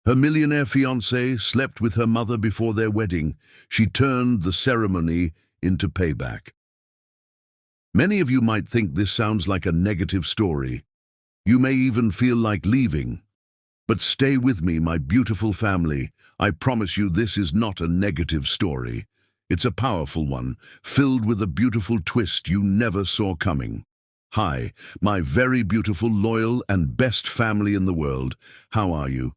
Her millionaire fiancé slept with her mother before their wedding. She turned the ceremony into payback. Many of you might think this sounds like a negative story. You may even feel like leaving. But stay with me, my beautiful family. I promise you this is not a negative story. It's a powerful one, filled with a beautiful twist you never saw coming. Hi, my very beautiful, loyal, and best family in the world. How are you?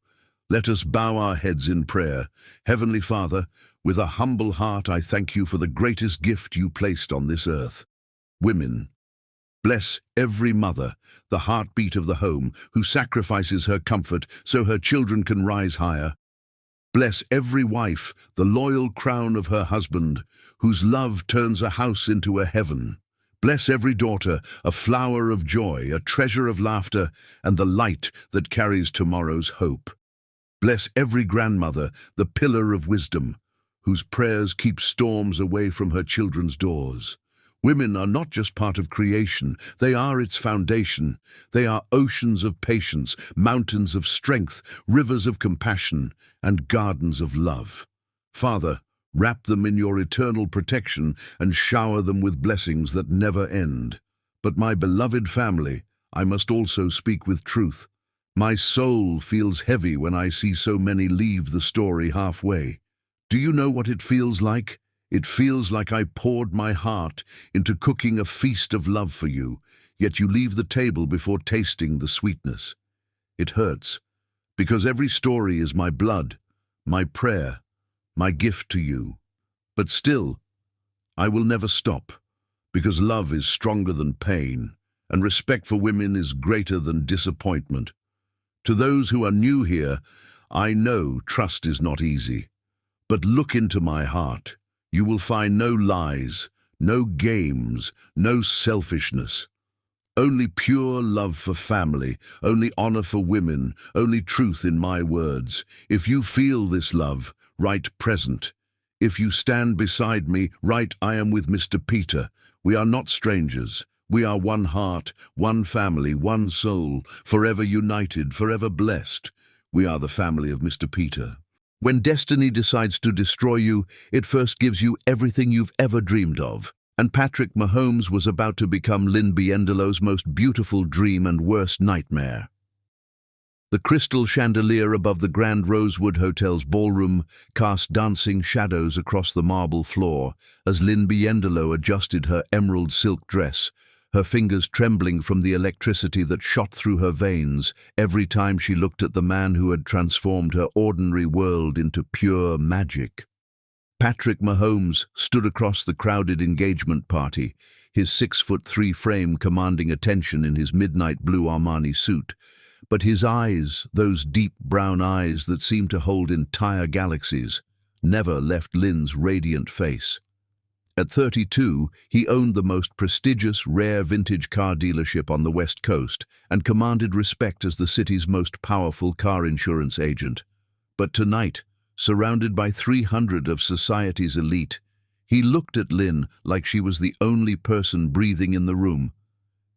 Let us bow our heads in prayer. Heavenly Father, with a humble heart I thank you for the greatest gift you placed on this earth. Women. Bless every mother, the heartbeat of the home, who sacrifices her comfort so her children can rise higher. Bless every wife, the loyal crown of her husband, whose love turns a house into a heaven. Bless every daughter, a flower of joy, a treasure of laughter, and the light that carries tomorrow's hope. Bless every grandmother, the pillar of wisdom, whose prayers keep storms away from her children's doors. Women are not just part of creation, they are its foundation. They are oceans of patience, mountains of strength, rivers of compassion, and gardens of love. Father, wrap them in your eternal protection and shower them with blessings that never end. But my beloved family, I must also speak with truth. My soul feels heavy when I see so many leave the story halfway. Do you know what it feels like? It feels like I poured my heart into cooking a feast of love for you, yet you leave the table before tasting the sweetness. It hurts, because every story is my blood, my prayer, my gift to you. But still, I will never stop, because love is stronger than pain, and respect for women is greater than disappointment. To those who are new here, I know trust is not easy, but look into my heart. You will find no lies, no games, no selfishness. Only pure love for family, only honor for women, only truth in my words. If you feel this love, write present. If you stand beside me, write I am with Mr. Peter. We are not strangers. We are one heart, one family, one soul, forever united, forever blessed. We are the family of Mr. Peter. When destiny decides to destroy you, it first gives you everything you've ever dreamed of. And Patrick Mahomes was about to become Lynn Biendelo's most beautiful dream and worst nightmare. The crystal chandelier above the Grand Rosewood Hotel's ballroom cast dancing shadows across the marble floor as Lynn Biendelo adjusted her emerald silk dress, her fingers trembling from the electricity that shot through her veins every time she looked at the man who had transformed her ordinary world into pure magic. Patrick Mahomes stood across the crowded engagement party, his 6'3" frame commanding attention in his midnight blue Armani suit. But his eyes, those deep brown eyes that seemed to hold entire galaxies, never left Lynn's radiant face. At 32, he owned the most prestigious, rare vintage car dealership on the West Coast and commanded respect as the city's most powerful car insurance agent. But tonight, surrounded by 300 of society's elite, he looked at Lynn like she was the only person breathing in the room.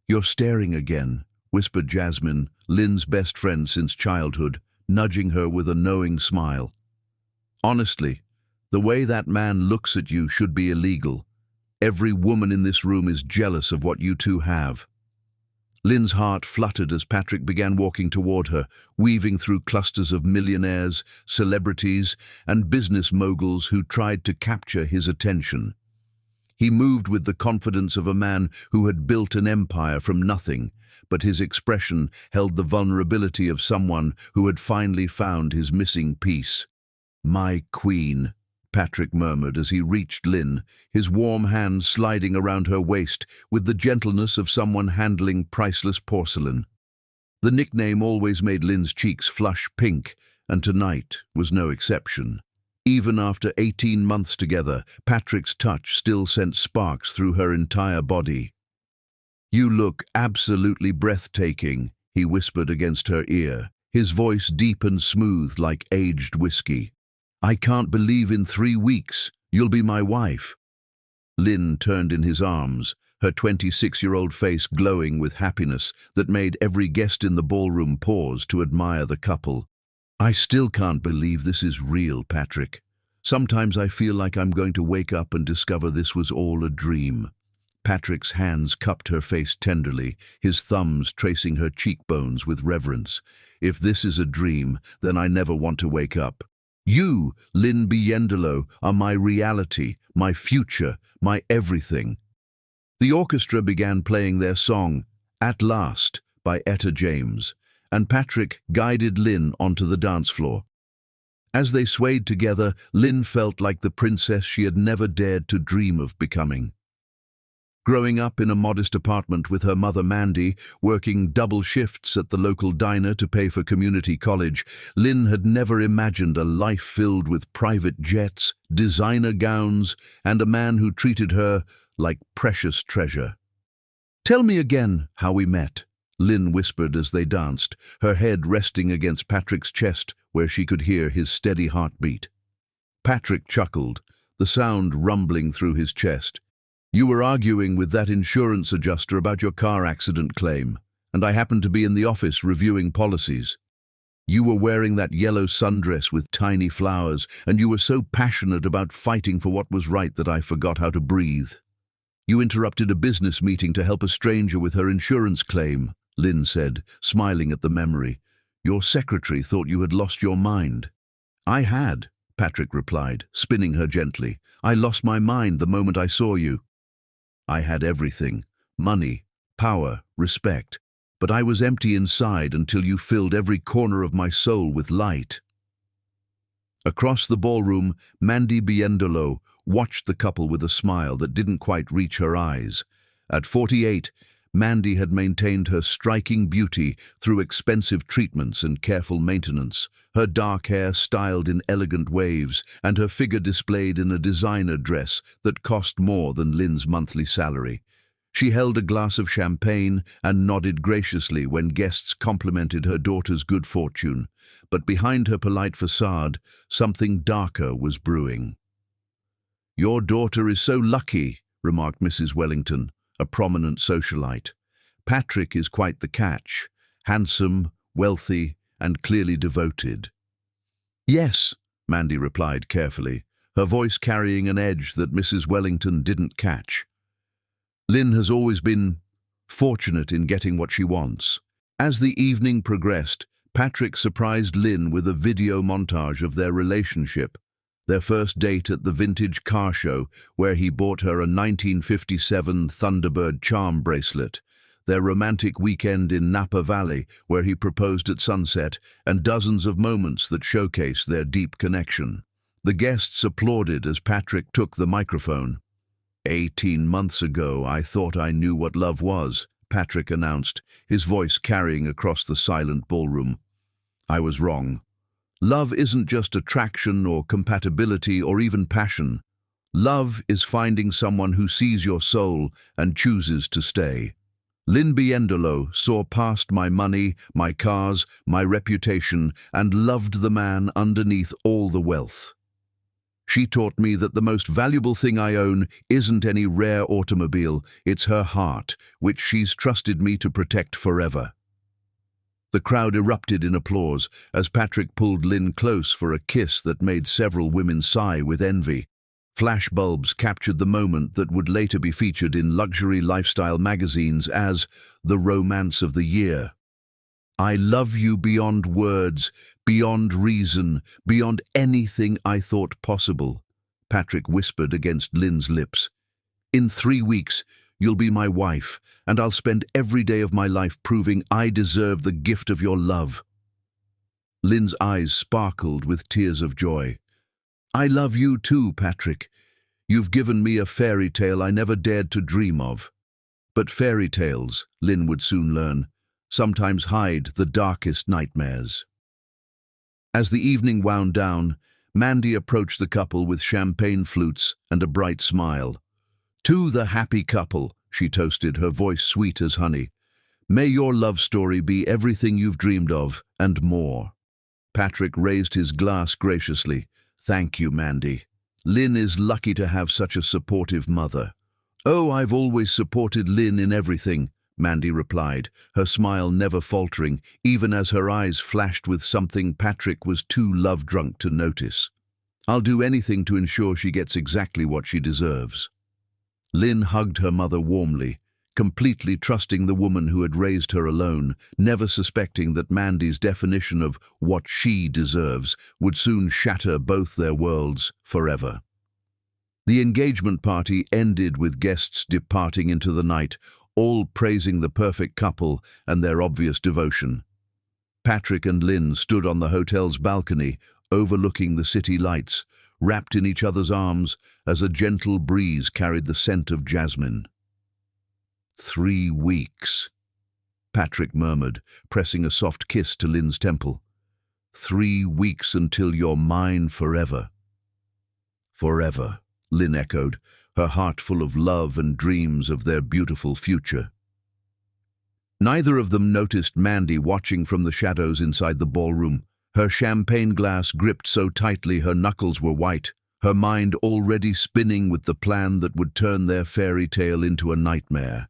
"You're staring again," whispered Jasmine, Lynn's best friend since childhood, nudging her with a knowing smile. "Honestly, the way that man looks at you should be illegal. Every woman in this room is jealous of what you two have." Lynn's heart fluttered as Patrick began walking toward her, weaving through clusters of millionaires, celebrities, and business moguls who tried to capture his attention. He moved with the confidence of a man who had built an empire from nothing, but his expression held the vulnerability of someone who had finally found his missing piece. "My queen," Patrick murmured as he reached Lynn, his warm hand sliding around her waist with the gentleness of someone handling priceless porcelain. The nickname always made Lynn's cheeks flush pink, and tonight was no exception. Even after 18 months together, Patrick's touch still sent sparks through her entire body. "You look absolutely breathtaking," he whispered against her ear, his voice deep and smooth like aged whiskey. "I can't believe in 3 weeks you'll be my wife." Lynn turned in his arms, her 26-year-old face glowing with happiness that made every guest in the ballroom pause to admire the couple. I still can't believe this is real, Patrick. Sometimes I feel like I'm going to wake up and discover this was all a dream. Patrick's hands cupped her face tenderly, his thumbs tracing her cheekbones with reverence. If this is a dream, then I never want to wake up. You, Lynn Biendolo, are my reality, my future, my everything. The orchestra began playing their song, At Last, by Etta James, and Patrick guided Lynn onto the dance floor. As they swayed together, Lynn felt like the princess she had never dared to dream of becoming. Growing up in a modest apartment with her mother Mandy, working double shifts at the local diner to pay for community college, Lynn had never imagined a life filled with private jets, designer gowns, and a man who treated her like precious treasure. "Tell me again how we met," Lynn whispered as they danced, her head resting against Patrick's chest where she could hear his steady heartbeat. Patrick chuckled, the sound rumbling through his chest. "You were arguing with that insurance adjuster about your car accident claim, and I happened to be in the office reviewing policies. You were wearing that yellow sundress with tiny flowers, and you were so passionate about fighting for what was right that I forgot how to breathe. You interrupted a business meeting to help a stranger with her insurance claim," Lynn said, smiling at the memory. "Your secretary thought you had lost your mind." "I had," Patrick replied, spinning her gently. "I lost my mind the moment I saw you. I had everything, money, power, respect, but I was empty inside until you filled every corner of my soul with light." Across the ballroom, Mandy Biendolo watched the couple with a smile that didn't quite reach her eyes. At 48, Mandy had maintained her striking beauty through expensive treatments and careful maintenance, her dark hair styled in elegant waves and her figure displayed in a designer dress that cost more than Lynn's monthly salary. She held a glass of champagne and nodded graciously when guests complimented her daughter's good fortune, but behind her polite facade, something darker was brewing. "Your daughter is so lucky," remarked Mrs. Wellington, a prominent socialite. "Patrick is quite the catch, handsome, wealthy, and clearly devoted." "Yes," Mandy replied carefully, her voice carrying an edge that Mrs. Wellington didn't catch. "Lynn has always been fortunate in getting what she wants." As the evening progressed, Patrick surprised Lynn with a video montage of their relationship. Their first date at the vintage car show, where he bought her a 1957 Thunderbird charm bracelet, their romantic weekend in Napa Valley, where he proposed at sunset, and dozens of moments that showcase their deep connection. The guests applauded as Patrick took the microphone. 18 months ago, I thought I knew what love was," Patrick announced, his voice carrying across the silent ballroom. "I was wrong. Love isn't just attraction or compatibility or even passion. Love is finding someone who sees your soul and chooses to stay. Lynn Biendolo saw past my money, my cars, my reputation, and loved the man underneath all the wealth. She taught me that the most valuable thing I own isn't any rare automobile, it's her heart, which she's trusted me to protect forever." The crowd erupted in applause as Patrick pulled Lynn close for a kiss that made several women sigh with envy. Flashbulbs captured the moment that would later be featured in luxury lifestyle magazines as the romance of the year. "I love you beyond words, beyond reason, beyond anything I thought possible," Patrick whispered against Lynn's lips. "In 3 weeks, you'll be my wife, and I'll spend every day of my life proving I deserve the gift of your love." Lynn's eyes sparkled with tears of joy. "I love you too, Patrick. You've given me a fairy tale I never dared to dream of." But fairy tales, Lynn would soon learn, sometimes hide the darkest nightmares. As the evening wound down, Mandy approached the couple with champagne flutes and a bright smile. "To the happy couple," she toasted, her voice sweet as honey. "May your love story be everything you've dreamed of, and more." Patrick raised his glass graciously. "Thank you, Mandy. Lynn is lucky to have such a supportive mother." "Oh, I've always supported Lynn in everything," Mandy replied, her smile never faltering, even as her eyes flashed with something Patrick was too love-drunk to notice. "I'll do anything to ensure she gets exactly what she deserves." Lynn hugged her mother warmly, completely trusting the woman who had raised her alone, never suspecting that Mandy's definition of what she deserves would soon shatter both their worlds forever. The engagement party ended with guests departing into the night, all praising the perfect couple and their obvious devotion. Patrick and Lynn stood on the hotel's balcony, overlooking the city lights, wrapped in each other's arms as a gentle breeze carried the scent of jasmine. 3 weeks, Patrick murmured, pressing a soft kiss to Lynn's temple. 3 weeks until you're mine forever. Forever, Lynn echoed, her heart full of love and dreams of their beautiful future. Neither of them noticed Mandy watching from the shadows inside the ballroom, her champagne glass gripped so tightly her knuckles were white, her mind already spinning with the plan that would turn their fairy tale into a nightmare.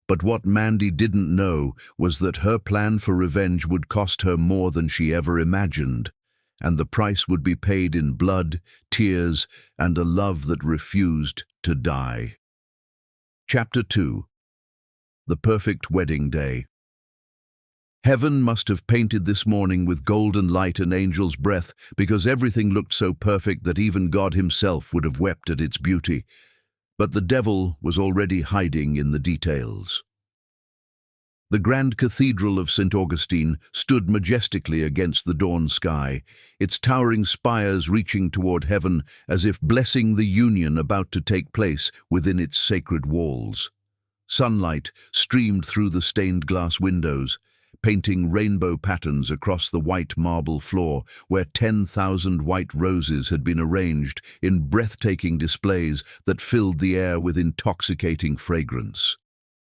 But what Mandy didn't know was that her plan for revenge would cost her more than she ever imagined, and the price would be paid in blood, tears, and a love that refused to die. Chapter 2. The Perfect Wedding Day. Heaven must have painted this morning with golden light and angel's breath, because everything looked so perfect that even God himself would have wept at its beauty. But the devil was already hiding in the details. The grand cathedral of St. Augustine stood majestically against the dawn sky, its towering spires reaching toward heaven as if blessing the union about to take place within its sacred walls. Sunlight streamed through the stained glass windows, painting rainbow patterns across the white marble floor where 10,000 white roses had been arranged in breathtaking displays that filled the air with intoxicating fragrance.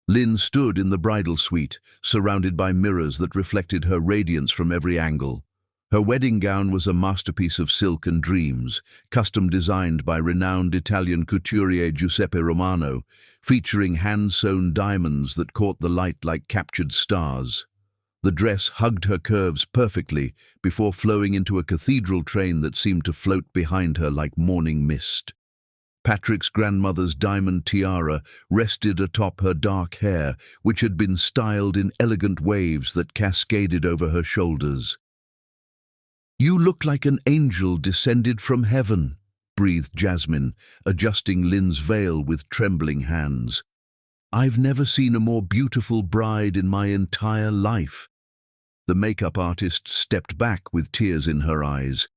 Lynn stood in the bridal suite, surrounded by mirrors that reflected her radiance from every angle. Her wedding gown was a masterpiece of silk and dreams, custom designed by renowned Italian couturier Giuseppe Romano, featuring hand-sewn diamonds that caught the light like captured stars. The dress hugged her curves perfectly before flowing into a cathedral train that seemed to float behind her like morning mist. Patrick's grandmother's diamond tiara rested atop her dark hair, which had been styled in elegant waves that cascaded over her shoulders. "You look like an angel descended from heaven," breathed Jasmine, adjusting Lynn's veil with trembling hands. "I've never seen a more beautiful bride in my entire life." The makeup artist stepped back with tears in her eyes.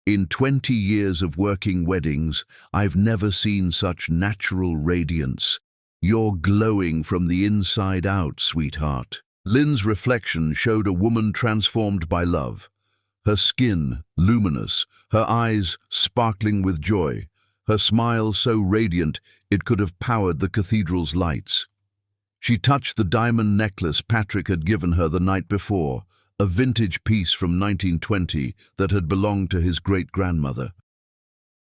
"In 20 years of working weddings, I've never seen such natural radiance. You're glowing from the inside out, sweetheart." Lynn's reflection showed a woman transformed by love. Her skin luminous, her eyes sparkling with joy, her smile so radiant it could have powered the cathedral's lights. She touched the diamond necklace Patrick had given her the night before, a vintage piece from 1920 that had belonged to his great-grandmother.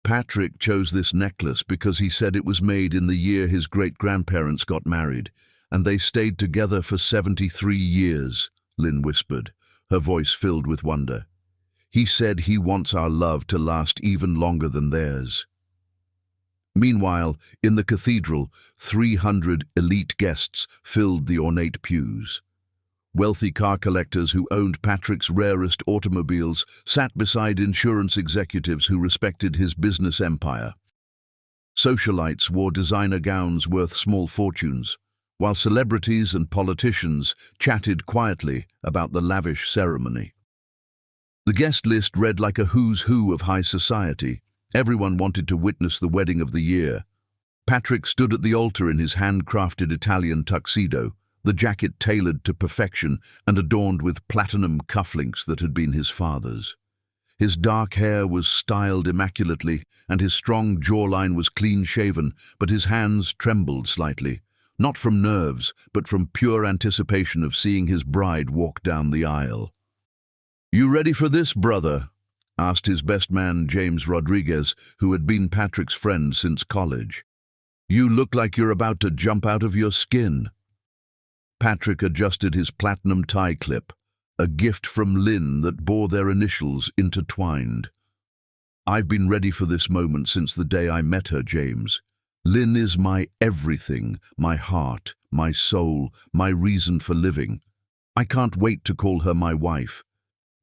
Patrick chose this necklace because he said it was made in the year his great-grandparents got married, and they stayed together for 73 years, Lynn whispered, her voice filled with wonder. "He said he wants our love to last even longer than theirs." Meanwhile, in the cathedral, 300 elite guests filled the ornate pews. Wealthy car collectors who owned Patrick's rarest automobiles sat beside insurance executives who respected his business empire. Socialites wore designer gowns worth small fortunes, while celebrities and politicians chatted quietly about the lavish ceremony. The guest list read like a who's who of high society. Everyone wanted to witness the wedding of the year. Patrick stood at the altar in his handcrafted Italian tuxedo, the jacket tailored to perfection and adorned with platinum cufflinks that had been his father's. His dark hair was styled immaculately, and his strong jawline was clean-shaven, but his hands trembled slightly, not from nerves, but from pure anticipation of seeing his bride walk down the aisle. "You ready for this, brother?" asked his best man, James Rodriguez, who had been Patrick's friend since college. "You look like you're about to jump out of your skin." Patrick adjusted his platinum tie clip, a gift from Lynn that bore their initials intertwined. "I've been ready for this moment since the day I met her, James. Lynn is my everything, my heart, my soul, my reason for living. I can't wait to call her my wife."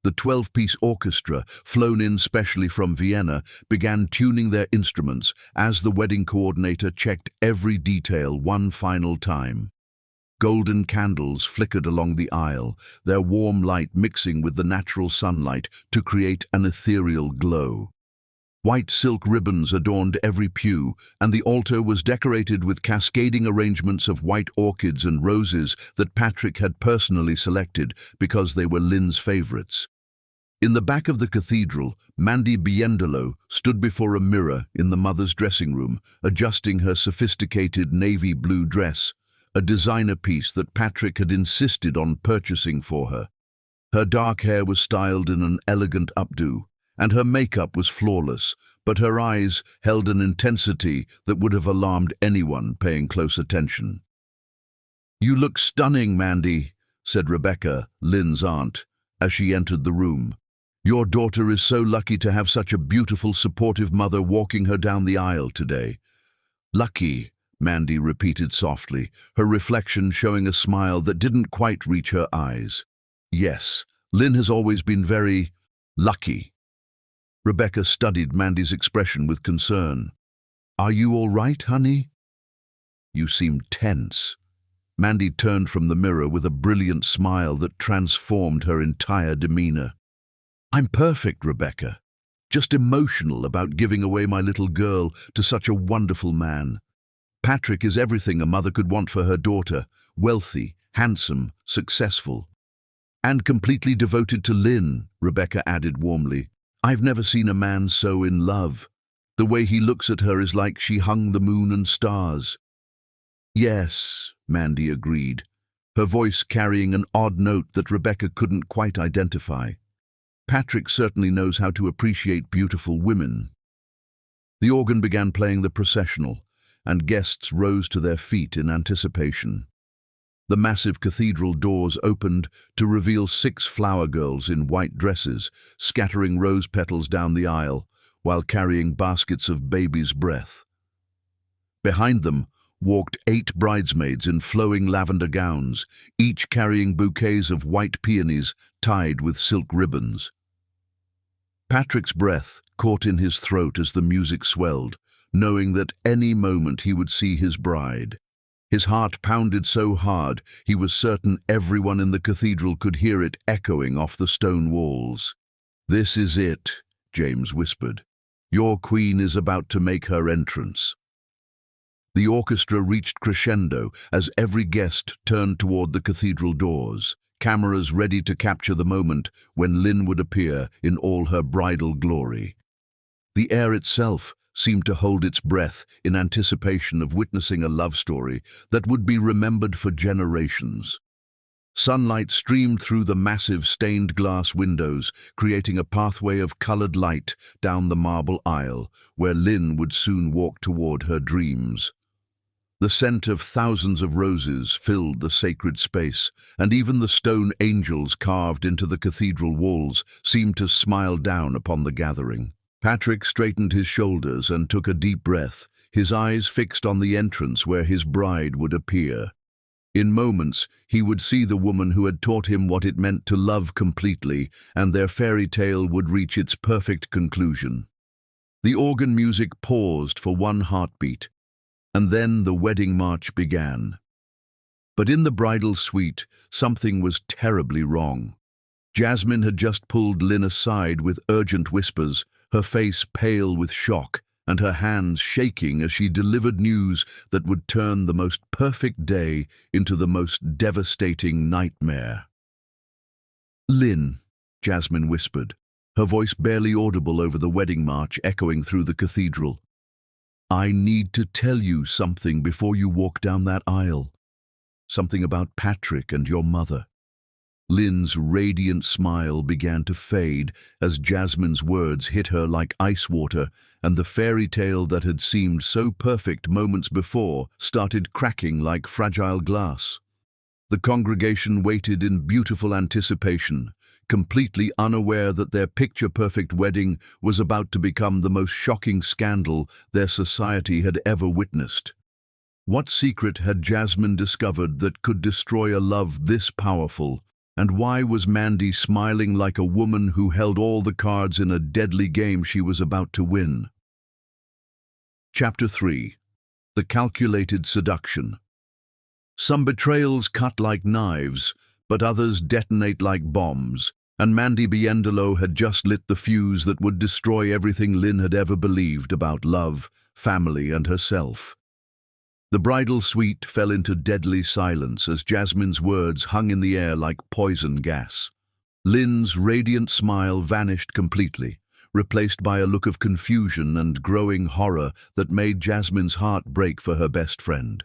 The 12-piece orchestra, flown in specially from Vienna, began tuning their instruments as the wedding coordinator checked every detail one final time. Golden candles flickered along the aisle, their warm light mixing with the natural sunlight to create an ethereal glow. White silk ribbons adorned every pew, and the altar was decorated with cascading arrangements of white orchids and roses that Patrick had personally selected because they were Lynn's favorites. In the back of the cathedral, Mandy Biendolo stood before a mirror in the mother's dressing room, adjusting her sophisticated navy blue dress, a designer piece that Patrick had insisted on purchasing for her. Her dark hair was styled in an elegant updo, and her makeup was flawless, but her eyes held an intensity that would have alarmed anyone paying close attention. "You look stunning, Mandy," said Rebecca, Lynn's aunt, as she entered the room. "Your daughter is so lucky to have such a beautiful, supportive mother walking her down the aisle today." "Lucky," Mandy repeated softly, her reflection showing a smile that didn't quite reach her eyes. "Yes, Lynn has always been very lucky." Rebecca studied Mandy's expression with concern. "Are you all right, honey? You seem tense." Mandy turned from the mirror with a brilliant smile that transformed her entire demeanor. "I'm perfect, Rebecca. Just emotional about giving away my little girl to such a wonderful man. Patrick is everything a mother could want for her daughter, wealthy, handsome, successful. And completely devoted to Lynn," Rebecca added warmly. "I've never seen a man so in love. The way he looks at her is like she hung the moon and stars." "Yes," Mandy agreed, her voice carrying an odd note that Rebecca couldn't quite identify. "Patrick certainly knows how to appreciate beautiful women." The organ began playing the processional, and guests rose to their feet in anticipation. The massive cathedral doors opened to reveal 6 flower girls in white dresses, scattering rose petals down the aisle while carrying baskets of baby's breath. Behind them walked 8 bridesmaids in flowing lavender gowns, each carrying bouquets of white peonies tied with silk ribbons. Patrick's breath caught in his throat as the music swelled, knowing that any moment he would see his bride. His heart pounded so hard he was certain everyone in the cathedral could hear it echoing off the stone walls. "This is it," James whispered. "Your queen is about to make her entrance." The orchestra reached crescendo as every guest turned toward the cathedral doors, cameras ready to capture the moment when Lynn would appear in all her bridal glory. The air itself seemed to hold its breath in anticipation of witnessing a love story that would be remembered for generations. Sunlight streamed through the massive stained glass windows, creating a pathway of colored light down the marble aisle, where Lynn would soon walk toward her dreams. The scent of thousands of roses filled the sacred space, and even the stone angels carved into the cathedral walls seemed to smile down upon the gathering. Patrick straightened his shoulders and took a deep breath, his eyes fixed on the entrance where his bride would appear. In moments, he would see the woman who had taught him what it meant to love completely, and their fairy tale would reach its perfect conclusion. The organ music paused for one heartbeat, and then the wedding march began. But in the bridal suite, something was terribly wrong. Jasmine had just pulled Lynn aside with urgent whispers, her face pale with shock and her hands shaking as she delivered news that would turn the most perfect day into the most devastating nightmare. "Lynn," Jasmine whispered, her voice barely audible over the wedding march echoing through the cathedral. "I need to tell you something before you walk down that aisle. Something about Patrick and your mother." Lynn's radiant smile began to fade as Jasmine's words hit her like ice water, and the fairy tale that had seemed so perfect moments before started cracking like fragile glass. The congregation waited in beautiful anticipation, completely unaware that their picture-perfect wedding was about to become the most shocking scandal their society had ever witnessed. What secret had Jasmine discovered that could destroy a love this powerful? And why was Mandy smiling like a woman who held all the cards in a deadly game she was about to win? Chapter 3. The Calculated Seduction. Some betrayals cut like knives, but others detonate like bombs, and Mandy Biendolo had just lit the fuse that would destroy everything Lynn had ever believed about love, family, and herself. The bridal suite fell into deadly silence as Jasmine's words hung in the air like poison gas. Lynn's radiant smile vanished completely, replaced by a look of confusion and growing horror that made Jasmine's heart break for her best friend.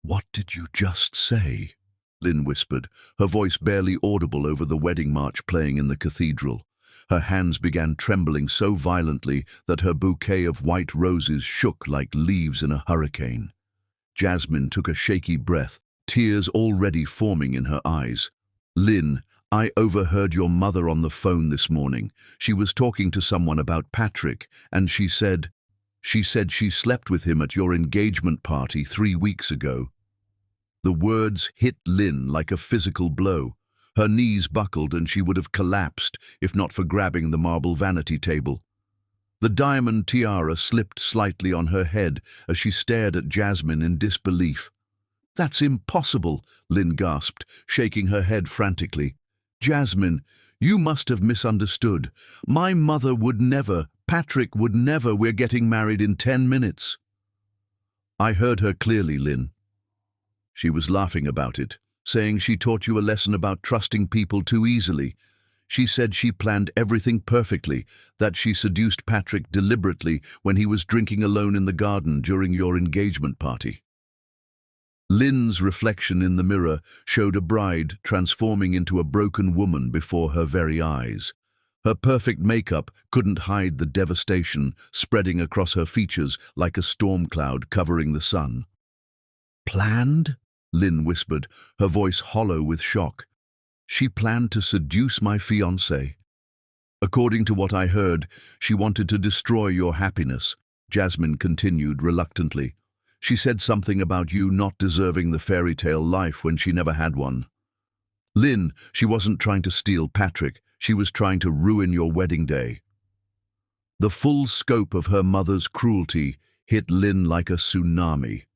"What did you just say?" Lynn whispered, her voice barely audible over the wedding march playing in the cathedral. Her hands began trembling so violently that her bouquet of white roses shook like leaves in a hurricane. Jasmine took a shaky breath, tears already forming in her eyes. "Lynn, I overheard your mother on the phone this morning. She was talking to someone about Patrick, and she said she slept with him at your engagement party 3 weeks ago." The words hit Lynn like a physical blow. Her knees buckled and she would have collapsed if not for grabbing the marble vanity table. The diamond tiara slipped slightly on her head as she stared at Jasmine in disbelief. "That's impossible," Lynn gasped, shaking her head frantically. "Jasmine, you must have misunderstood. My mother would never, Patrick would never, we're getting married in 10 minutes. "I heard her clearly, Lynn. She was laughing about it, saying she taught you a lesson about trusting people too easily. She said she planned everything perfectly, that she seduced Patrick deliberately when he was drinking alone in the garden during your engagement party." Lynn's reflection in the mirror showed a bride transforming into a broken woman before her very eyes. Her perfect makeup couldn't hide the devastation spreading across her features like a storm cloud covering the sun. "Planned?" Lynn whispered, her voice hollow with shock. "She planned to seduce my fiancé. According to what I heard, she wanted to destroy your happiness," Jasmine continued reluctantly. "She said something about you not deserving the fairy tale life when she never had one." "Lynn, she wasn't trying to steal Patrick. She was trying to ruin your wedding day." The full scope of her mother's cruelty hit Lynn like a tsunami.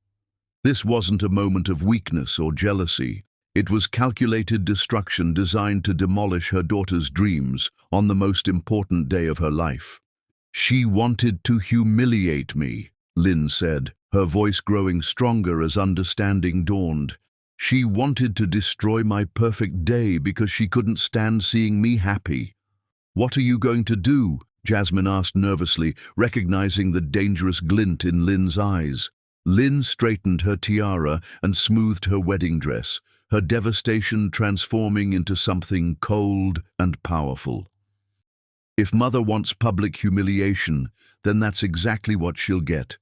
This wasn't a moment of weakness or jealousy. It was calculated destruction designed to demolish her daughter's dreams on the most important day of her life. "She wanted to humiliate me," Lynn said, her voice growing stronger as understanding dawned. "She wanted to destroy my perfect day because she couldn't stand seeing me happy." "What are you going to do?" Jasmine asked nervously, recognizing the dangerous glint in Lynn's eyes. Lynn straightened her tiara and smoothed her wedding dress, her devastation transforming into something cold and powerful. "If Mother wants public humiliation, then that's exactly what she'll get.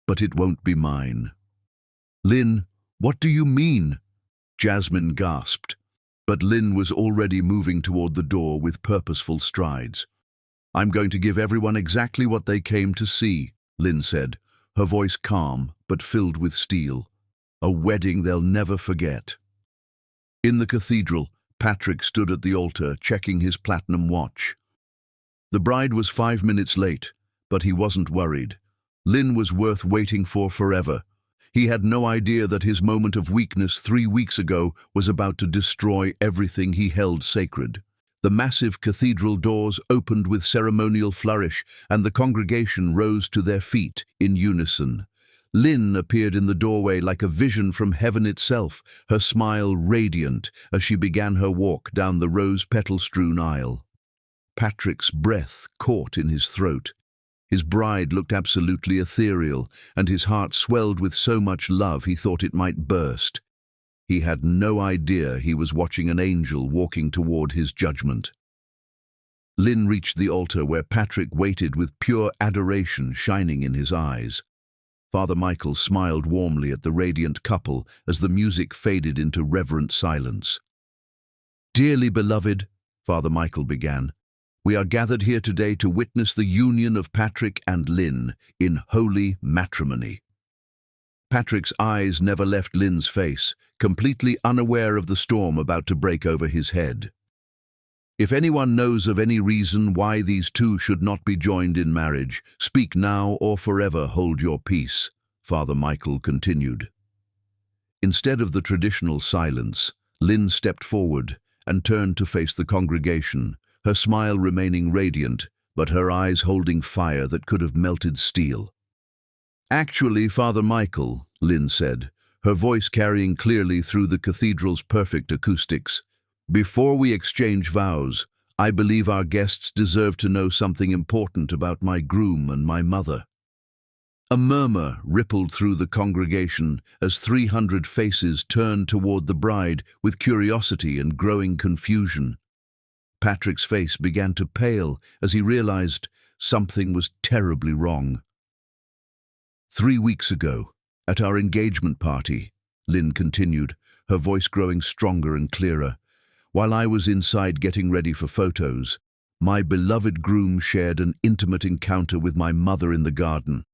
But it won't be mine." "Lynn, what do you mean?" Jasmine gasped, but Lynn was already moving toward the door with purposeful strides. "I'm going to give everyone exactly what they came to see," Lynn said, her voice calm but filled with steel. "A wedding they'll never forget." In the cathedral, Patrick stood at the altar checking his platinum watch. The bride was 5 minutes late, but he wasn't worried. Lynn was worth waiting for forever. He had no idea that his moment of weakness 3 weeks ago was about to destroy everything he held sacred. The massive cathedral doors opened with ceremonial flourish, and the congregation rose to their feet in unison. Lynn appeared in the doorway like a vision from heaven itself, her smile radiant as she began her walk down the rose-petal-strewn aisle. Patrick's breath caught in his throat. His bride looked absolutely ethereal, and his heart swelled with so much love he thought it might burst. He had no idea he was watching an angel walking toward his judgment. Lynn reached the altar where Patrick waited with pure adoration shining in his eyes. Father Michael smiled warmly at the radiant couple as the music faded into reverent silence. "Dearly beloved," Father Michael began, "we are gathered here today to witness the union of Patrick and Lynn in holy matrimony." Patrick's eyes never left Lynn's face, completely unaware of the storm about to break over his head. "If anyone knows of any reason why these two should not be joined in marriage, speak now or forever hold your peace," Father Michael continued. Instead of the traditional silence, Lynn stepped forward and turned to face the congregation, her smile remaining radiant, but her eyes holding fire that could have melted steel. "Actually, Father Michael," Lynn said, her voice carrying clearly through the cathedral's perfect acoustics, "before we exchange vows, I believe our guests deserve to know something important about my groom and my mother." A murmur rippled through the congregation as 300 faces turned toward the bride with curiosity and growing confusion. Patrick's face began to pale as he realized something was terribly wrong. "3 weeks ago, at our engagement party," Lynn continued, her voice growing stronger and clearer, "while I was inside getting ready for photos, my beloved groom shared an intimate encounter with my mother in the garden."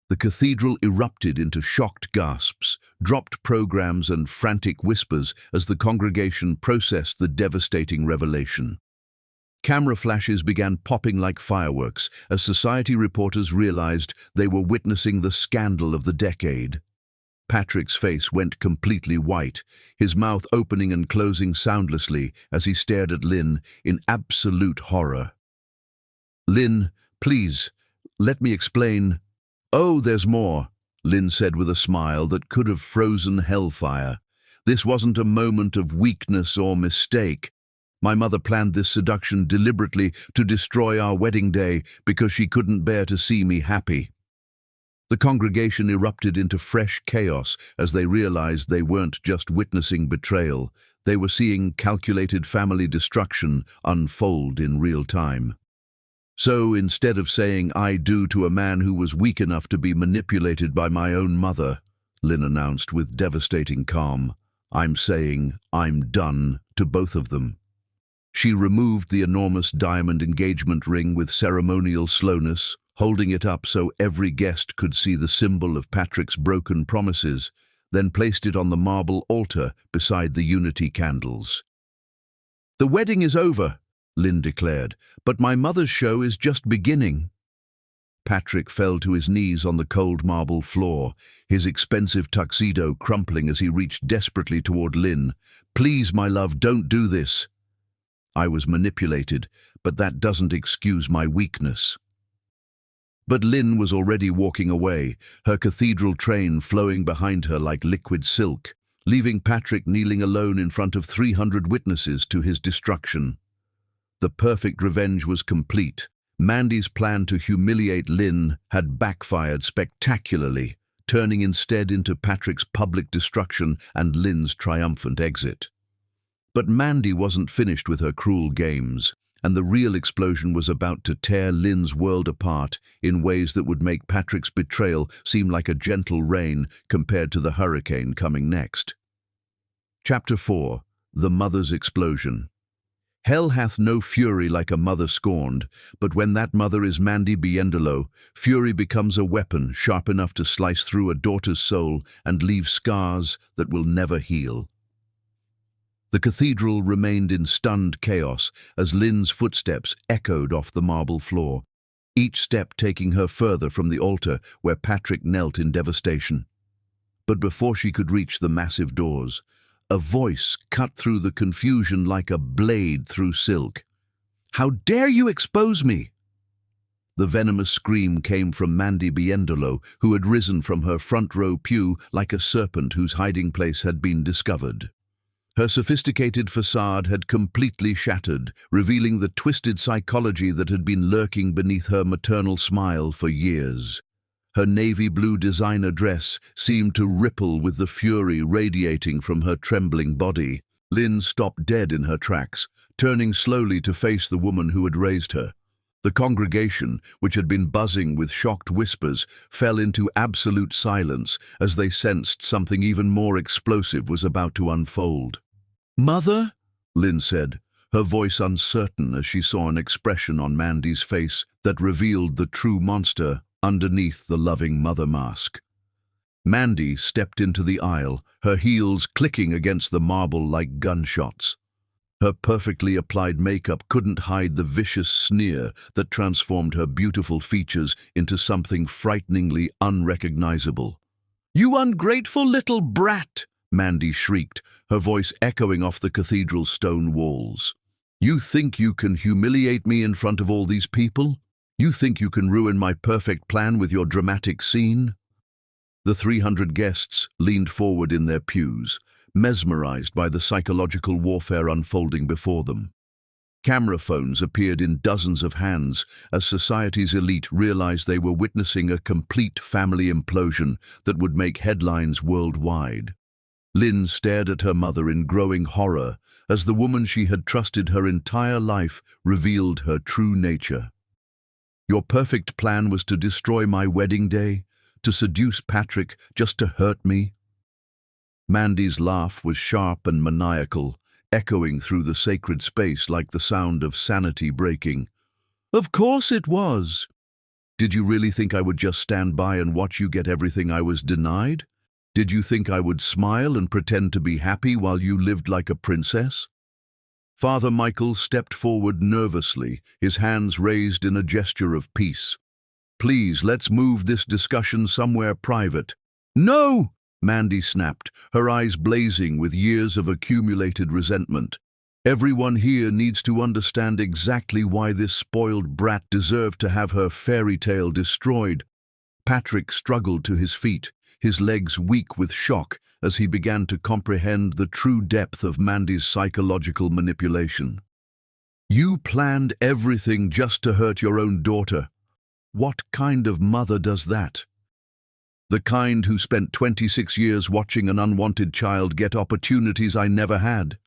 The cathedral erupted into shocked gasps, dropped programs and frantic whispers as the congregation processed the devastating revelation. Camera flashes began popping like fireworks as society reporters realized they were witnessing the scandal of the decade. Patrick's face went completely white, his mouth opening and closing soundlessly as he stared at Lynn in absolute horror. "Lynn, please, let me explain." "Oh, there's more," Lynn said with a smile that could have frozen hellfire. "This wasn't a moment of weakness or mistake. My mother planned this seduction deliberately to destroy our wedding day because she couldn't bear to see me happy." The congregation erupted into fresh chaos as they realized they weren't just witnessing betrayal, they were seeing calculated family destruction unfold in real time. "So instead of saying I do to a man who was weak enough to be manipulated by my own mother," Lynn announced with devastating calm, "I'm saying I'm done to both of them." She removed the enormous diamond engagement ring with ceremonial slowness, holding it up so every guest could see the symbol of Patrick's broken promises, then placed it on the marble altar beside the unity candles. "The wedding is over," Lynn declared, "but my mother's show is just beginning." Patrick fell to his knees on the cold marble floor, his expensive tuxedo crumpling as he reached desperately toward Lynn. "Please, my love, don't do this." "I was manipulated, but that doesn't excuse my weakness." But Lynn was already walking away, her cathedral train flowing behind her like liquid silk, leaving Patrick kneeling alone in front of 300 witnesses to his destruction. The perfect revenge was complete. Mandy's plan to humiliate Lynn had backfired spectacularly, turning instead into Patrick's public destruction and Lynn's triumphant exit. But Mandy wasn't finished with her cruel games, and the real explosion was about to tear Lynn's world apart in ways that would make Patrick's betrayal seem like a gentle rain compared to the hurricane coming next. Chapter 4. The Mother's Explosion. Hell hath no fury like a mother scorned, but when that mother is Mandy Biendolo, fury becomes a weapon sharp enough to slice through a daughter's soul and leave scars that will never heal. The cathedral remained in stunned chaos as Lynn's footsteps echoed off the marble floor, each step taking her further from the altar where Patrick knelt in devastation. But before she could reach the massive doors, a voice cut through the confusion like a blade through silk. "How dare you expose me?" The venomous scream came from Mandy Biendolo, who had risen from her front-row pew like a serpent whose hiding place had been discovered. Her sophisticated facade had completely shattered, revealing the twisted psychology that had been lurking beneath her maternal smile for years. Her navy blue designer dress seemed to ripple with the fury radiating from her trembling body. Lynn stopped dead in her tracks, turning slowly to face the woman who had raised her. The congregation, which had been buzzing with shocked whispers, fell into absolute silence as they sensed something even more explosive was about to unfold. "Mother?" Lynn said, her voice uncertain as she saw an expression on Mandy's face that revealed the true monster underneath the loving mother mask. Mandy stepped into the aisle, her heels clicking against the marble like gunshots. Her perfectly applied makeup couldn't hide the vicious sneer that transformed her beautiful features into something frighteningly unrecognizable. "You ungrateful little brat!" Mandy shrieked, her voice echoing off the cathedral's stone walls. "You think you can humiliate me in front of all these people? You think you can ruin my perfect plan with your dramatic scene?" The 300 guests leaned forward in their pews, mesmerized by the psychological warfare unfolding before them. Camera phones appeared in dozens of hands as society's elite realized they were witnessing a complete family implosion that would make headlines worldwide. Lynn stared at her mother in growing horror as the woman she had trusted her entire life revealed her true nature. "Your perfect plan was to destroy my wedding day, to seduce Patrick just to hurt me?" Mandy's laugh was sharp and maniacal, echoing through the sacred space like the sound of sanity breaking. "Of course it was. Did you really think I would just stand by and watch you get everything I was denied? Did you think I would smile and pretend to be happy while you lived like a princess?" Father Michael stepped forward nervously, his hands raised in a gesture of peace. "Please, let's move this discussion somewhere private." "No!" Mandy snapped, her eyes blazing with years of accumulated resentment. "Everyone here needs to understand exactly why this spoiled brat deserved to have her fairy tale destroyed." Patrick struggled to his feet, his legs weak with shock as he began to comprehend the true depth of Mandy's psychological manipulation. "You planned everything just to hurt your own daughter. What kind of mother does that? The kind who spent 26 years watching an unwanted child get opportunities I never had."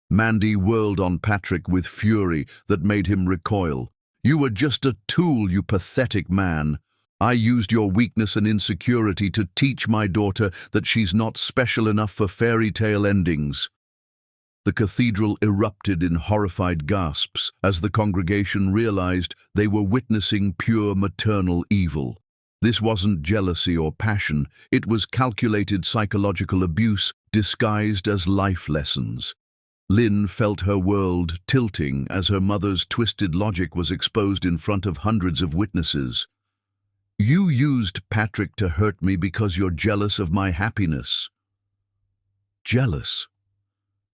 Mandy whirled on Patrick with fury that made him recoil. "You were just a tool, you pathetic man. I used your weakness and insecurity to teach my daughter that she's not special enough for fairy tale endings." The cathedral erupted in horrified gasps as the congregation realized they were witnessing pure maternal evil. This wasn't jealousy or passion, it was calculated psychological abuse disguised as life lessons. Lynn felt her world tilting as her mother's twisted logic was exposed in front of hundreds of witnesses. "You used Patrick to hurt me because you're jealous of my happiness." Jealous?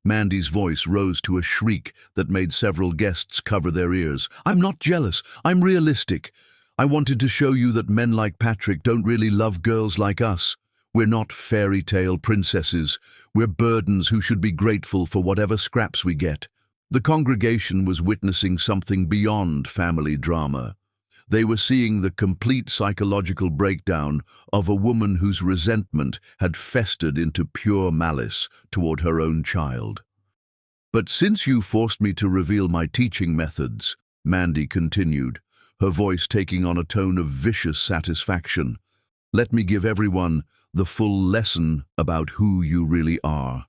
Mandy's voice rose to a shriek that made several guests cover their ears. "I'm not jealous, I'm realistic. I wanted to show you that men like Patrick don't really love girls like us. We're not fairy tale princesses. We're burdens who should be grateful for whatever scraps we get." The congregation was witnessing something beyond family drama. They were seeing the complete psychological breakdown of a woman whose resentment had festered into pure malice toward her own child. "But since you forced me to reveal my teaching methods," Mandy continued, her voice taking on a tone of vicious satisfaction, "let me give everyone the full lesson about who you really are."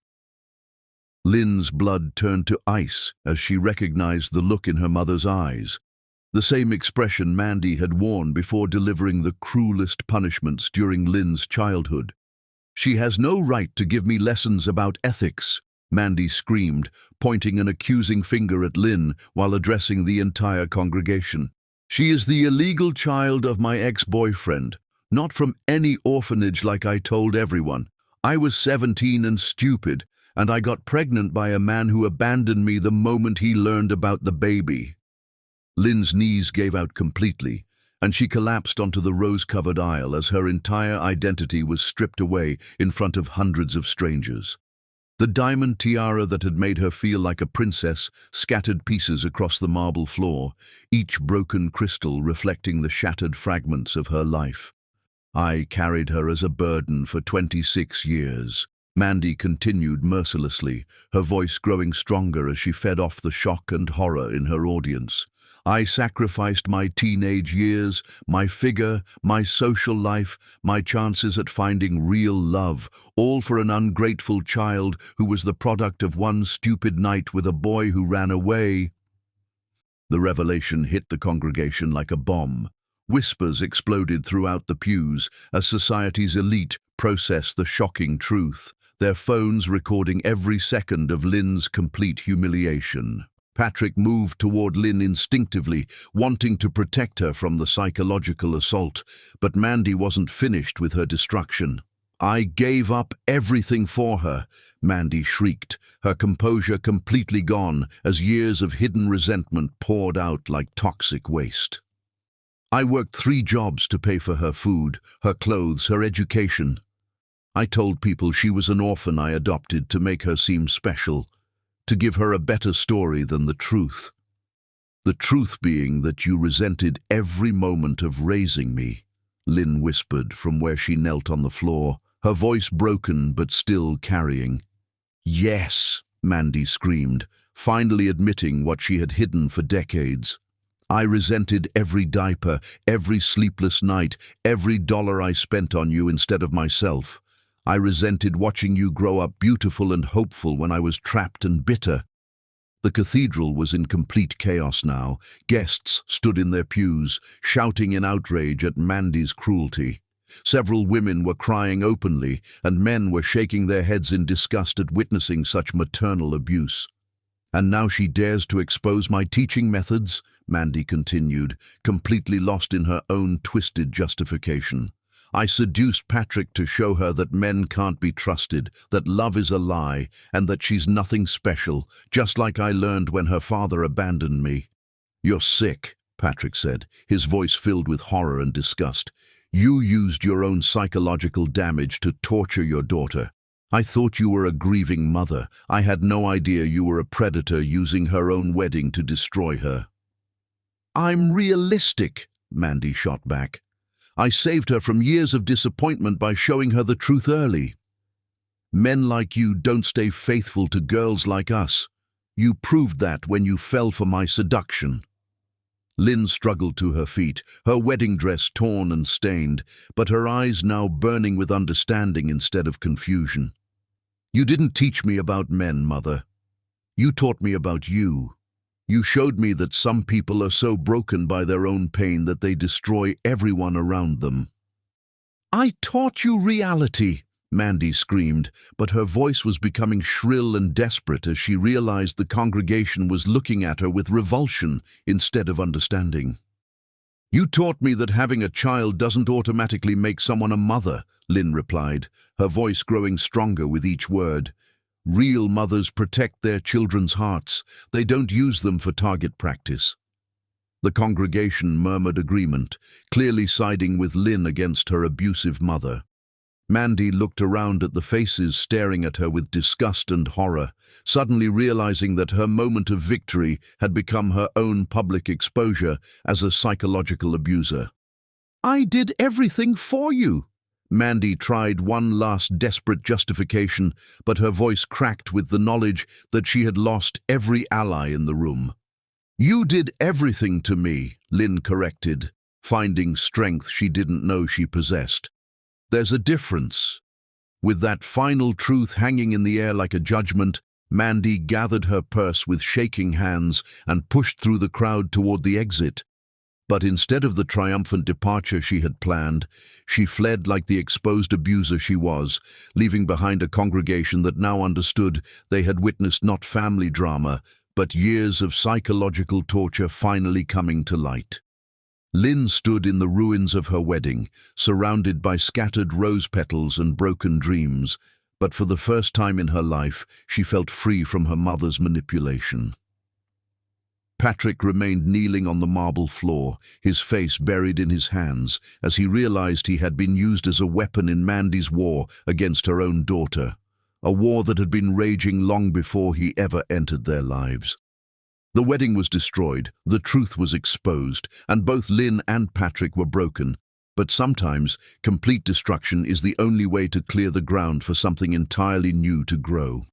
Lynn's blood turned to ice as she recognized the look in her mother's eyes, the same expression Mandy had worn before delivering the cruelest punishments during Lynn's childhood. "She has no right to give me lessons about ethics," Mandy screamed, pointing an accusing finger at Lynn while addressing the entire congregation. "She is the illegal child of my ex-boyfriend, not from any orphanage like I told everyone. I was 17 and stupid, and I got pregnant by a man who abandoned me the moment he learned about the baby." Lynn's knees gave out completely, and she collapsed onto the rose-covered aisle as her entire identity was stripped away in front of hundreds of strangers. The diamond tiara that had made her feel like a princess scattered pieces across the marble floor, each broken crystal reflecting the shattered fragments of her life. "I carried her as a burden for 26 years. Mandy continued mercilessly, her voice growing stronger as she fed off the shock and horror in her audience. I sacrificed my teenage years, my figure, my social life, my chances at finding real love, all for an ungrateful child who was the product of one stupid night with a boy who ran away. The revelation hit the congregation like a bomb. Whispers exploded throughout the pews as society's elite processed the shocking truth, their phones recording every second of Lynn's complete humiliation. Patrick moved toward Lynn instinctively, wanting to protect her from the psychological assault, but Mandy wasn't finished with her destruction. "I gave up everything for her," Mandy shrieked, her composure completely gone as years of hidden resentment poured out like toxic waste. "I worked 3 jobs to pay for her food, her clothes, her education. I told people she was an orphan I adopted to make her seem special, to give her a better story than the truth. The truth being that you resented every moment of raising me," Lynn whispered from where she knelt on the floor, her voice broken but still carrying. "Yes," Mandy screamed, finally admitting what she had hidden for decades. "I resented every diaper, every sleepless night, every dollar I spent on you instead of myself. I resented watching you grow up beautiful and hopeful when I was trapped and bitter." The cathedral was in complete chaos now. Guests stood in their pews, shouting in outrage at Mandy's cruelty. Several women were crying openly, and men were shaking their heads in disgust at witnessing such maternal abuse. "And now she dares to expose my teaching methods," Mandy continued, completely lost in her own twisted justification. "I seduced Patrick to show her that men can't be trusted, that love is a lie, and that she's nothing special, just like I learned when her father abandoned me." "You're sick," Patrick said, his voice filled with horror and disgust. "You used your own psychological damage to torture your daughter. I thought you were a grieving mother. I had no idea you were a predator using her own wedding to destroy her." "I'm realistic," Mandy shot back. "I saved her from years of disappointment by showing her the truth early. Men like you don't stay faithful to girls like us. You proved that when you fell for my seduction." Lynn struggled to her feet, her wedding dress torn and stained, but her eyes now burning with understanding instead of confusion. "You didn't teach me about men, Mother. You taught me about you. You showed me that some people are so broken by their own pain that they destroy everyone around them." "I taught you reality," Mandy screamed, but her voice was becoming shrill and desperate as she realized the congregation was looking at her with revulsion instead of understanding. "You taught me that having a child doesn't automatically make someone a mother," Lynn replied, her voice growing stronger with each word. "Real mothers protect their children's hearts. They don't use them for target practice." The congregation murmured agreement, clearly siding with Lynn against her abusive mother. Mandy looked around at the faces staring at her with disgust and horror, suddenly realizing that her moment of victory had become her own public exposure as a psychological abuser. "I did everything for you." Mandy tried one last desperate justification, but her voice cracked with the knowledge that she had lost every ally in the room. "You did everything to me," Lynn corrected, finding strength she didn't know she possessed. "There's a difference." With that final truth hanging in the air like a judgment, Mandy gathered her purse with shaking hands and pushed through the crowd toward the exit. But instead of the triumphant departure she had planned, she fled like the exposed abuser she was, leaving behind a congregation that now understood they had witnessed not family drama, but years of psychological torture finally coming to light. Lynn stood in the ruins of her wedding, surrounded by scattered rose petals and broken dreams, but for the first time in her life, she felt free from her mother's manipulation. Patrick remained kneeling on the marble floor, his face buried in his hands, as he realized he had been used as a weapon in Mandy's war against her own daughter, a war that had been raging long before he ever entered their lives. The wedding was destroyed, the truth was exposed, and both Lynn and Patrick were broken, but sometimes complete destruction is the only way to clear the ground for something entirely new to grow.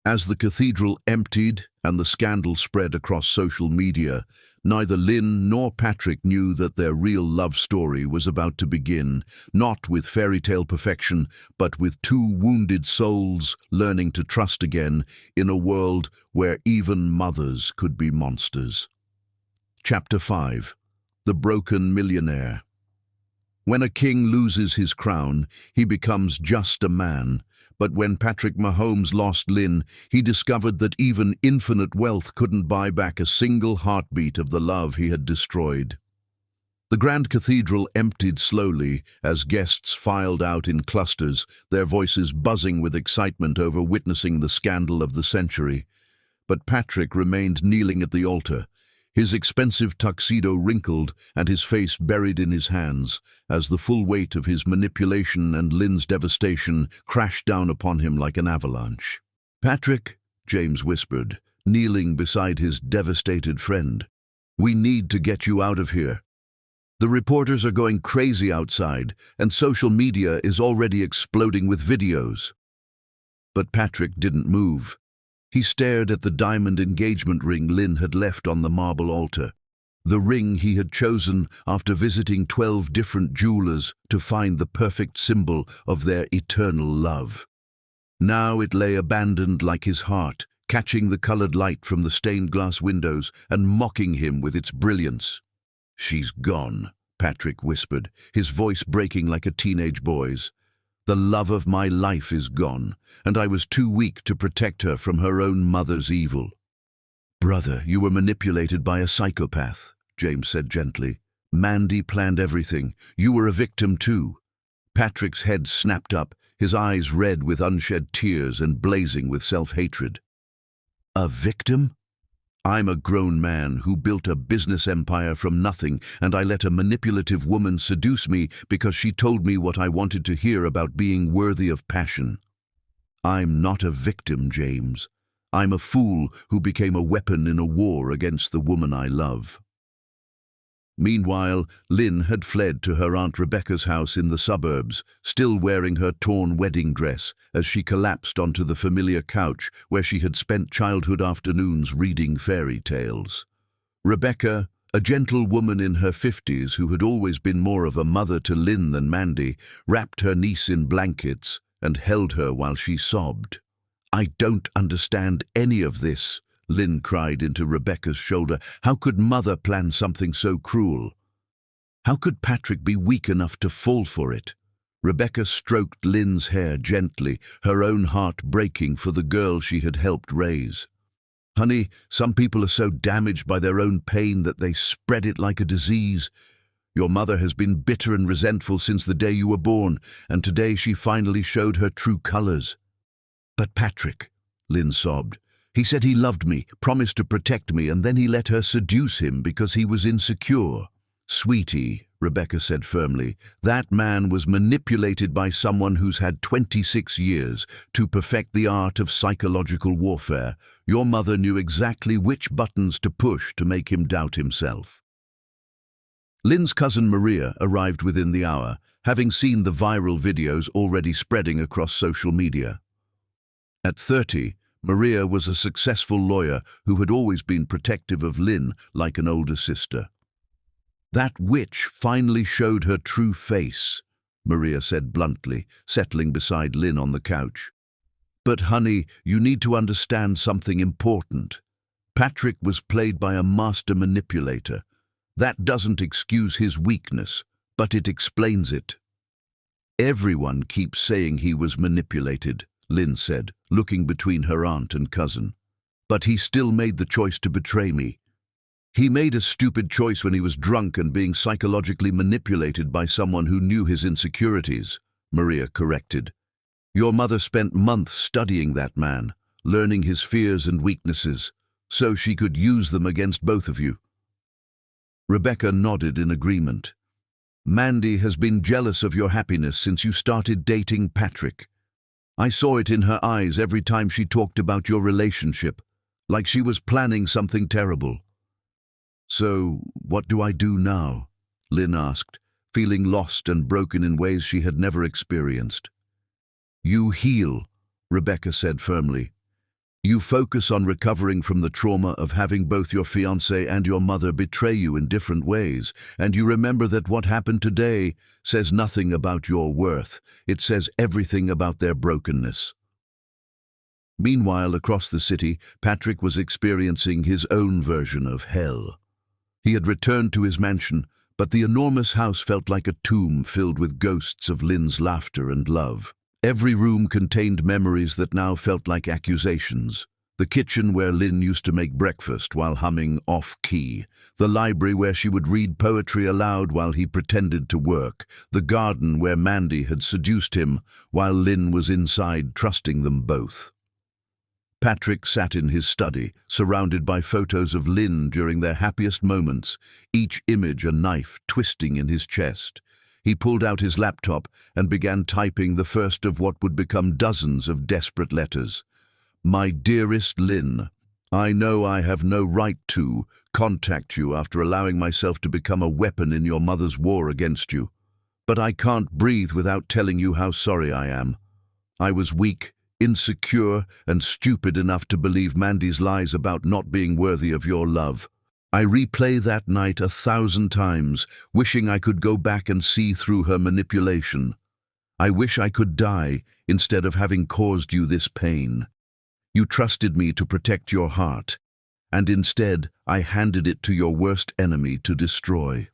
As the cathedral emptied and the scandal spread across social media, neither Lynn nor Patrick knew that their real love story was about to begin, not with fairy tale perfection, but with two wounded souls learning to trust again in a world where even mothers could be monsters. Chapter 5. The Broken Millionaire. When a king loses his crown, he becomes just a man. But when Patrick Mahomes lost Lynn, he discovered that even infinite wealth couldn't buy back a single heartbeat of the love he had destroyed. The grand cathedral emptied slowly as guests filed out in clusters, their voices buzzing with excitement over witnessing the scandal of the century. But Patrick remained kneeling at the altar, his expensive tuxedo wrinkled and his face buried in his hands, as the full weight of his manipulation and Lynn's devastation crashed down upon him like an avalanche. "Patrick," James whispered, kneeling beside his devastated friend, "we need to get you out of here. The reporters are going crazy outside, and social media is already exploding with videos." But Patrick didn't move. He stared at the diamond engagement ring Lynn had left on the marble altar, the ring he had chosen after visiting 12 different jewelers to find the perfect symbol of their eternal love. Now it lay abandoned like his heart, catching the colored light from the stained glass windows and mocking him with its brilliance. "She's gone," Patrick whispered, his voice breaking like a teenage boy's. "The love of my life is gone, and I was too weak to protect her from her own mother's evil." "Brother, you were manipulated by a psychopath," James said gently. "Mandy planned everything. You were a victim too." Patrick's head snapped up, his eyes red with unshed tears and blazing with self-hatred. "A victim? I'm a grown man who built a business empire from nothing, and I let a manipulative woman seduce me because she told me what I wanted to hear about being worthy of passion. I'm not a victim, James. I'm a fool who became a weapon in a war against the woman I love." Meanwhile, Lynn had fled to her Aunt Rebecca's house in the suburbs, still wearing her torn wedding dress as she collapsed onto the familiar couch where she had spent childhood afternoons reading fairy tales. Rebecca, a gentle woman in her 50s who had always been more of a mother to Lynn than Mandy, wrapped her niece in blankets and held her while she sobbed. "I don't understand any of this," Lynn cried into Rebecca's shoulder. "How could Mother plan something so cruel? How could Patrick be weak enough to fall for it?" Rebecca stroked Lynn's hair gently, her own heart breaking for the girl she had helped raise. "Honey, some people are so damaged by their own pain that they spread it like a disease. Your mother has been bitter and resentful since the day you were born, and today she finally showed her true colors." "But Patrick," Lynn sobbed, "he said he loved me, promised to protect me, and then he let her seduce him because he was insecure." "Sweetie," Rebecca said firmly, "that man was manipulated by someone who's had 26 years to perfect the art of psychological warfare. Your mother knew exactly which buttons to push to make him doubt himself." Lynn's cousin Maria arrived within the hour, having seen the viral videos already spreading across social media. At 30, Maria was a successful lawyer who had always been protective of Lynn like an older sister. "That witch finally showed her true face," Maria said bluntly, settling beside Lynn on the couch. "But honey, you need to understand something important. Patrick was played by a master manipulator. That doesn't excuse his weakness, but it explains it." "Everyone keeps saying he was manipulated," Lynn said, looking between her aunt and cousin. "But he still made the choice to betray me." "He made a stupid choice when he was drunk and being psychologically manipulated by someone who knew his insecurities," Maria corrected. "Your mother spent months studying that man, learning his fears and weaknesses, so she could use them against both of you." Rebecca nodded in agreement. "Mandy has been jealous of your happiness since you started dating Patrick. I saw it in her eyes every time she talked about your relationship, like she was planning something terrible." "So, what do I do now?" Lynn asked, feeling lost and broken in ways she had never experienced. "You heal," Rebecca said firmly. You focus on recovering from the trauma of having both your fiancé and your mother betray you in different ways, and you remember that what happened today says nothing about your worth. It says everything about their brokenness. Meanwhile, across the city, Patrick was experiencing his own version of hell. He had returned to his mansion, but the enormous house felt like a tomb filled with ghosts of Lynn's laughter and love. Every room contained memories that now felt like accusations. The kitchen where Lynn used to make breakfast while humming off-key. The library where she would read poetry aloud while he pretended to work. The garden where Mandy had seduced him while Lynn was inside trusting them both. Patrick sat in his study, surrounded by photos of Lynn during their happiest moments, each image a knife twisting in his chest. He pulled out his laptop and began typing the first of what would become dozens of desperate letters. My dearest Lynn, I know I have no right to contact you after allowing myself to become a weapon in your mother's war against you. But I can't breathe without telling you how sorry I am. I was weak, insecure, and stupid enough to believe Mandy's lies about not being worthy of your love. I replay that night 1,000 times, wishing I could go back and see through her manipulation. I wish I could die instead of having caused you this pain. You trusted me to protect your heart, and instead I handed it to your worst enemy to destroy.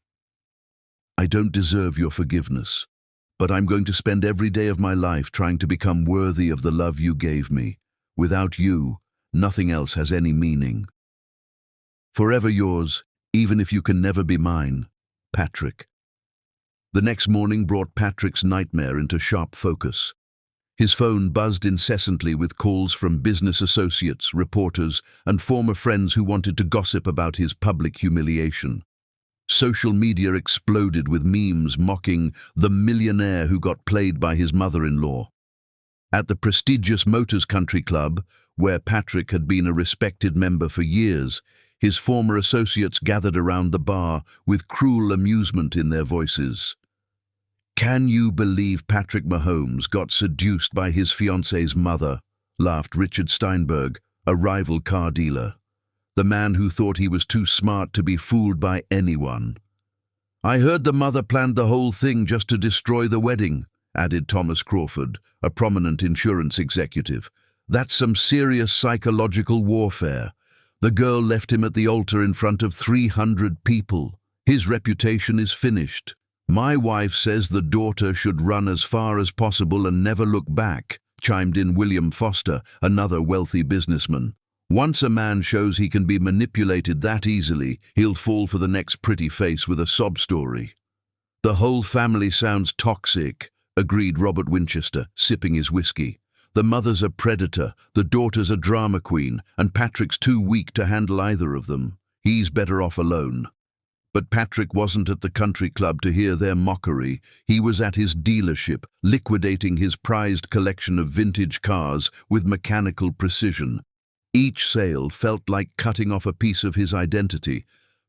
I don't deserve your forgiveness, but I'm going to spend every day of my life trying to become worthy of the love you gave me. Without you, nothing else has any meaning. Forever yours, even if you can never be mine, Patrick. The next morning brought Patrick's nightmare into sharp focus. His phone buzzed incessantly with calls from business associates, reporters, and former friends who wanted to gossip about his public humiliation. Social media exploded with memes mocking the millionaire who got played by his mother-in-law. At the prestigious Motors Country Club, where Patrick had been a respected member for years, his former associates gathered around the bar with cruel amusement in their voices. Can you believe Patrick Mahomes got seduced by his fiancée's mother? Laughed Richard Steinberg, a rival car dealer. The man who thought he was too smart to be fooled by anyone. I heard the mother planned the whole thing just to destroy the wedding, added Thomas Crawford, a prominent insurance executive. That's some serious psychological warfare. The girl left him at the altar in front of 300 people. His reputation is finished. My wife says the daughter should run as far as possible and never look back, chimed in William Foster, another wealthy businessman. Once a man shows he can be manipulated that easily, he'll fall for the next pretty face with a sob story. The whole family sounds toxic, agreed Robert Winchester, sipping his whiskey. The mother's a predator, the daughter's a drama queen, and Patrick's too weak to handle either of them. He's better off alone. But Patrick wasn't at the country club to hear their mockery. He was at his dealership, liquidating his prized collection of vintage cars with mechanical precision. Each sale felt like cutting off a piece of his identity,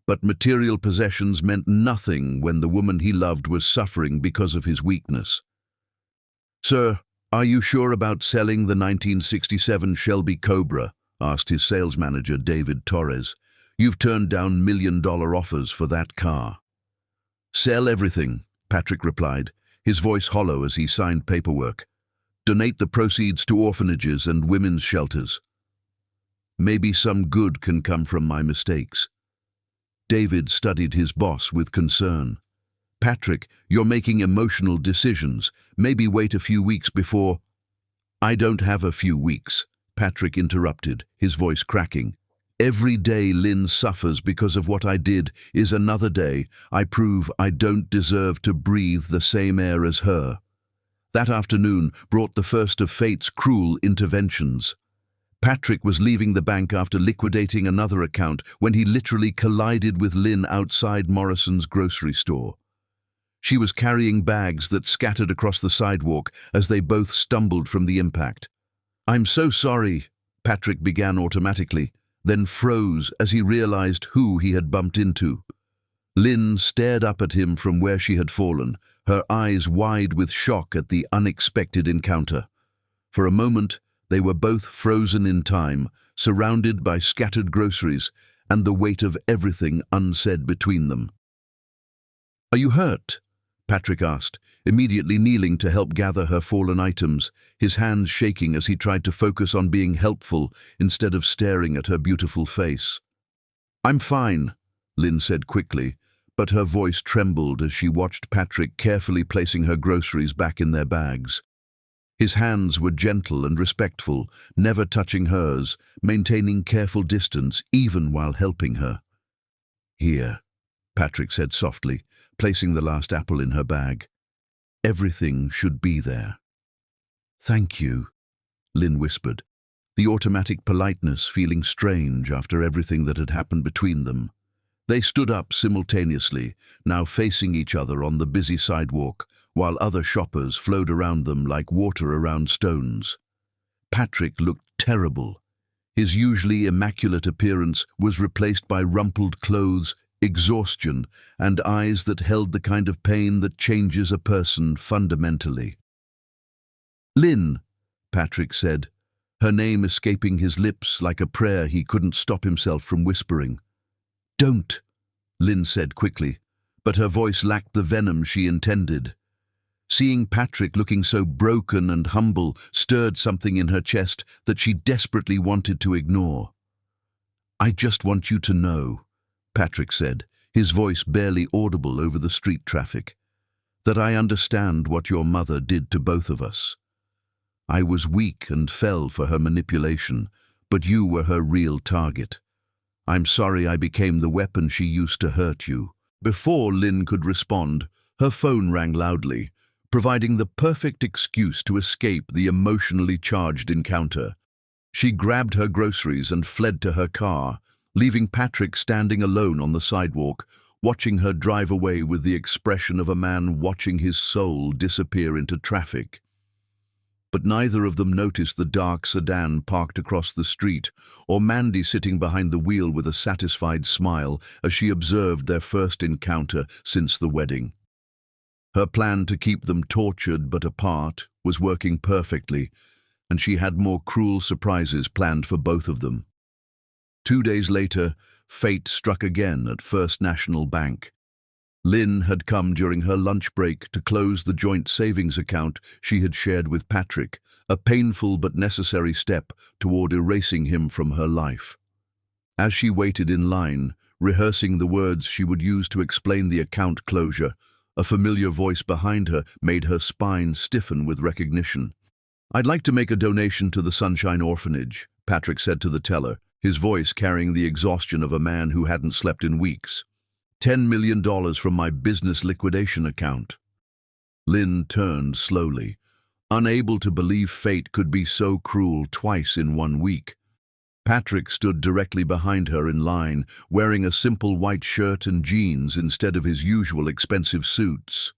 but material possessions meant nothing when the woman he loved was suffering because of his weakness. Sir, are you sure about selling the 1967 Shelby Cobra? Asked his sales manager, David Torres. You've turned down million-dollar offers for that car. Sell everything, Patrick replied, his voice hollow as he signed paperwork. Donate the proceeds to orphanages and women's shelters. Maybe some good can come from my mistakes. David studied his boss with concern. Patrick, you're making emotional decisions. Maybe wait a few weeks before... I don't have a few weeks, Patrick interrupted, his voice cracking. Every day Lynn suffers because of what I did is another day I prove I don't deserve to breathe the same air as her. That afternoon brought the first of fate's cruel interventions. Patrick was leaving the bank after liquidating another account when he literally collided with Lynn outside Morrison's grocery store. She was carrying bags that scattered across the sidewalk as they both stumbled from the impact. I'm so sorry, Patrick began automatically, then froze as he realized who he had bumped into. Lynn stared up at him from where she had fallen, her eyes wide with shock at the unexpected encounter. For a moment, They were both frozen in time, surrounded by scattered groceries and the weight of everything unsaid between them. "Are you hurt?" Patrick asked, immediately kneeling to help gather her fallen items, his hands shaking as he tried to focus on being helpful instead of staring at her beautiful face. "I'm fine," Lynn said quickly, but her voice trembled as she watched Patrick carefully placing her groceries back in their bags. His hands were gentle and respectful, never touching hers, maintaining careful distance even while helping her. "Here," Patrick said softly, placing the last apple in her bag. "Everything should be there." "Thank you," Lynn whispered, the automatic politeness feeling strange after everything that had happened between them. They stood up simultaneously, now facing each other on the busy sidewalk, while other shoppers flowed around them like water around stones. Patrick looked terrible. His usually immaculate appearance was replaced by rumpled clothes, exhaustion, and eyes that held the kind of pain that changes a person fundamentally. "Lynn," Patrick said, her name escaping his lips like a prayer he couldn't stop himself from whispering. "Don't," Lynn said quickly, but her voice lacked the venom she intended. Seeing Patrick looking so broken and humble stirred something in her chest that she desperately wanted to ignore. "I just want you to know," Patrick said, his voice barely audible over the street traffic, "that I understand what your mother did to both of us. I was weak and fell for her manipulation, but you were her real target. I'm sorry I became the weapon she used to hurt you." Before Lynn could respond, her phone rang loudly, providing the perfect excuse to escape the emotionally charged encounter. She grabbed her groceries and fled to her car, leaving Patrick standing alone on the sidewalk, watching her drive away with the expression of a man watching his soul disappear into traffic. But neither of them noticed the dark sedan parked across the street, or Mandy sitting behind the wheel with a satisfied smile as she observed their first encounter since the wedding. Her plan to keep them tortured but apart was working perfectly, and she had more cruel surprises planned for both of them. 2 days later, fate struck again at First National Bank. Lynn had come during her lunch break to close the joint savings account she had shared with Patrick, a painful but necessary step toward erasing him from her life. As she waited in line, rehearsing the words she would use to explain the account closure, a familiar voice behind her made her spine stiffen with recognition. "I'd like to make a donation to the Sunshine Orphanage," Patrick said to the teller, his voice carrying the exhaustion of a man who hadn't slept in weeks. $10 million from my business liquidation account." Lynn turned slowly, unable to believe fate could be so cruel twice in 1 week. Patrick stood directly behind her in line, wearing a simple white shirt and jeans instead of his usual expensive suits.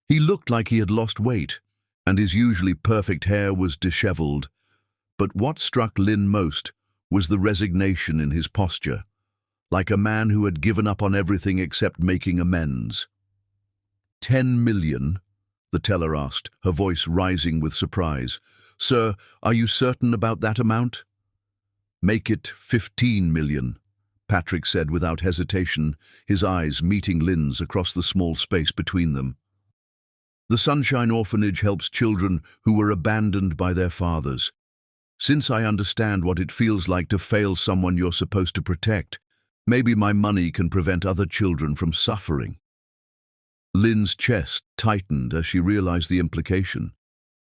He looked like he had lost weight, and his usually perfect hair was disheveled. But what struck Lynn most was the resignation in his posture, like a man who had given up on everything except making amends. "10 million?" the teller asked, her voice rising with surprise. "Sir, are you certain about that amount?" "Make it 15 million, Patrick said without hesitation, his eyes meeting Lynn's across the small space between them. "The Sunshine Orphanage helps children who were abandoned by their fathers. Since I understand what it feels like to fail someone you're supposed to protect, maybe my money can prevent other children from suffering." Lynn's chest tightened as she realized the implication.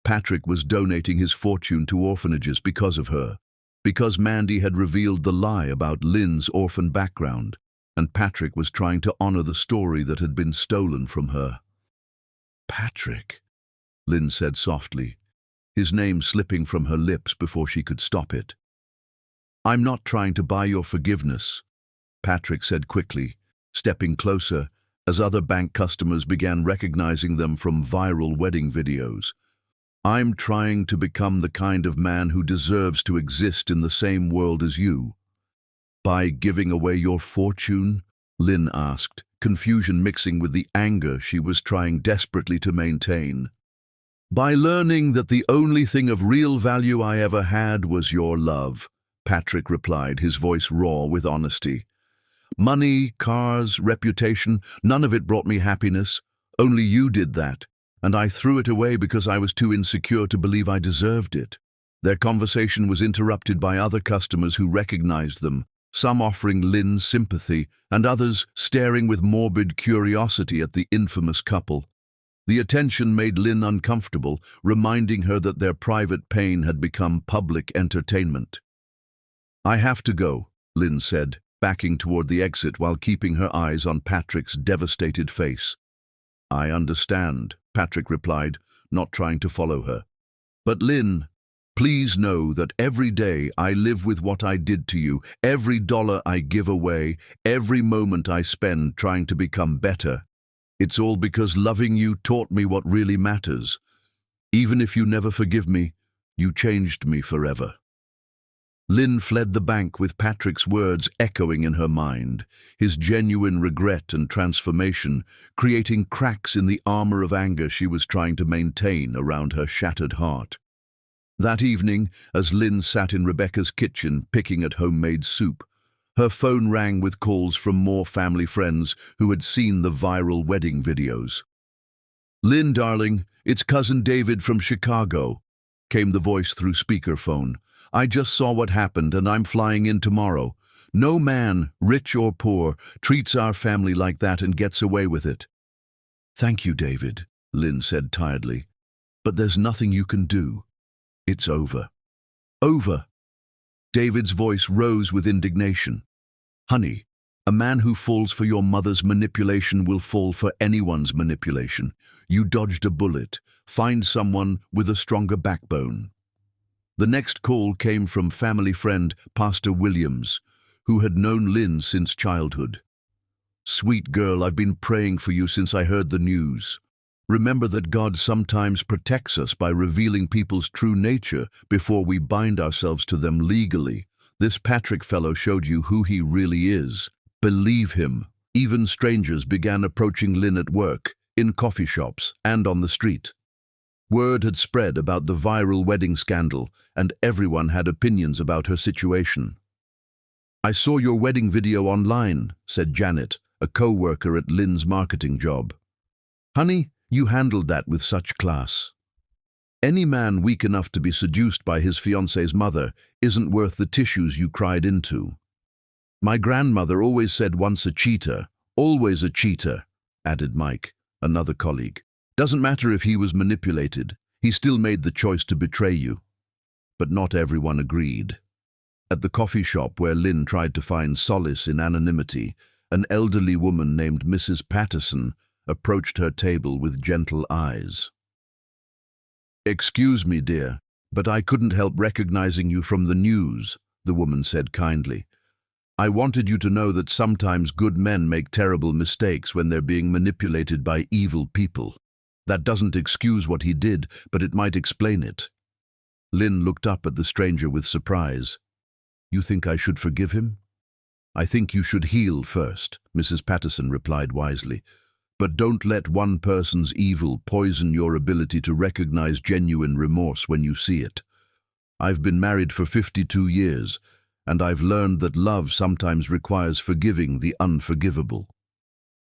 Patrick was donating his fortune to orphanages because of her, because Mandy had revealed the lie about Lynn's orphan background, and Patrick was trying to honor the story that had been stolen from her. "Patrick," Lynn said softly, his name slipping from her lips before she could stop it. "I'm not trying to buy your forgiveness," Patrick said quickly, stepping closer as other bank customers began recognizing them from viral wedding videos. "I'm trying to become the kind of man who deserves to exist in the same world as you." "By giving away your fortune?" Lynn asked, confusion mixing with the anger she was trying desperately to maintain. By learning that the only thing of real value I ever had was your love, Patrick replied, his voice raw with honesty. Money, cars, reputation, none of it brought me happiness. Only you did that, and I threw it away because I was too insecure to believe I deserved it. Their conversation was interrupted by other customers who recognized them, some offering Lynn sympathy, and others staring with morbid curiosity at the infamous couple. The attention made Lynn uncomfortable, reminding her that their private pain had become public entertainment. I have to go, Lynn said, backing toward the exit while keeping her eyes on Patrick's devastated face. I understand, Patrick replied, not trying to follow her. But Lynn, please know that every day I live with what I did to you, every dollar I give away, every moment I spend trying to become better. It's all because loving you taught me what really matters. Even if you never forgive me, you changed me forever. Lynn fled the bank with Patrick's words echoing in her mind, his genuine regret and transformation, creating cracks in the armor of anger she was trying to maintain around her shattered heart. That evening, as Lynn sat in Rebecca's kitchen picking at homemade soup, her phone rang with calls from more family friends who had seen the viral wedding videos. Lynn, darling, it's Cousin David from Chicago, came the voice through speakerphone. I just saw what happened and I'm flying in tomorrow. No man, rich or poor, treats our family like that and gets away with it. Thank you, David, Lynn said tiredly. But there's nothing you can do. It's over. Over. David's voice rose with indignation. Honey, a man who falls for your mother's manipulation will fall for anyone's manipulation. You dodged a bullet. Find someone with a stronger backbone. The next call came from family friend Pastor Williams, who had known Lynn since childhood. Sweet girl, I've been praying for you since I heard the news. Remember that God sometimes protects us by revealing people's true nature before we bind ourselves to them legally. This Patrick fellow showed you who he really is. Believe him. Even strangers began approaching Lynn at work, in coffee shops, and on the street. Word had spread about the viral wedding scandal, and everyone had opinions about her situation. I saw your wedding video online, said Janet, a co-worker at Lynn's marketing job. Honey, you handled that with such class. Any man weak enough to be seduced by his fiancé's mother isn't worth the tissues you cried into. My grandmother always said once a cheater, always a cheater, added Mike, another colleague. Doesn't matter if he was manipulated, he still made the choice to betray you. But not everyone agreed. At the coffee shop where Lynn tried to find solace in anonymity, an elderly woman named Mrs. Patterson approached her table with gentle eyes. Excuse me, dear, but I couldn't help recognizing you from the news, the woman said kindly. I wanted you to know that sometimes good men make terrible mistakes when they're being manipulated by evil people. That doesn't excuse what he did, but it might explain it. Lynn looked up at the stranger with surprise. You think I should forgive him? I think you should heal first, Mrs. Patterson replied wisely. But don't let one person's evil poison your ability to recognize genuine remorse when you see it. I've been married for 52 years, and I've learned that love sometimes requires forgiving the unforgivable.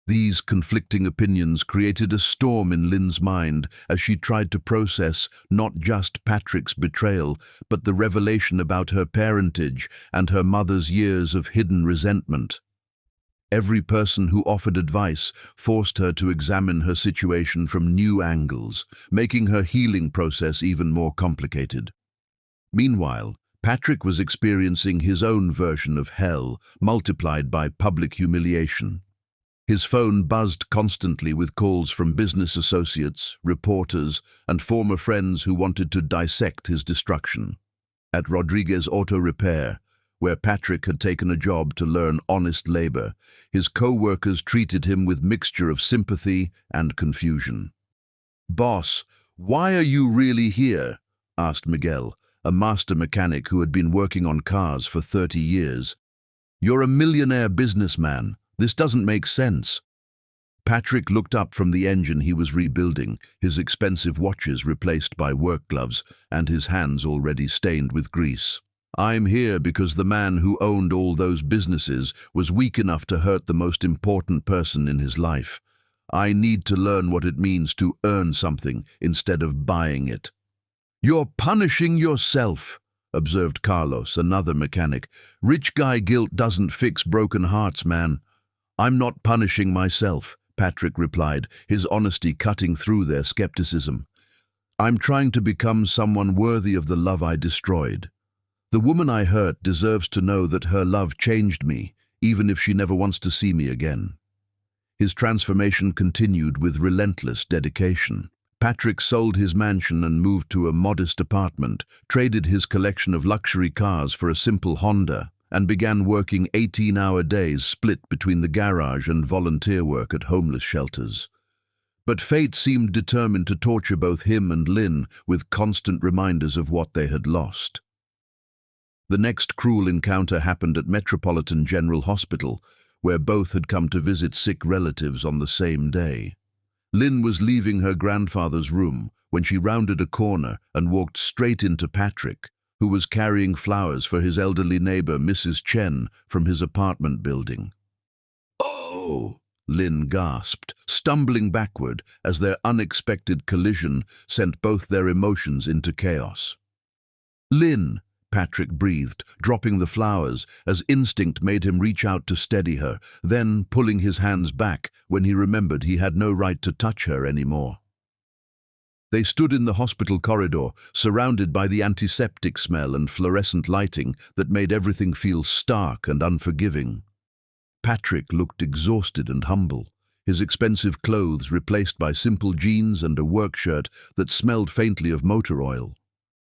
These conflicting opinions created a storm in Lynn's mind as she tried to process not just Patrick's betrayal, but the revelation about her parentage and her mother's years of hidden resentment. Every person who offered advice forced her to examine her situation from new angles, making her healing process even more complicated. Meanwhile, Patrick was experiencing his own version of hell, multiplied by public humiliation. His phone buzzed constantly with calls from business associates, reporters, and former friends who wanted to dissect his destruction. At Rodriguez Auto Repair, where Patrick had taken a job to learn honest labor, his co-workers treated him with mixture of sympathy and confusion. Boss, why are you really here? Asked Miguel, a master mechanic who had been working on cars for 30 years. You're a millionaire businessman. This doesn't make sense. Patrick looked up from the engine he was rebuilding, his expensive watches replaced by work gloves and his hands already stained with grease. "I'm here because the man who owned all those businesses was weak enough to hurt the most important person in his life. I need to learn what it means to earn something instead of buying it." "You're punishing yourself," observed Carlos, another mechanic. "Rich guy guilt doesn't fix broken hearts, man." "I'm not punishing myself," Patrick replied, his honesty cutting through their skepticism. "I'm trying to become someone worthy of the love I destroyed. The woman I hurt deserves to know that her love changed me, even if she never wants to see me again." His transformation continued with relentless dedication. Patrick sold his mansion and moved to a modest apartment, traded his collection of luxury cars for a simple Honda, and began working 18-hour days split between the garage and volunteer work at homeless shelters. But fate seemed determined to torture both him and Lynn with constant reminders of what they had lost. The next cruel encounter happened at Metropolitan General Hospital, where both had come to visit sick relatives on the same day. Lynn was leaving her grandfather's room when she rounded a corner and walked straight into Patrick, who was carrying flowers for his elderly neighbor, Mrs. Chen, from his apartment building. "Oh!" Lynn gasped, stumbling backward as their unexpected collision sent both their emotions into chaos. "Lynn!" Patrick breathed, dropping the flowers as instinct made him reach out to steady her, then pulling his hands back when he remembered he had no right to touch her anymore. They stood in the hospital corridor, surrounded by the antiseptic smell and fluorescent lighting that made everything feel stark and unforgiving. Patrick looked exhausted and humble, his expensive clothes replaced by simple jeans and a work shirt that smelled faintly of motor oil.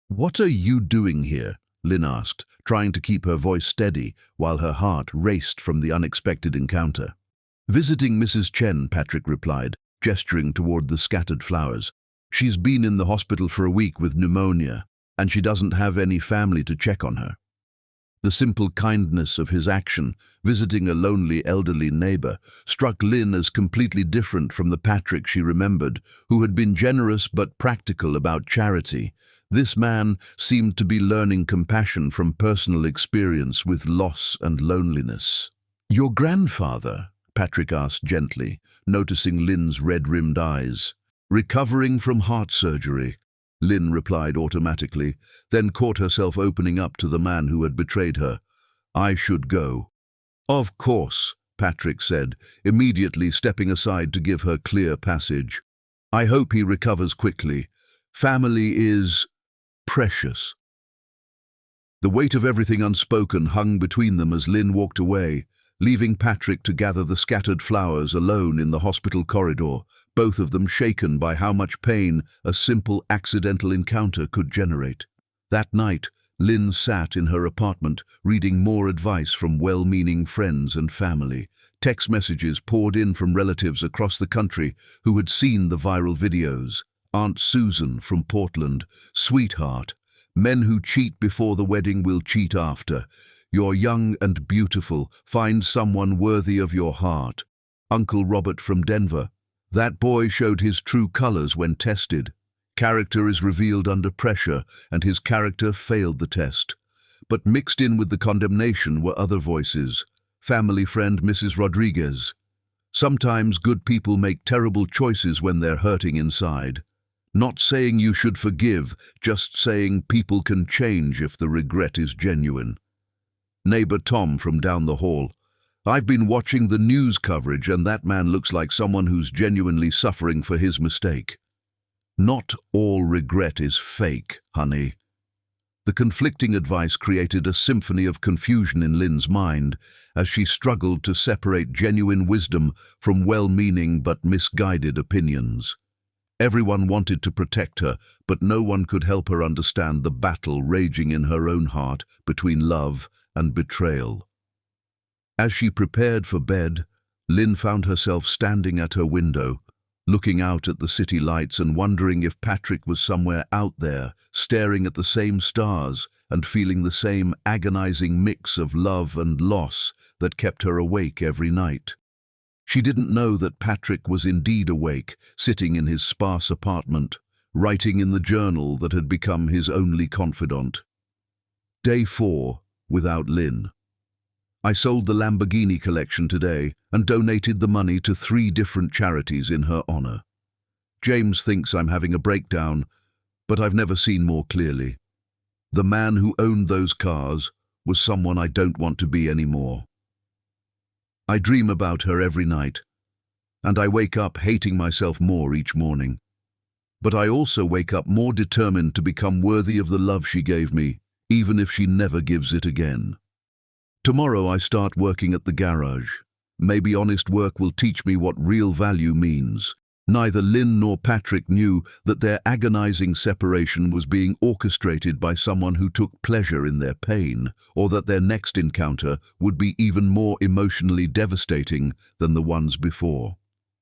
"What are you doing here?" Lynn asked, trying to keep her voice steady while her heart raced from the unexpected encounter. "Visiting Mrs. Chen," Patrick replied, gesturing toward the scattered flowers. "She's been in the hospital for a week with pneumonia, and she doesn't have any family to check on her." The simple kindness of his action, visiting a lonely elderly neighbor, struck Lynn as completely different from the Patrick she remembered, who had been generous but practical about charity. This man seemed to be learning compassion from personal experience with loss and loneliness. "Your grandfather?" Patrick asked gently, noticing Lynn's red-rimmed eyes. "Recovering from heart surgery," Lynn replied automatically, then caught herself opening up to the man who had betrayed her. "I should go." "Of course," Patrick said, immediately stepping aside to give her clear passage. "I hope he recovers quickly. Family is precious." The weight of everything unspoken hung between them as Lynn walked away, leaving Patrick to gather the scattered flowers alone in the hospital corridor, both of them shaken by how much pain a simple accidental encounter could generate. That night, Lynn sat in her apartment, reading more advice from well-meaning friends and family. Text messages poured in from relatives across the country who had seen the viral videos. Aunt Susan from Portland, "Sweetheart, men who cheat before the wedding will cheat after. You're young and beautiful. Find someone worthy of your heart." Uncle Robert from Denver, "That boy showed his true colors when tested. Character is revealed under pressure, and his character failed the test." But mixed in with the condemnation were other voices. Family friend Mrs. Rodriguez, "Sometimes good people make terrible choices when they're hurting inside. Not saying you should forgive, just saying people can change if the regret is genuine." Neighbor Tom from down the hall, "I've been watching the news coverage and that man looks like someone who's genuinely suffering for his mistake." "Not all regret is fake, honey." The conflicting advice created a symphony of confusion in Lynn's mind as she struggled to separate genuine wisdom from well-meaning but misguided opinions. Everyone wanted to protect her, but no one could help her understand the battle raging in her own heart between love and betrayal. As she prepared for bed, Lynn found herself standing at her window, looking out at the city lights and wondering if Patrick was somewhere out there, staring at the same stars and feeling the same agonizing mix of love and loss that kept her awake every night. She didn't know that Patrick was indeed awake, sitting in his sparse apartment, writing in the journal that had become his only confidant. Day 4, without Lynn. I sold the Lamborghini collection today and donated the money to 3 different charities in her honor. James thinks I'm having a breakdown, but I've never seen more clearly. The man who owned those cars was someone I don't want to be anymore. I dream about her every night, and I wake up hating myself more each morning. But I also wake up more determined to become worthy of the love she gave me, even if she never gives it again. Tomorrow I start working at the garage. Maybe honest work will teach me what real value means. Neither Lynn nor Patrick knew that their agonizing separation was being orchestrated by someone who took pleasure in their pain, or that their next encounter would be even more emotionally devastating than the ones before.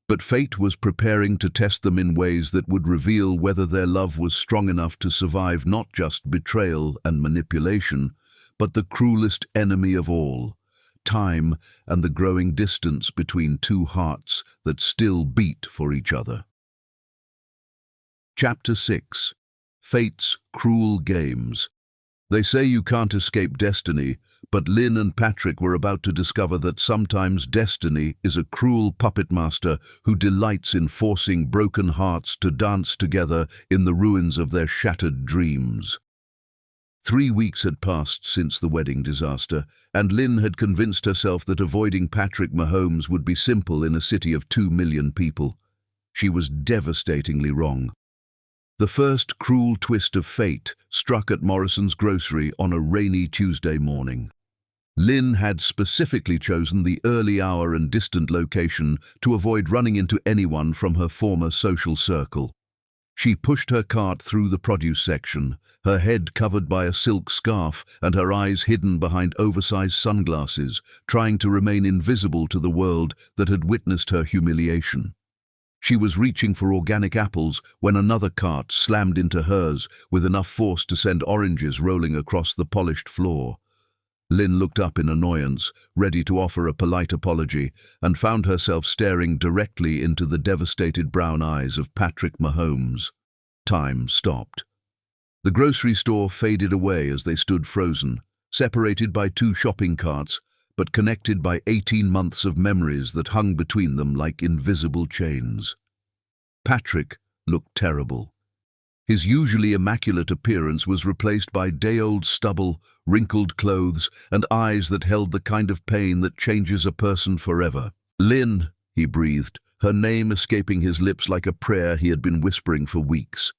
But fate was preparing to test them in ways that would reveal whether their love was strong enough to survive not just betrayal and manipulation, but the cruelest enemy of all, time and the growing distance between 2 hearts that still beat for each other. Chapter 6. Fate's Cruel Games. They say you can't escape destiny, but Lynn and Patrick were about to discover that sometimes destiny is a cruel puppet master who delights in forcing broken hearts to dance together in the ruins of their shattered dreams. 3 weeks had passed since the wedding disaster, and Lynn had convinced herself that avoiding Patrick Mahomes would be simple in a city of 2 million people. She was devastatingly wrong. The first cruel twist of fate struck at Morrison's grocery on a rainy Tuesday morning. Lynn had specifically chosen the early hour and distant location to avoid running into anyone from her former social circle. She pushed her cart through the produce section, her head covered by a silk scarf and her eyes hidden behind oversized sunglasses, trying to remain invisible to the world that had witnessed her humiliation. She was reaching for organic apples when another cart slammed into hers with enough force to send oranges rolling across the polished floor. Lynn looked up in annoyance, ready to offer a polite apology, and found herself staring directly into the devastated brown eyes of Patrick Mahomes. Time stopped. The grocery store faded away as they stood frozen, separated by 2 shopping carts, but connected by 18 months of memories that hung between them like invisible chains. Patrick looked terrible. His usually immaculate appearance was replaced by day-old stubble, wrinkled clothes, and eyes that held the kind of pain that changes a person forever. "Lynn," he breathed, her name escaping his lips like a prayer he had been whispering for weeks.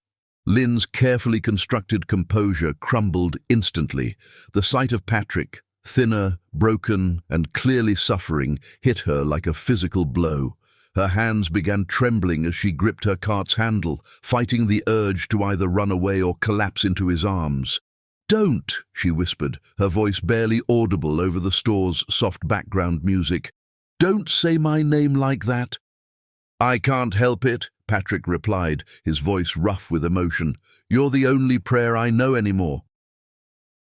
Lynn's carefully constructed composure crumbled instantly. The sight of Patrick, thinner, broken, and clearly suffering, hit her like a physical blow. Her hands began trembling as she gripped her cart's handle, fighting the urge to either run away or collapse into his arms. "Don't," she whispered, her voice barely audible over the store's soft background music. "Don't say my name like that." "I can't help it," Patrick replied, his voice rough with emotion. "You're the only prayer I know anymore."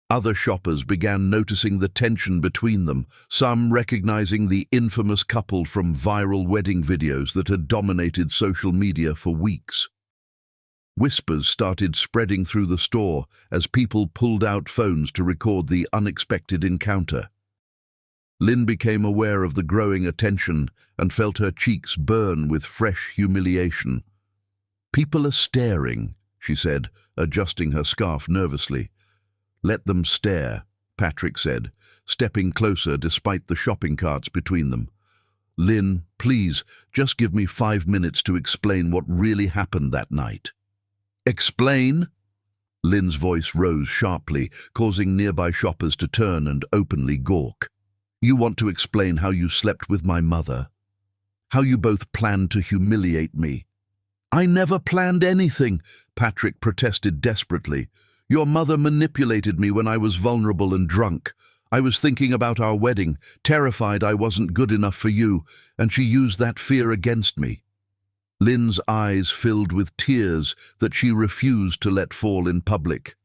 Other shoppers began noticing the tension between them, some recognizing the infamous couple from viral wedding videos that had dominated social media for weeks. Whispers started spreading through the store as people pulled out phones to record the unexpected encounter. Lynn became aware of the growing attention and felt her cheeks burn with fresh humiliation. "People are staring," she said, adjusting her scarf nervously. "Let them stare," Patrick said, stepping closer despite the shopping carts between them. "Lynn, please, just give me 5 minutes to explain what really happened that night." "Explain?" Lynn's voice rose sharply, causing nearby shoppers to turn and openly gawk. "You want to explain how you slept with my mother? How you both planned to humiliate me?" "I never planned anything," Patrick protested desperately. "Your mother manipulated me when I was vulnerable and drunk. I was thinking about our wedding, terrified I wasn't good enough for you, and she used that fear against me." Lynn's eyes filled with tears that she refused to let fall in public.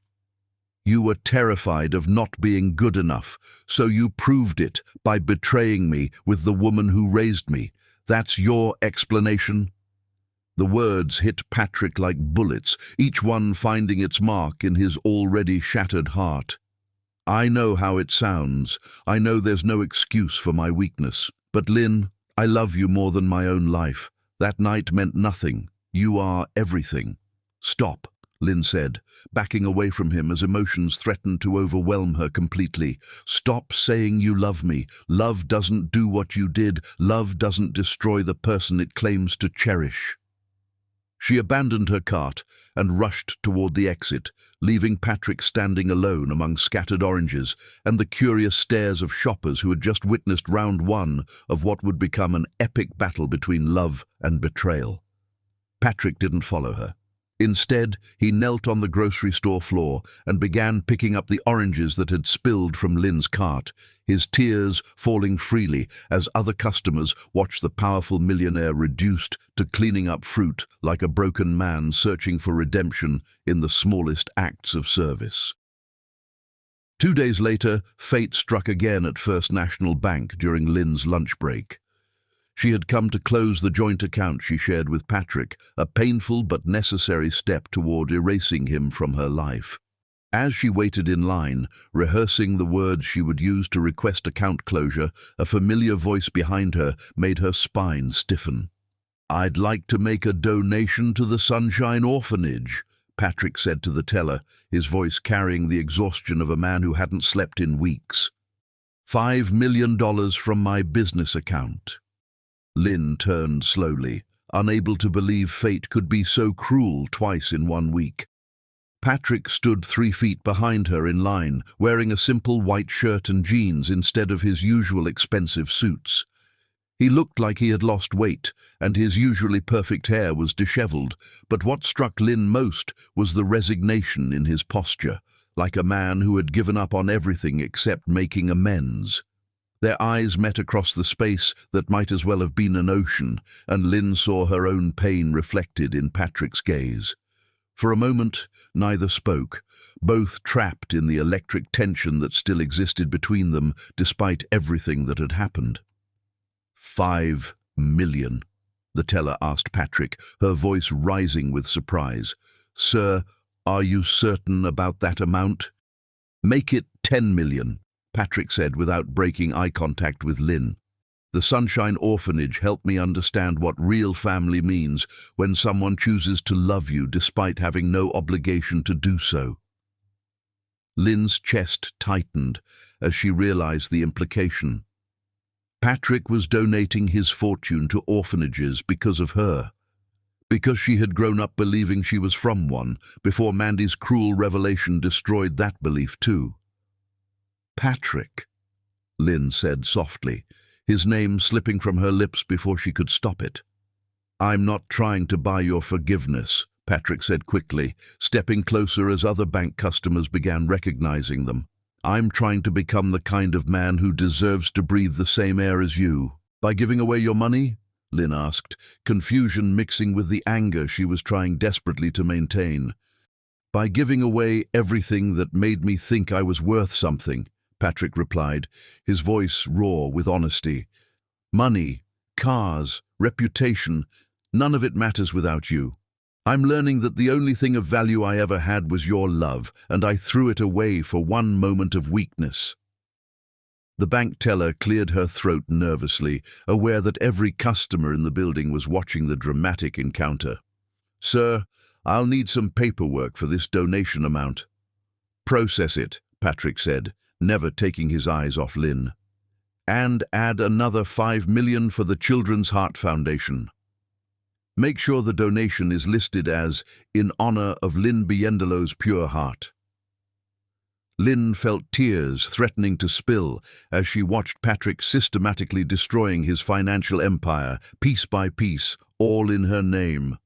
"You were terrified of not being good enough, so you proved it by betraying me with the woman who raised me. That's your explanation?" The words hit Patrick like bullets, each one finding its mark in his already shattered heart. "I know how it sounds. I know there's no excuse for my weakness. But Lynn, I love you more than my own life. That night meant nothing. You are everything." "Stop," Lynn said, backing away from him as emotions threatened to overwhelm her completely. "Stop saying you love me. Love doesn't do what you did. Love doesn't destroy the person it claims to cherish." She abandoned her cart and rushed toward the exit, leaving Patrick standing alone among scattered oranges and the curious stares of shoppers who had just witnessed round one of what would become an epic battle between love and betrayal. Patrick didn't follow her. Instead, he knelt on the grocery store floor and began picking up the oranges that had spilled from Lynn's cart, his tears falling freely as other customers watched the powerful millionaire reduced to cleaning up fruit like a broken man searching for redemption in the smallest acts of service. 2 days later, fate struck again at First National Bank during Lynn's lunch break. She had come to close the joint account she shared with Patrick, a painful but necessary step toward erasing him from her life. As she waited in line, rehearsing the words she would use to request account closure, a familiar voice behind her made her spine stiffen. "I'd like to make a donation to the Sunshine Orphanage," Patrick said to the teller, his voice carrying the exhaustion of a man who hadn't slept in weeks. $5 million from my business account." Lynn turned slowly, unable to believe fate could be so cruel twice in 1 week. Patrick stood 3 feet behind her in line, wearing a simple white shirt and jeans instead of his usual expensive suits. He looked like he had lost weight, and his usually perfect hair was disheveled, but what struck Lynn most was the resignation in his posture, like a man who had given up on everything except making amends. Their eyes met across the space that might as well have been an ocean, and Lynn saw her own pain reflected in Patrick's gaze. For a moment, neither spoke, both trapped in the electric tension that still existed between them despite everything that had happened. $5 million, the teller asked Patrick, her voice rising with surprise. "Sir, are you certain about that amount?" "Make it 10 million. Patrick said without breaking eye contact with Lynn. "The Sunshine Orphanage helped me understand what real family means when someone chooses to love you despite having no obligation to do so." Lynn's chest tightened as she realized the implication. Patrick was donating his fortune to orphanages because of her, because she had grown up believing she was from one, before Mandy's cruel revelation destroyed that belief too. "Patrick," Lynn said softly, his name slipping from her lips before she could stop it. "I'm not trying to buy your forgiveness," Patrick said quickly, stepping closer as other bank customers began recognizing them. "I'm trying to become the kind of man who deserves to breathe the same air as you." "By giving away your money?" Lynn asked, confusion mixing with the anger she was trying desperately to maintain. "By giving away everything that made me think I was worth something," Patrick replied, his voice raw with honesty. "Money, cars, reputation, none of it matters without you. I'm learning that the only thing of value I ever had was your love, and I threw it away for one moment of weakness." The bank teller cleared her throat nervously, aware that every customer in the building was watching the dramatic encounter. "Sir, I'll need some paperwork for this donation amount." "Process it," Patrick said, never taking his eyes off Lynn. "And add another $5 million for the Children's Heart Foundation. Make sure the donation is listed as in honor of Lynn Biendelow's pure heart." Lynn felt tears threatening to spill as she watched Patrick systematically destroying his financial empire, piece by piece, all in her name.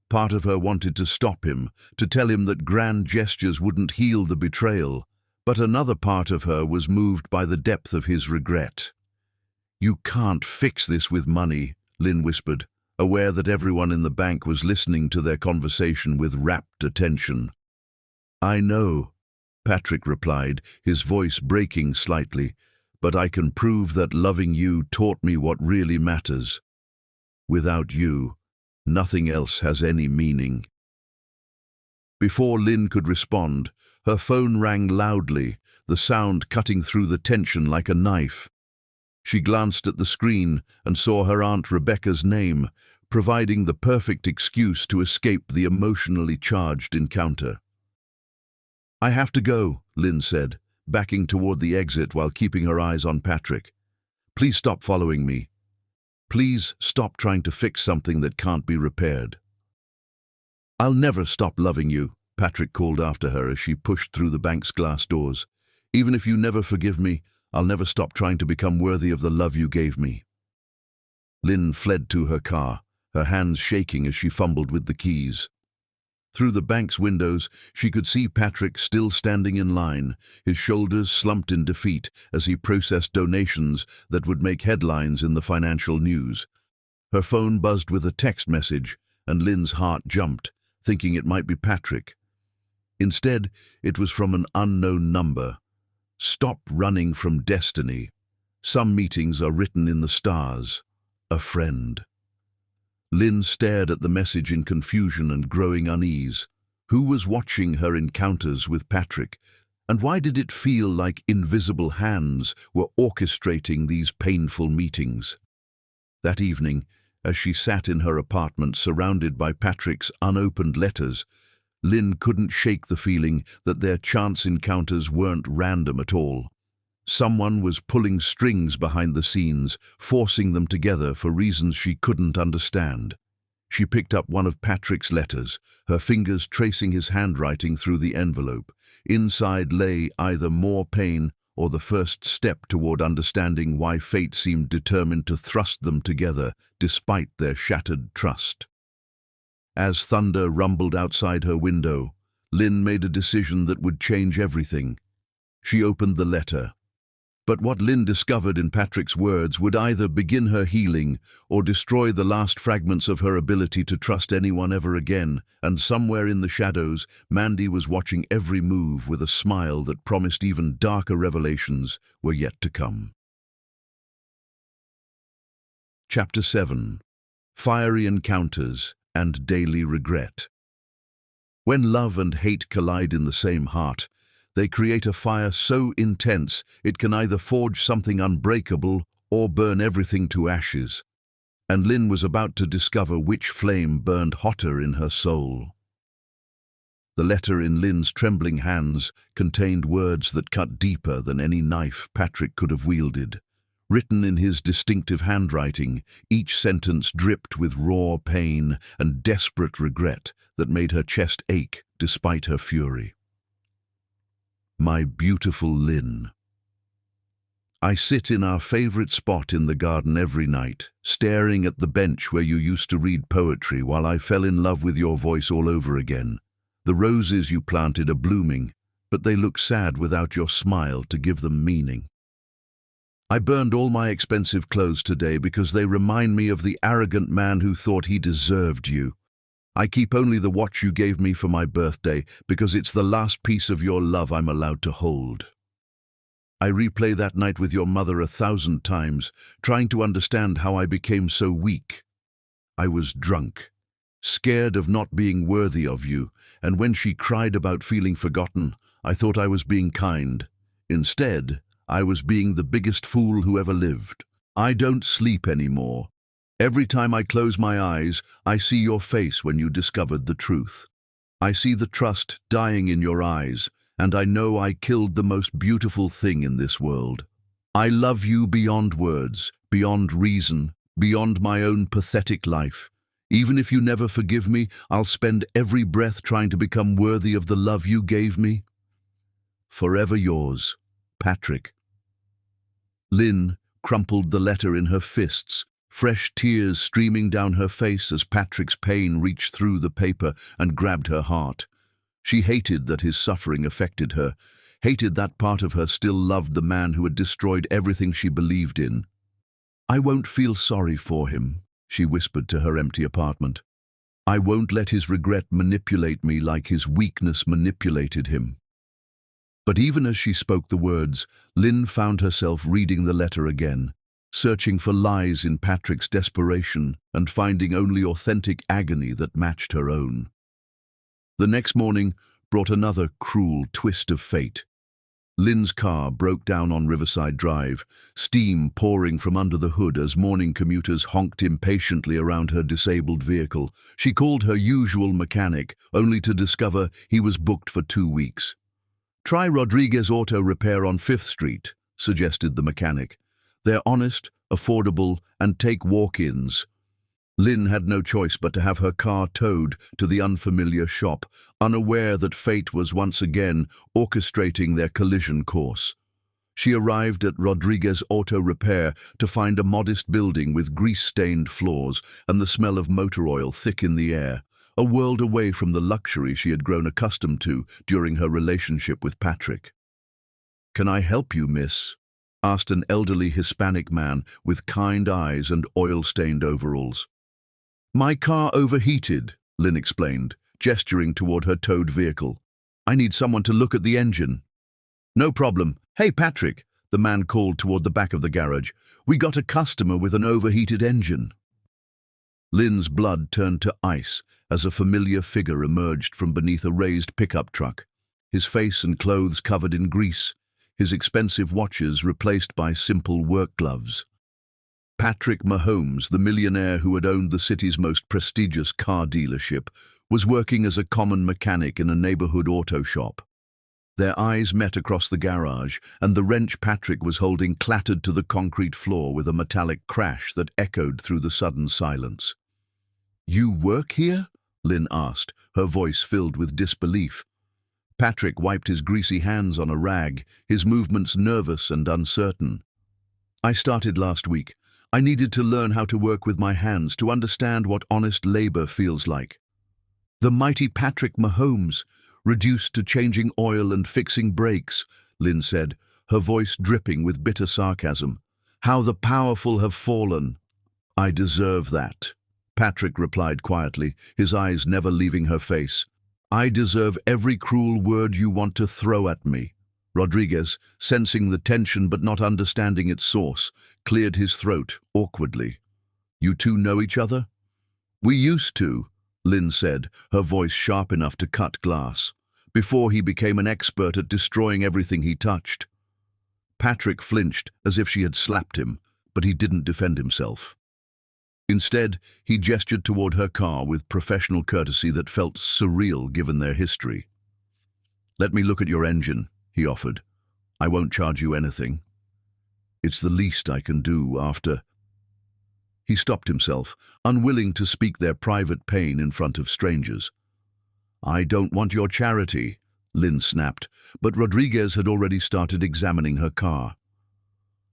Part of her wanted to stop him, to tell him that grand gestures wouldn't heal the betrayal, but another part of her was moved by the depth of his regret. "You can't fix this with money," Lynn whispered, aware that everyone in the bank was listening to their conversation with rapt attention. "I know," Patrick replied, his voice breaking slightly, "but I can prove that loving you taught me what really matters. Without you, nothing else has any meaning. Before Lynn could respond, her phone rang loudly, the sound cutting through the tension like a knife. She glanced at the screen and saw her Aunt Rebecca's name, providing the perfect excuse to escape the emotionally charged encounter. "I have to go," Lynn said, backing toward the exit while keeping her eyes on Patrick. "Please stop following me. Please stop trying to fix something that can't be repaired." "I'll never stop loving you," Patrick called after her as she pushed through the bank's glass doors. "Even if you never forgive me, I'll never stop trying to become worthy of the love you gave me." Lynn fled to her car, her hands shaking as she fumbled with the keys. Through the bank's windows, she could see Patrick still standing in line, his shoulders slumped in defeat as he processed donations that would make headlines in the financial news. Her phone buzzed with a text message, and Lynn's heart jumped, thinking it might be Patrick. Instead, it was from an unknown number. "Stop running from destiny. Some meetings are written in the stars. A friend." Lynn stared at the message in confusion and growing unease. Who was watching her encounters with Patrick, and why did it feel like invisible hands were orchestrating these painful meetings? That evening, as she sat in her apartment surrounded by Patrick's unopened letters, Lynn couldn't shake the feeling that their chance encounters weren't random at all. Someone was pulling strings behind the scenes, forcing them together for reasons she couldn't understand. She picked up one of Patrick's letters, her fingers tracing his handwriting through the envelope. Inside lay either more pain or the first step toward understanding why fate seemed determined to thrust them together despite their shattered trust. As thunder rumbled outside her window, Lynn made a decision that would change everything. She opened the letter. But what Lynn discovered in Patrick's words would either begin her healing or destroy the last fragments of her ability to trust anyone ever again, and somewhere in the shadows, Mandy was watching every move with a smile that promised even darker revelations were yet to come. Chapter 7. Fiery Encounters and Daily Regret. When love and hate collide in the same heart, they create a fire so intense it can either forge something unbreakable or burn everything to ashes. And Lynn was about to discover which flame burned hotter in her soul. The letter in Lynn's trembling hands contained words that cut deeper than any knife Patrick could have wielded. Written in his distinctive handwriting, each sentence dripped with raw pain and desperate regret that made her chest ache despite her fury. My beautiful Lynn. I sit in our favorite spot in the garden every night, staring at the bench where you used to read poetry while I fell in love with your voice all over again. The roses you planted are blooming, but they look sad without your smile to give them meaning. I burned all my expensive clothes today because they remind me of the arrogant man who thought he deserved you. I keep only the watch you gave me for my birthday because it's the last piece of your love I'm allowed to hold. I replay that night with your mother 1,000 times, trying to understand how I became so weak. I was drunk, scared of not being worthy of you, and when she cried about feeling forgotten, I thought I was being kind. Instead, I was being the biggest fool who ever lived. I don't sleep anymore. Every time I close my eyes, I see your face when you discovered the truth. I see the trust dying in your eyes, and I know I killed the most beautiful thing in this world. I love you beyond words, beyond reason, beyond my own pathetic life. Even if you never forgive me, I'll spend every breath trying to become worthy of the love you gave me. Forever yours, Patrick. Lynn crumpled the letter in her fists, fresh tears streaming down her face as Patrick's pain reached through the paper and grabbed her heart. She hated that his suffering affected her, hated that part of her still loved the man who had destroyed everything she believed in. I won't feel sorry for him, she whispered to her empty apartment. I won't let his regret manipulate me like his weakness manipulated him. But even as she spoke the words, Lynn found herself reading the letter again. searching for lies in Patrick's desperation and finding only authentic agony that matched her own. The next morning brought another cruel twist of fate. Lynn's car broke down on Riverside Drive, steam pouring from under the hood as morning commuters honked impatiently around her disabled vehicle. She called her usual mechanic, only to discover he was booked for 2 weeks. "Try Rodriguez Auto Repair on 5th Street, suggested the mechanic. "They're honest, affordable, and take walk-ins." Lynn had no choice but to have her car towed to the unfamiliar shop, unaware that fate was once again orchestrating their collision course. She arrived at Rodriguez Auto Repair to find a modest building with grease-stained floors and the smell of motor oil thick in the air, a world away from the luxury she had grown accustomed to during her relationship with Patrick. "Can I help you, miss?" asked an elderly Hispanic man with kind eyes and oil-stained overalls. "My car overheated," Lynn explained, gesturing toward her towed vehicle. "I need someone to look at the engine." "No problem. Hey, Patrick," the man called toward the back of the garage. "We got a customer with an overheated engine." Lynn's blood turned to ice as a familiar figure emerged from beneath a raised pickup truck, his face and clothes covered in grease, his expensive watches replaced by simple work gloves. Patrick Mahomes, the millionaire who had owned the city's most prestigious car dealership, was working as a common mechanic in a neighborhood auto shop. Their eyes met across the garage, and the wrench Patrick was holding clattered to the concrete floor with a metallic crash that echoed through the sudden silence. "You work here?" Lynn asked, her voice filled with disbelief. Patrick wiped his greasy hands on a rag, his movements nervous and uncertain. "I started last week. I needed to learn how to work with my hands, to understand what honest labor feels like." "The mighty Patrick Mahomes, reduced to changing oil and fixing brakes," Lynn said, her voice dripping with bitter sarcasm. "How the powerful have fallen." "I deserve that," Patrick replied quietly, his eyes never leaving her face. "I deserve every cruel word you want to throw at me." Rodriguez, sensing the tension but not understanding its source, cleared his throat awkwardly. "You two know each other?" "We used to," Lynn said, her voice sharp enough to cut glass, "before he became an expert at destroying everything he touched." Patrick flinched as if she had slapped him, but he didn't defend himself. Instead, he gestured toward her car with professional courtesy that felt surreal given their history. "Let me look at your engine," he offered. "I won't charge you anything. It's the least I can do after—" He stopped himself, unwilling to speak their private pain in front of strangers. "I don't want your charity," Lynn snapped, but Rodriguez had already started examining her car.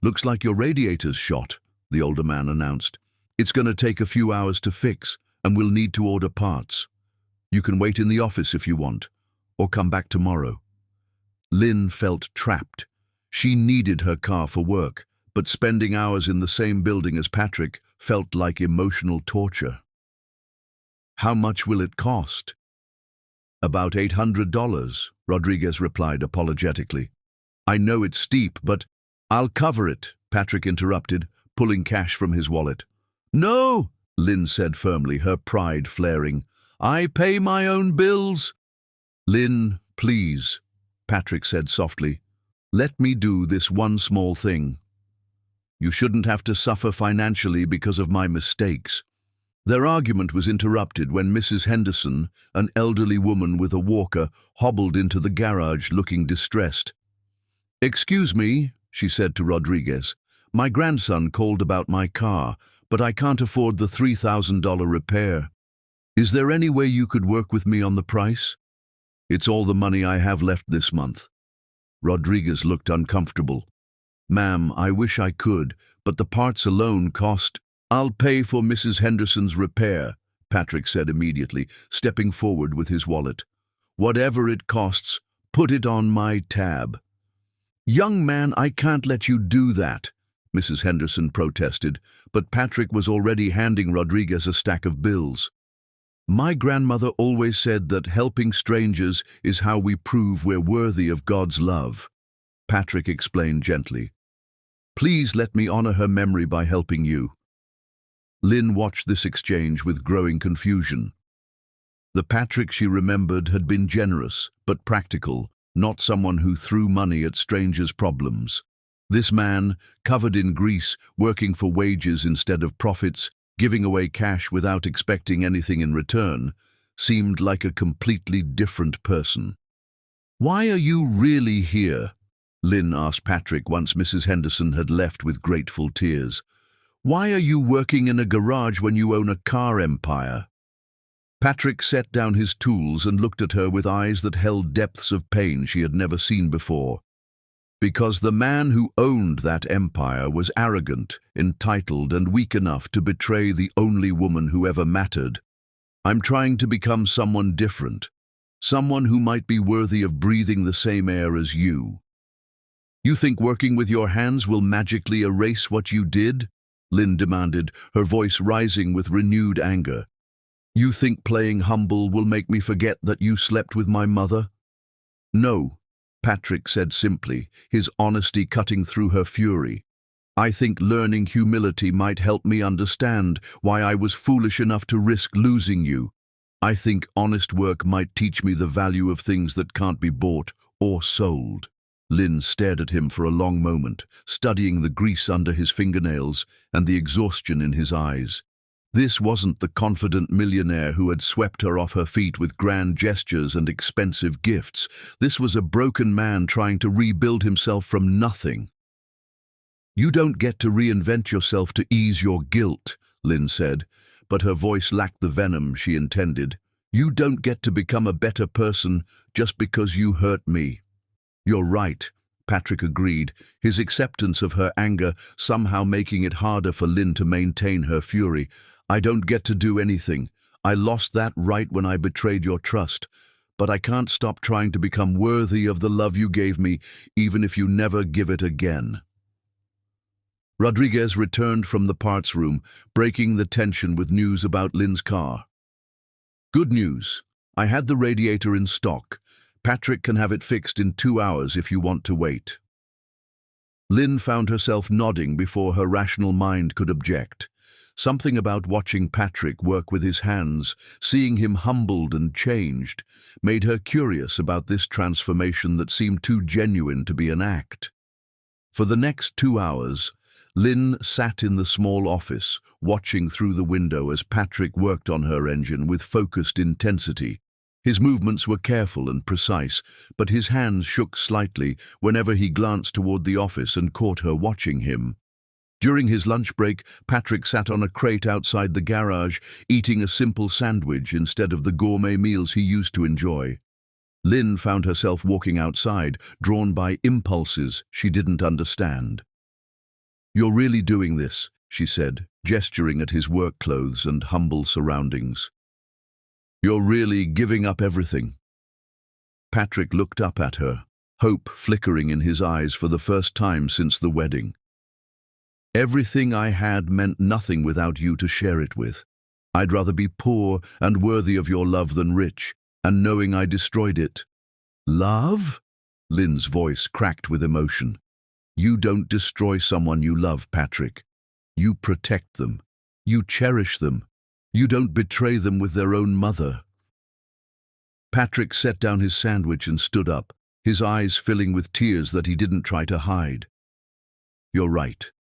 "Looks like your radiator's shot," the older man announced. "It's going to take a few hours to fix, and we'll need to order parts. You can wait in the office if you want, or come back tomorrow." Lynn felt trapped. She needed her car for work, but spending hours in the same building as Patrick felt like emotional torture. "How much will it cost?" "About $800, Rodriguez replied apologetically. "I know it's steep, but—" "I'll cover it," Patrick interrupted, pulling cash from his wallet. "No," Lynn said firmly, her pride flaring. "I pay my own bills." "Lynn, please," Patrick said softly. "Let me do this one small thing. You shouldn't have to suffer financially because of my mistakes." Their argument was interrupted when Mrs. Henderson, an elderly woman with a walker, hobbled into the garage looking distressed. "Excuse me," she said to Rodriguez. "My grandson called about my car, but I can't afford the $3,000 repair. Is there any way you could work with me on the price? It's all the money I have left this month." Rodriguez looked uncomfortable. "Ma'am, I wish I could, but the parts alone cost—" "I'll pay for Mrs. Henderson's repair," Patrick said immediately, stepping forward with his wallet. "Whatever it costs, put it on my tab." "Young man, I can't let you do that," Mrs. Henderson protested, but Patrick was already handing Rodriguez a stack of bills. "My grandmother always said that helping strangers is how we prove we're worthy of God's love," Patrick explained gently. Please let me honor her memory by helping you." Lynn watched this exchange with growing confusion. The Patrick she remembered had been generous, but practical, not someone who threw money at strangers' problems. This man, covered in grease, working for wages instead of profits, giving away cash without expecting anything in return, seemed like a completely different person. "Why are you really here?" Lynn asked Patrick once Mrs. Henderson had left with grateful tears. "Why are you working in a garage when you own a car empire?" Patrick set down his tools and looked at her with eyes that held depths of pain she had never seen before. "Because the man who owned that empire was arrogant, entitled, and weak enough to betray the only woman who ever mattered. I'm trying to become someone different, someone who might be worthy of breathing the same air as you." "You think working with your hands will magically erase what you did?" Lynn demanded, her voice rising with renewed anger. "You think playing humble will make me forget that you slept with my mother?" "No," Patrick said simply, his honesty cutting through her fury. "I think learning humility might help me understand why I was foolish enough to risk losing you. I think honest work might teach me the value of things that can't be bought or sold." Lynn stared at him for a long moment, studying the grease under his fingernails and the exhaustion in his eyes. This wasn't the confident millionaire who had swept her off her feet with grand gestures and expensive gifts. This was a broken man trying to rebuild himself from nothing. "You don't get to reinvent yourself to ease your guilt," Lynn said, but her voice lacked the venom she intended. "You don't get to become a better person just because you hurt me." "You're right," Patrick agreed, his acceptance of her anger somehow making it harder for Lynn to maintain her fury. "I don't get to do anything. I lost that right when I betrayed your trust. But I can't stop trying to become worthy of the love you gave me, even if you never give it again." Rodriguez returned from the parts room, breaking the tension with news about Lynn's car. "Good news. I had the radiator in stock. Patrick can have it fixed in 2 hours if you want to wait." Lynn found herself nodding before her rational mind could object. Something about watching Patrick work with his hands, seeing him humbled and changed, made her curious about this transformation that seemed too genuine to be an act. For the next 2 hours, Lynn sat in the small office, watching through the window as Patrick worked on her engine with focused intensity. His movements were careful and precise, but his hands shook slightly whenever he glanced toward the office and caught her watching him. During his lunch break, Patrick sat on a crate outside the garage, eating a simple sandwich instead of the gourmet meals he used to enjoy. Lynn found herself walking outside, drawn by impulses she didn't understand. "You're really doing this," she said, gesturing at his work clothes and humble surroundings. "You're really giving up everything." Patrick looked up at her, hope flickering in his eyes for the first time since the wedding. "Everything I had meant nothing without you to share it with. I'd rather be poor and worthy of your love than rich, and knowing I destroyed it." "Love?" Lynn's voice cracked with emotion. "You don't destroy someone you love, Patrick. You protect them. You cherish them. You don't betray them with their own mother." Patrick set down his sandwich and stood up, his eyes filling with tears that he didn't try to hide. "You're right.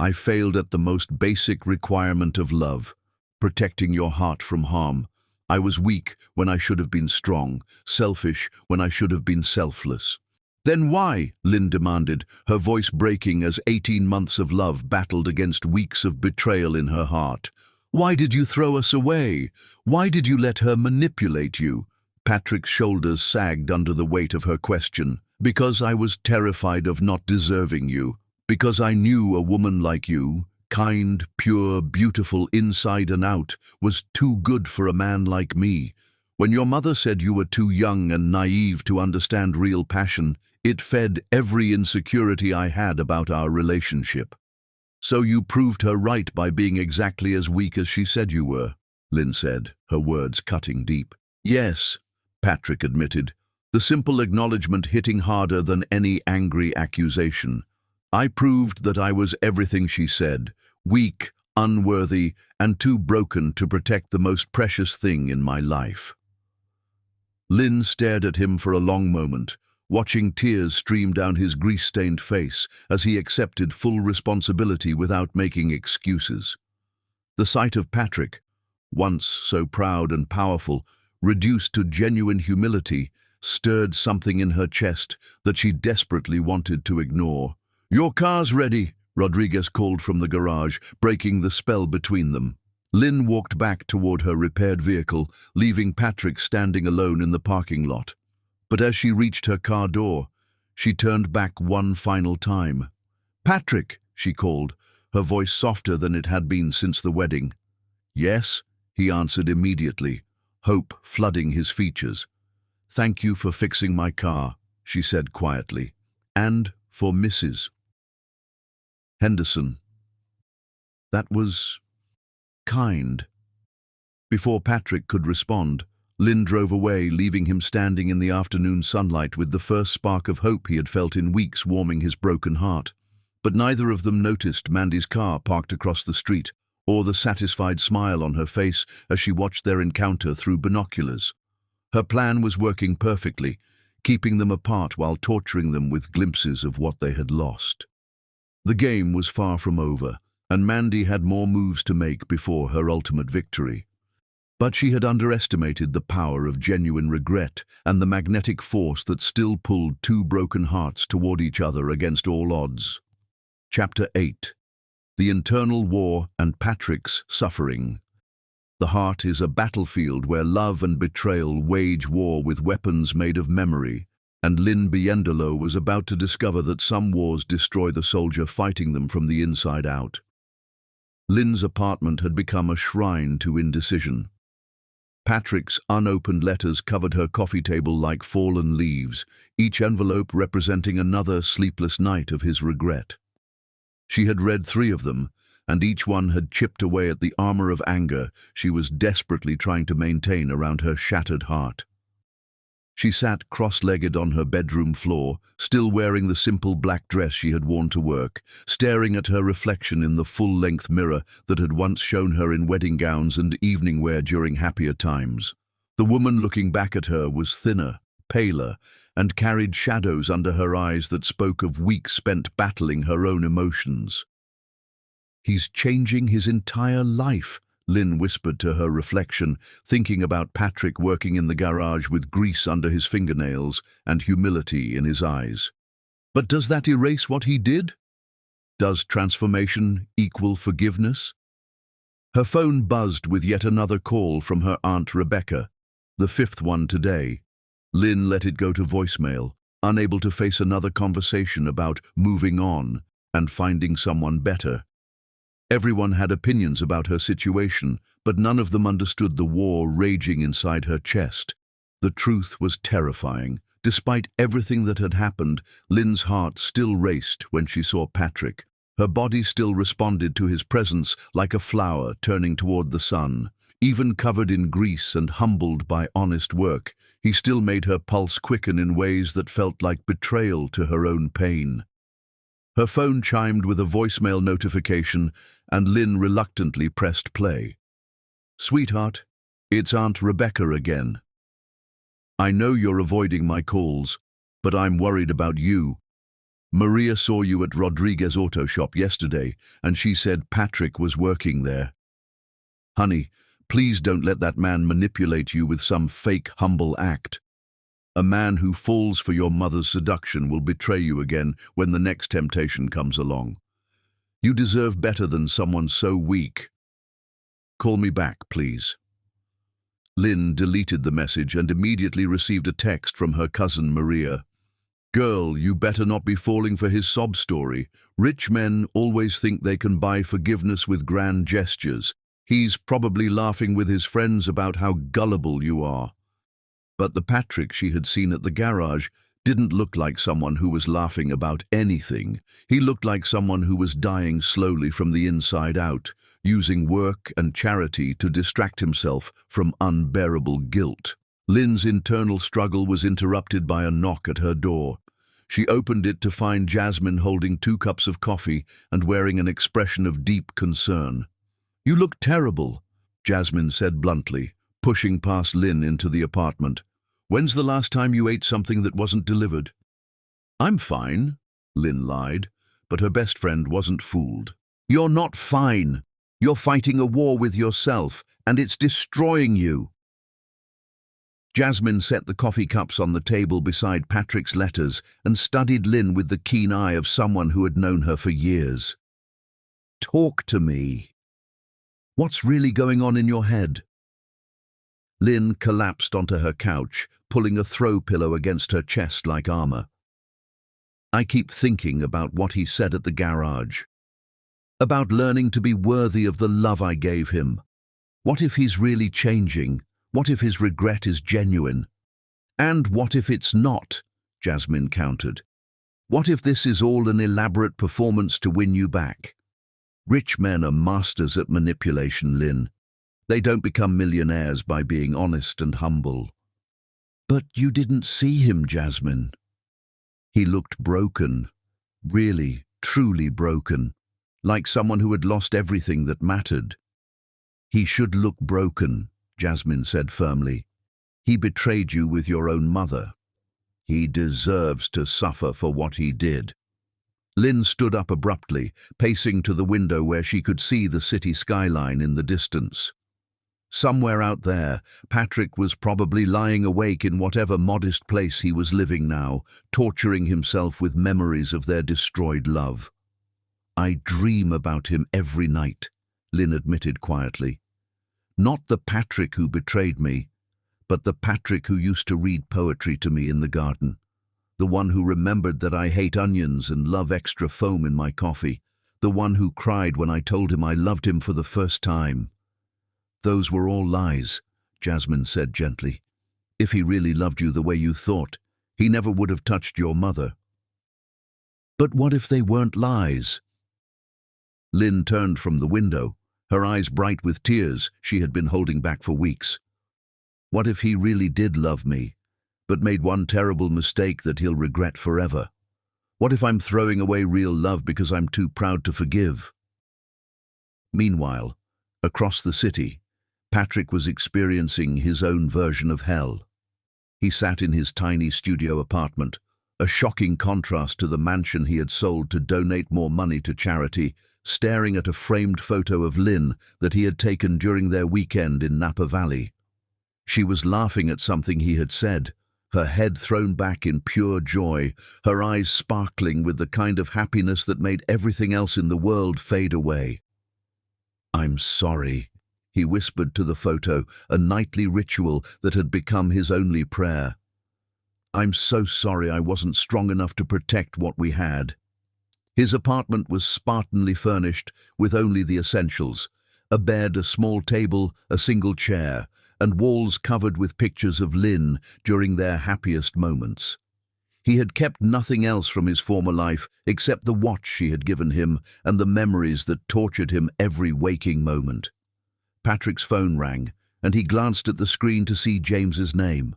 I failed at the most basic requirement of love, protecting your heart from harm. I was weak when I should have been strong, selfish when I should have been selfless." "Then why?" Lynn demanded, her voice breaking as 18 months of love battled against weeks of betrayal in her heart. "Why did you throw us away? Why did you let her manipulate you?" Patrick's shoulders sagged under the weight of her question. "Because I was terrified of not deserving you. Because I knew a woman like you, kind, pure, beautiful inside and out, was too good for a man like me. When your mother said you were too young and naive to understand real passion, it fed every insecurity I had about our relationship. So you proved her right by being exactly as weak as she said you were," Lynn said, her words cutting deep. "Yes," Patrick admitted, the simple acknowledgement hitting harder than any angry accusation. I proved that I was everything she said, weak, unworthy, and too broken to protect the most precious thing in my life. Lynn stared at him for a long moment, watching tears stream down his grease-stained face as he accepted full responsibility without making excuses. The sight of Patrick, once so proud and powerful, reduced to genuine humility, stirred something in her chest that she desperately wanted to ignore. "Your car's ready," Rodriguez called from the garage, breaking the spell between them. Lynn walked back toward her repaired vehicle, leaving Patrick standing alone in the parking lot. But as she reached her car door, she turned back one final time. "Patrick," she called, her voice softer than it had been since the wedding. "Yes," he answered immediately, hope flooding his features. "Thank you for fixing my car," she said quietly, "and for Mrs. Henderson. That was kind." Before Patrick could respond, Lynn drove away, leaving him standing in the afternoon sunlight with the first spark of hope he had felt in weeks warming his broken heart. But neither of them noticed Mandy's car parked across the street, or the satisfied smile on her face as she watched their encounter through binoculars. Her plan was working perfectly, keeping them apart while torturing them with glimpses of what they had lost. The game was far from over, and Mandy had more moves to make before her ultimate victory. But she had underestimated the power of genuine regret and the magnetic force that still pulled two broken hearts toward each other against all odds. Chapter 8. The Internal War and Patrick's Suffering. The heart is a battlefield where love and betrayal wage war with weapons made of memory, and Lynn Biendolo was about to discover that some wars destroy the soldier fighting them from the inside out. Lynn's apartment had become a shrine to indecision. Patrick's unopened letters covered her coffee table like fallen leaves, each envelope representing another sleepless night of his regret. She had read 3 of them, and each one had chipped away at the armor of anger she was desperately trying to maintain around her shattered heart. She sat cross-legged on her bedroom floor, still wearing the simple black dress she had worn to work, staring at her reflection in the full-length mirror that had once shown her in wedding gowns and evening wear during happier times. The woman looking back at her was thinner, paler, and carried shadows under her eyes that spoke of weeks spent battling her own emotions. "He's changing his entire life," Lynn whispered to her reflection, thinking about Patrick working in the garage with grease under his fingernails and humility in his eyes. But does that erase what he did? Does transformation equal forgiveness? Her phone buzzed with yet another call from her Aunt Rebecca, the 5th one today. Lynn let it go to voicemail, unable to face another conversation about moving on and finding someone better. Everyone had opinions about her situation, but none of them understood the war raging inside her chest. The truth was terrifying. Despite everything that had happened, Lynn's heart still raced when she saw Patrick. Her body still responded to his presence like a flower turning toward the sun. Even covered in grease and humbled by honest work, he still made her pulse quicken in ways that felt like betrayal to her own pain. Her phone chimed with a voicemail notification, and Lynn reluctantly pressed play. "Sweetheart, it's Aunt Rebecca again. I know you're avoiding my calls, but I'm worried about you. Maria saw you at Rodriguez Auto Shop yesterday, and she said Patrick was working there. Honey, please don't let that man manipulate you with some fake humble act. A man who falls for your mother's seduction will betray you again when the next temptation comes along. You deserve better than someone so weak. Call me back, please." Lynn deleted the message and immediately received a text from her cousin Maria. "Girl, you better not be falling for his sob story. Rich men always think they can buy forgiveness with grand gestures. He's probably laughing with his friends about how gullible you are." But the Patrick she had seen at the garage didn't look like someone who was laughing about anything. He looked like someone who was dying slowly from the inside out, using work and charity to distract himself from unbearable guilt. Lynn's internal struggle was interrupted by a knock at her door. She opened it to find Jasmine holding 2 cups of coffee and wearing an expression of deep concern. "You look terrible," Jasmine said bluntly, pushing past Lynn into the apartment. "When's the last time you ate something that wasn't delivered?" "I'm fine," Lynn lied, but her best friend wasn't fooled. "You're not fine. You're fighting a war with yourself, and it's destroying you." Jasmine set the coffee cups on the table beside Patrick's letters and studied Lynn with the keen eye of someone who had known her for years. "Talk to me. What's really going on in your head?" Lynn collapsed onto her couch, pulling a throw pillow against her chest like armor. "I keep thinking about what he said at the garage. About learning to be worthy of the love I gave him. What if he's really changing? What if his regret is genuine? And what if it's not?" Jasmine countered. "What if this is all an elaborate performance to win you back? Rich men are masters at manipulation, Lynn. They don't become millionaires by being honest and humble." "But you didn't see him, Jasmine." "He looked broken. Really, truly broken. Like someone who had lost everything that mattered." "He should look broken," Jasmine said firmly. "He betrayed you with your own mother. He deserves to suffer for what he did." Lynn stood up abruptly, pacing to the window where she could see the city skyline in the distance. Somewhere out there, Patrick was probably lying awake in whatever modest place he was living now, torturing himself with memories of their destroyed love. "I dream about him every night," Lynn admitted quietly. "Not the Patrick who betrayed me, but the Patrick who used to read poetry to me in the garden. The one who remembered that I hate onions and love extra foam in my coffee. The one who cried when I told him I loved him for the first time." "Those were all lies," Jasmine said gently. "If he really loved you the way you thought, he never would have touched your mother." "But what if they weren't lies?" Lynn turned from the window, her eyes bright with tears she had been holding back for weeks. "What if he really did love me, but made one terrible mistake that he'll regret forever? What if I'm throwing away real love because I'm too proud to forgive?" Meanwhile, across the city, Patrick was experiencing his own version of hell. He sat in his tiny studio apartment, a shocking contrast to the mansion he had sold to donate more money to charity, staring at a framed photo of Lynn that he had taken during their weekend in Napa Valley. She was laughing at something he had said, her head thrown back in pure joy, her eyes sparkling with the kind of happiness that made everything else in the world fade away. "I'm sorry," he whispered to the photo, a nightly ritual that had become his only prayer. "I'm so sorry I wasn't strong enough to protect what we had." His apartment was spartanly furnished with only the essentials: a bed, a small table, a single chair, and walls covered with pictures of Lynn during their happiest moments. He had kept nothing else from his former life except the watch she had given him and the memories that tortured him every waking moment. Patrick's phone rang, and he glanced at the screen to see James's name.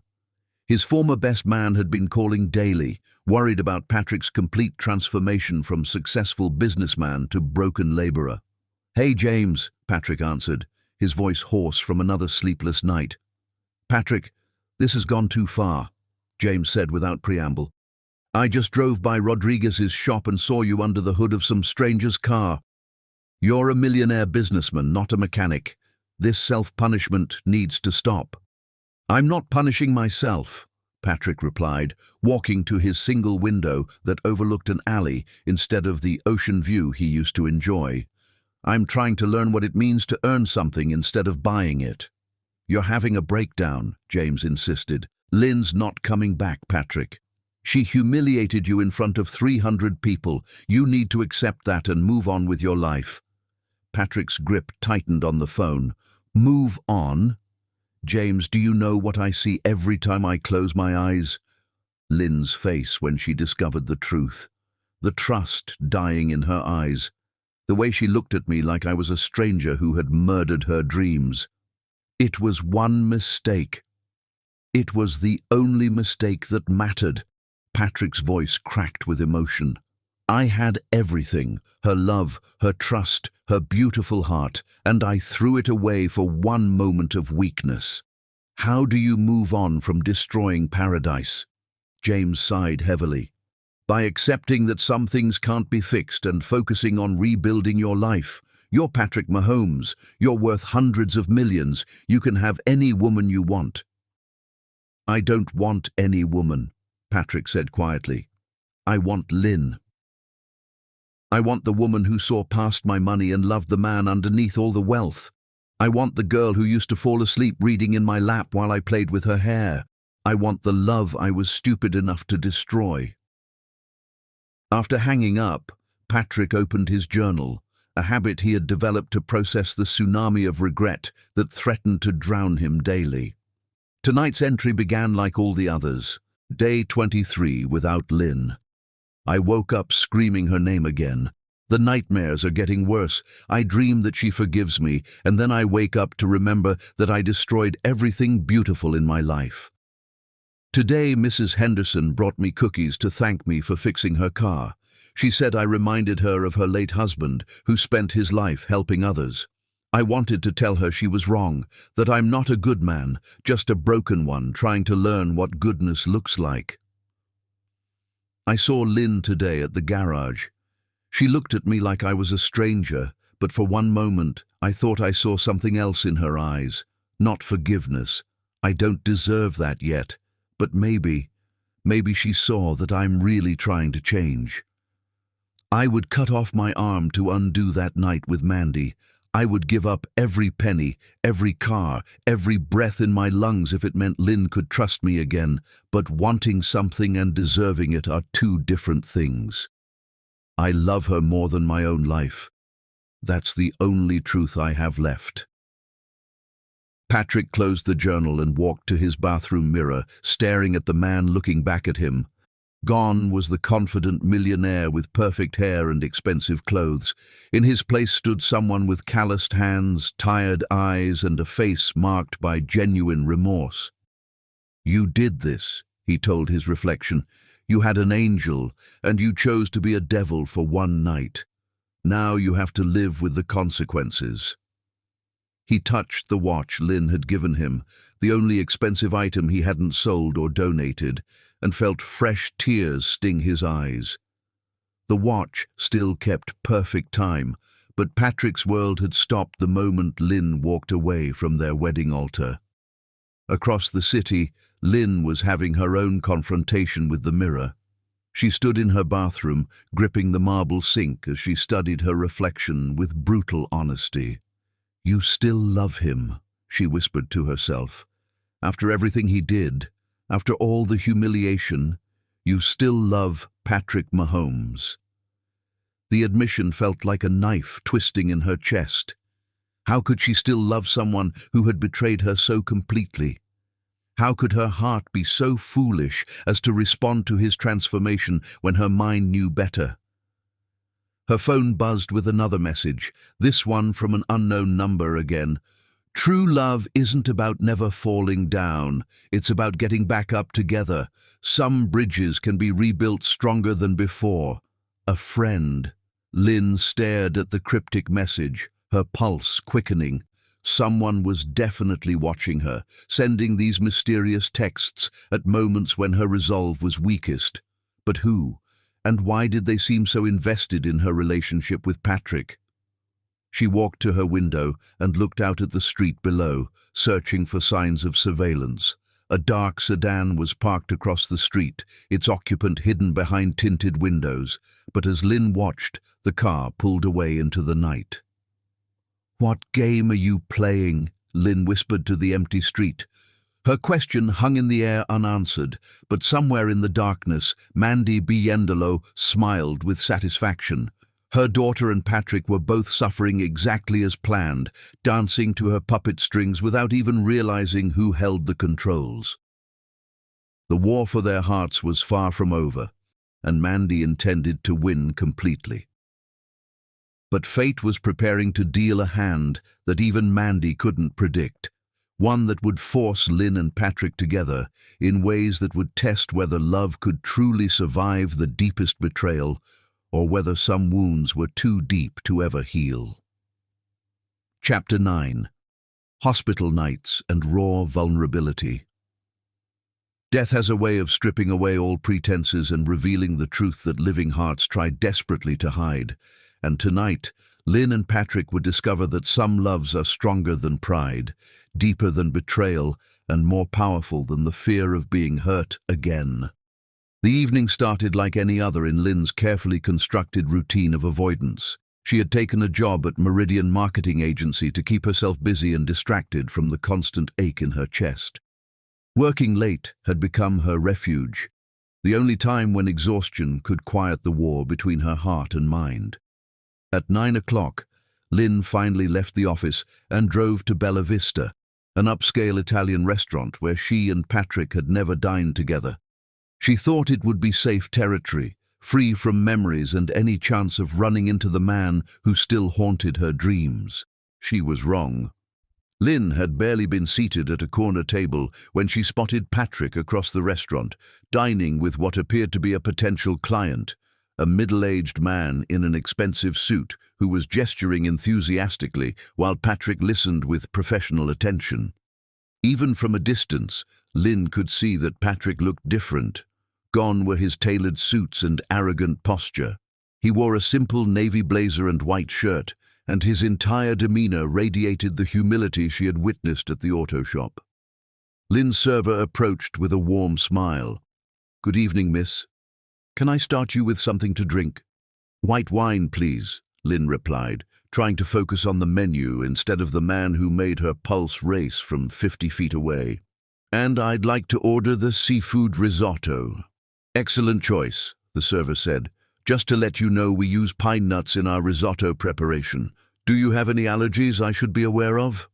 His former best man had been calling daily, worried about Patrick's complete transformation from successful businessman to broken laborer. "Hey, James," Patrick answered, his voice hoarse from another sleepless night. "Patrick, this has gone too far," James said without preamble. "I just drove by Rodriguez's shop and saw you under the hood of some stranger's car. You're a millionaire businessman, not a mechanic. This self-punishment needs to stop." "I'm not punishing myself," Patrick replied, walking to his single window that overlooked an alley instead of the ocean view he used to enjoy. "I'm trying to learn what it means to earn something instead of buying it." "You're having a breakdown," James insisted. "Lynn's not coming back, Patrick. She humiliated you in front of 300 people. You need to accept that and move on with your life." Patrick's grip tightened on the phone. "Move on? James, do you know what I see every time I close my eyes?" Lynn's face when she discovered the truth. The trust dying in her eyes. The way she looked at me like I was a stranger who had murdered her dreams. It was one mistake. It was the only mistake that mattered. Patrick's voice cracked with emotion. I had everything, her love, her trust, her beautiful heart, and I threw it away for one moment of weakness. How do you move on from destroying paradise? James sighed heavily. By accepting that some things can't be fixed and focusing on rebuilding your life. You're Patrick Mahomes. You're worth hundreds of millions. You can have any woman you want. I don't want any woman, Patrick said quietly. I want Lynn. I want the woman who saw past my money and loved the man underneath all the wealth. I want the girl who used to fall asleep reading in my lap while I played with her hair. I want the love I was stupid enough to destroy. After hanging up, Patrick opened his journal, a habit he had developed to process the tsunami of regret that threatened to drown him daily. Tonight's entry began like all the others. Day 23 without Lynn. I woke up screaming her name again. The nightmares are getting worse. I dream that she forgives me, and then I wake up to remember that I destroyed everything beautiful in my life. Today, Mrs. Henderson brought me cookies to thank me for fixing her car. She said I reminded her of her late husband, who spent his life helping others. I wanted to tell her she was wrong, that I'm not a good man, just a broken one trying to learn what goodness looks like. I saw Lynn today at the garage. She looked at me like I was a stranger, but for one moment I thought I saw something else in her eyes. Not forgiveness. I don't deserve that yet, but maybe she saw that I'm really trying to change. I would cut off my arm to undo that night with Mandy. I would give up every penny, every car, every breath in my lungs if it meant Lynn could trust me again, but wanting something and deserving it are two different things. I love her more than my own life. That's the only truth I have left. Patrick closed the journal and walked to his bathroom mirror, staring at the man looking back at him. Gone was the confident millionaire with perfect hair and expensive clothes. In his place stood someone with calloused hands, tired eyes, and a face marked by genuine remorse. You did this, he told his reflection. You had an angel, and you chose to be a devil for one night. Now you have to live with the consequences. He touched the watch Lynn had given him, the only expensive item he hadn't sold or donated, and felt fresh tears sting his eyes. The watch still kept perfect time, but Patrick's world had stopped the moment Lynn walked away from their wedding altar. Across the city, Lynn was having her own confrontation with the mirror. She stood in her bathroom, gripping the marble sink as she studied her reflection with brutal honesty. You still love him, she whispered to herself. After everything he did, after all the humiliation, you still love Patrick Mahomes. The admission felt like a knife twisting in her chest. How could she still love someone who had betrayed her so completely? How could her heart be so foolish as to respond to his transformation when her mind knew better? Her phone buzzed with another message, this one from an unknown number again. True love isn't about never falling down. It's about getting back up together. Some bridges can be rebuilt stronger than before. A friend. Lynn stared at the cryptic message, her pulse quickening. Someone was definitely watching her, sending these mysterious texts at moments when her resolve was weakest. But who? And why did they seem so invested in her relationship with Patrick? She walked to her window and looked out at the street below, searching for signs of surveillance. A dark sedan was parked across the street, its occupant hidden behind tinted windows, but as Lynn watched, the car pulled away into the night. What game are you playing? Lynn whispered to the empty street. Her question hung in the air unanswered, but somewhere in the darkness, Mandy Biendolo smiled with satisfaction. Her daughter and Patrick were both suffering exactly as planned, dancing to her puppet strings without even realizing who held the controls. The war for their hearts was far from over, and Mandy intended to win completely. But fate was preparing to deal a hand that even Mandy couldn't predict. one that would force Lynn and Patrick together in ways that would test whether love could truly survive the deepest betrayal or whether some wounds were too deep to ever heal. Chapter 9. Hospital Nights and Raw Vulnerability. Death has a way of stripping away all pretenses and revealing the truth that living hearts try desperately to hide. And tonight, Lynn and Patrick would discover that some loves are stronger than pride, deeper than betrayal, and more powerful than the fear of being hurt again. The evening started like any other in Lynn's carefully constructed routine of avoidance. She had taken a job at Meridian Marketing Agency to keep herself busy and distracted from the constant ache in her chest. Working late had become her refuge, the only time when exhaustion could quiet the war between her heart and mind. At 9 o'clock, Lynn finally left the office and drove to Bella Vista, an upscale Italian restaurant where she and Patrick had never dined together. She thought it would be safe territory, free from memories and any chance of running into the man who still haunted her dreams. She was wrong. Lynn had barely been seated at a corner table when she spotted Patrick across the restaurant, dining with what appeared to be a potential client, a middle-aged man in an expensive suit who was gesturing enthusiastically while Patrick listened with professional attention. Even from a distance, Lynn could see that Patrick looked different. Gone were his tailored suits and arrogant posture. He wore a simple navy blazer and white shirt, and his entire demeanor radiated the humility she had witnessed at the auto shop. Lynn's server approached with a warm smile. "Good evening, miss. Can I start you with something to drink?" "White wine, please," Lynn replied, trying to focus on the menu instead of the man who made her pulse race from 50 feet away. "And I'd like to order the seafood risotto." "Excellent choice," the server said. "Just to let you know, we use pine nuts in our risotto preparation. Do you have any allergies I should be aware of?"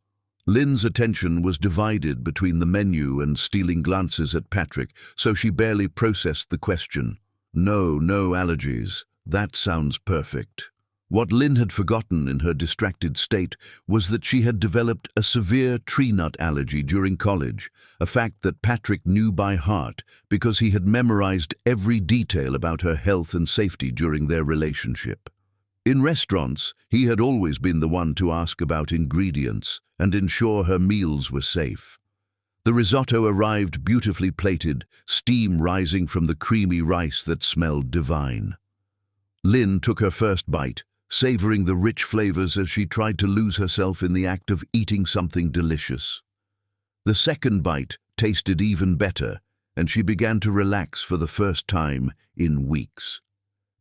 Lynn's attention was divided between the menu and stealing glances at Patrick, so she barely processed the question. No allergies. That sounds perfect. What Lynn had forgotten in her distracted state was that she had developed a severe tree nut allergy during college, a fact that Patrick knew by heart because he had memorized every detail about her health and safety during their relationship. In restaurants, he had always been the one to ask about ingredients and ensure her meals were safe. The risotto arrived beautifully plated, steam rising from the creamy rice that smelled divine. Lynn took her first bite, savoring the rich flavors as she tried to lose herself in the act of eating something delicious. The second bite tasted even better, and she began to relax for the first time in weeks.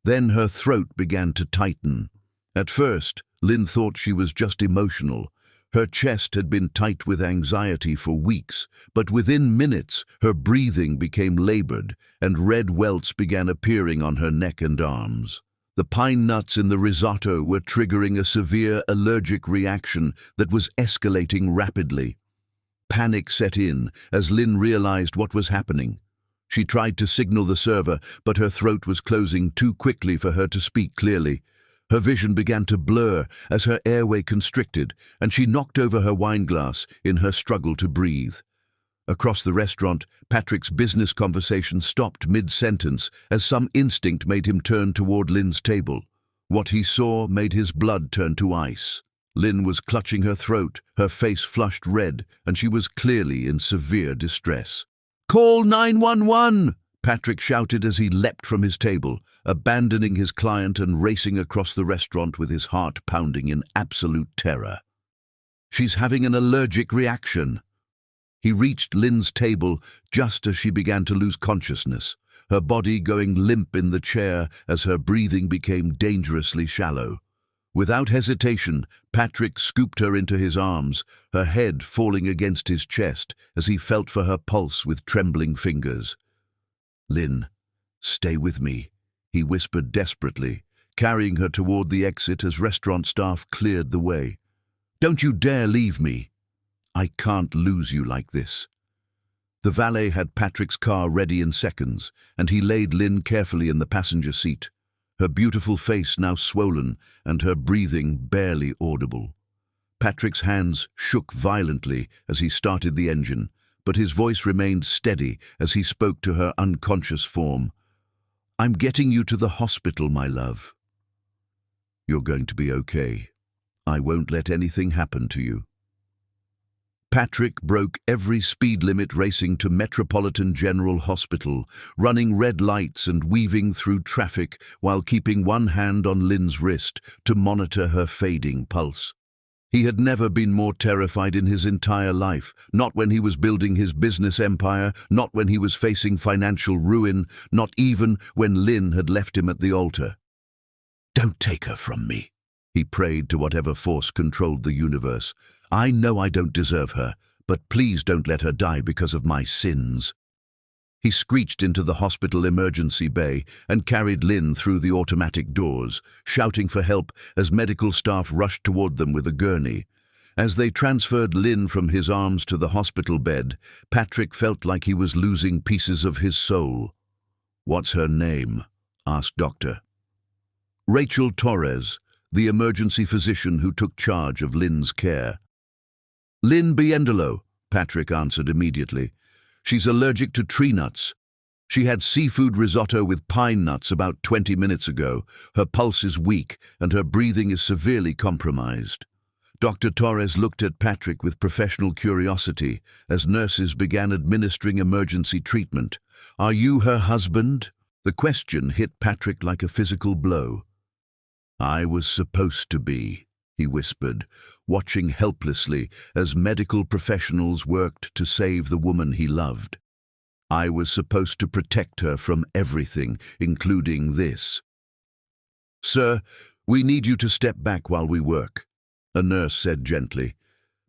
Then her throat began to tighten. At first, Lynn thought she was just emotional. Her chest had been tight with anxiety for weeks, but within minutes, her breathing became labored, and red welts began appearing on her neck and arms. The pine nuts in the risotto were triggering a severe allergic reaction that was escalating rapidly. Panic set in as Lynn realized what was happening. She tried to signal the server, but her throat was closing too quickly for her to speak clearly. Her vision began to blur as her airway constricted, and she knocked over her wine glass in her struggle to breathe. Across the restaurant, Patrick's business conversation stopped mid-sentence as some instinct made him turn toward Lynn's table. What he saw made his blood turn to ice. Lynn was clutching her throat, her face flushed red, and she was clearly in severe distress. "Call 911!" Patrick shouted as he leapt from his table, abandoning his client and racing across the restaurant with his heart pounding in absolute terror. "She's having an allergic reaction." He reached Lynn's table just as she began to lose consciousness, her body going limp in the chair as her breathing became dangerously shallow. Without hesitation, Patrick scooped her into his arms, her head falling against his chest as he felt for her pulse with trembling fingers. "Lynn, stay with me," he whispered desperately, carrying her toward the exit as restaurant staff cleared the way. "Don't you dare leave me. I can't lose you like this." The valet had Patrick's car ready in seconds, and he laid Lynn carefully in the passenger seat, her beautiful face now swollen and her breathing barely audible. Patrick's hands shook violently as he started the engine, but his voice remained steady as he spoke to her unconscious form. "I'm getting you to the hospital, my love. You're going to be okay. I won't let anything happen to you." Patrick broke every speed limit racing to Metropolitan General Hospital, running red lights and weaving through traffic while keeping one hand on Lynn's wrist to monitor her fading pulse. He had never been more terrified in his entire life, not when he was building his business empire, not when he was facing financial ruin, not even when Lynn had left him at the altar. "Don't take her from me," he prayed to whatever force controlled the universe. "I know I don't deserve her, but please don't let her die because of my sins." He screeched into the hospital emergency bay and carried Lynn through the automatic doors, shouting for help as medical staff rushed toward them with a gurney. As they transferred Lynn from his arms to the hospital bed, Patrick felt like he was losing pieces of his soul. "What's her name?" asked Doctor. "Rachel Torres, the emergency physician who took charge of Lynn's care." "Lynn Biendolo," Patrick answered immediately. "She's allergic to tree nuts. She had seafood risotto with pine nuts about 20 minutes ago. Her pulse is weak and her breathing is severely compromised." Dr. Torres looked at Patrick with professional curiosity as nurses began administering emergency treatment. "Are you her husband?" The question hit Patrick like a physical blow. "I was supposed to be," he whispered, watching helplessly as medical professionals worked to save the woman he loved. "I was supposed to protect her from everything, including this." "Sir, we need you to step back while we work," a nurse said gently,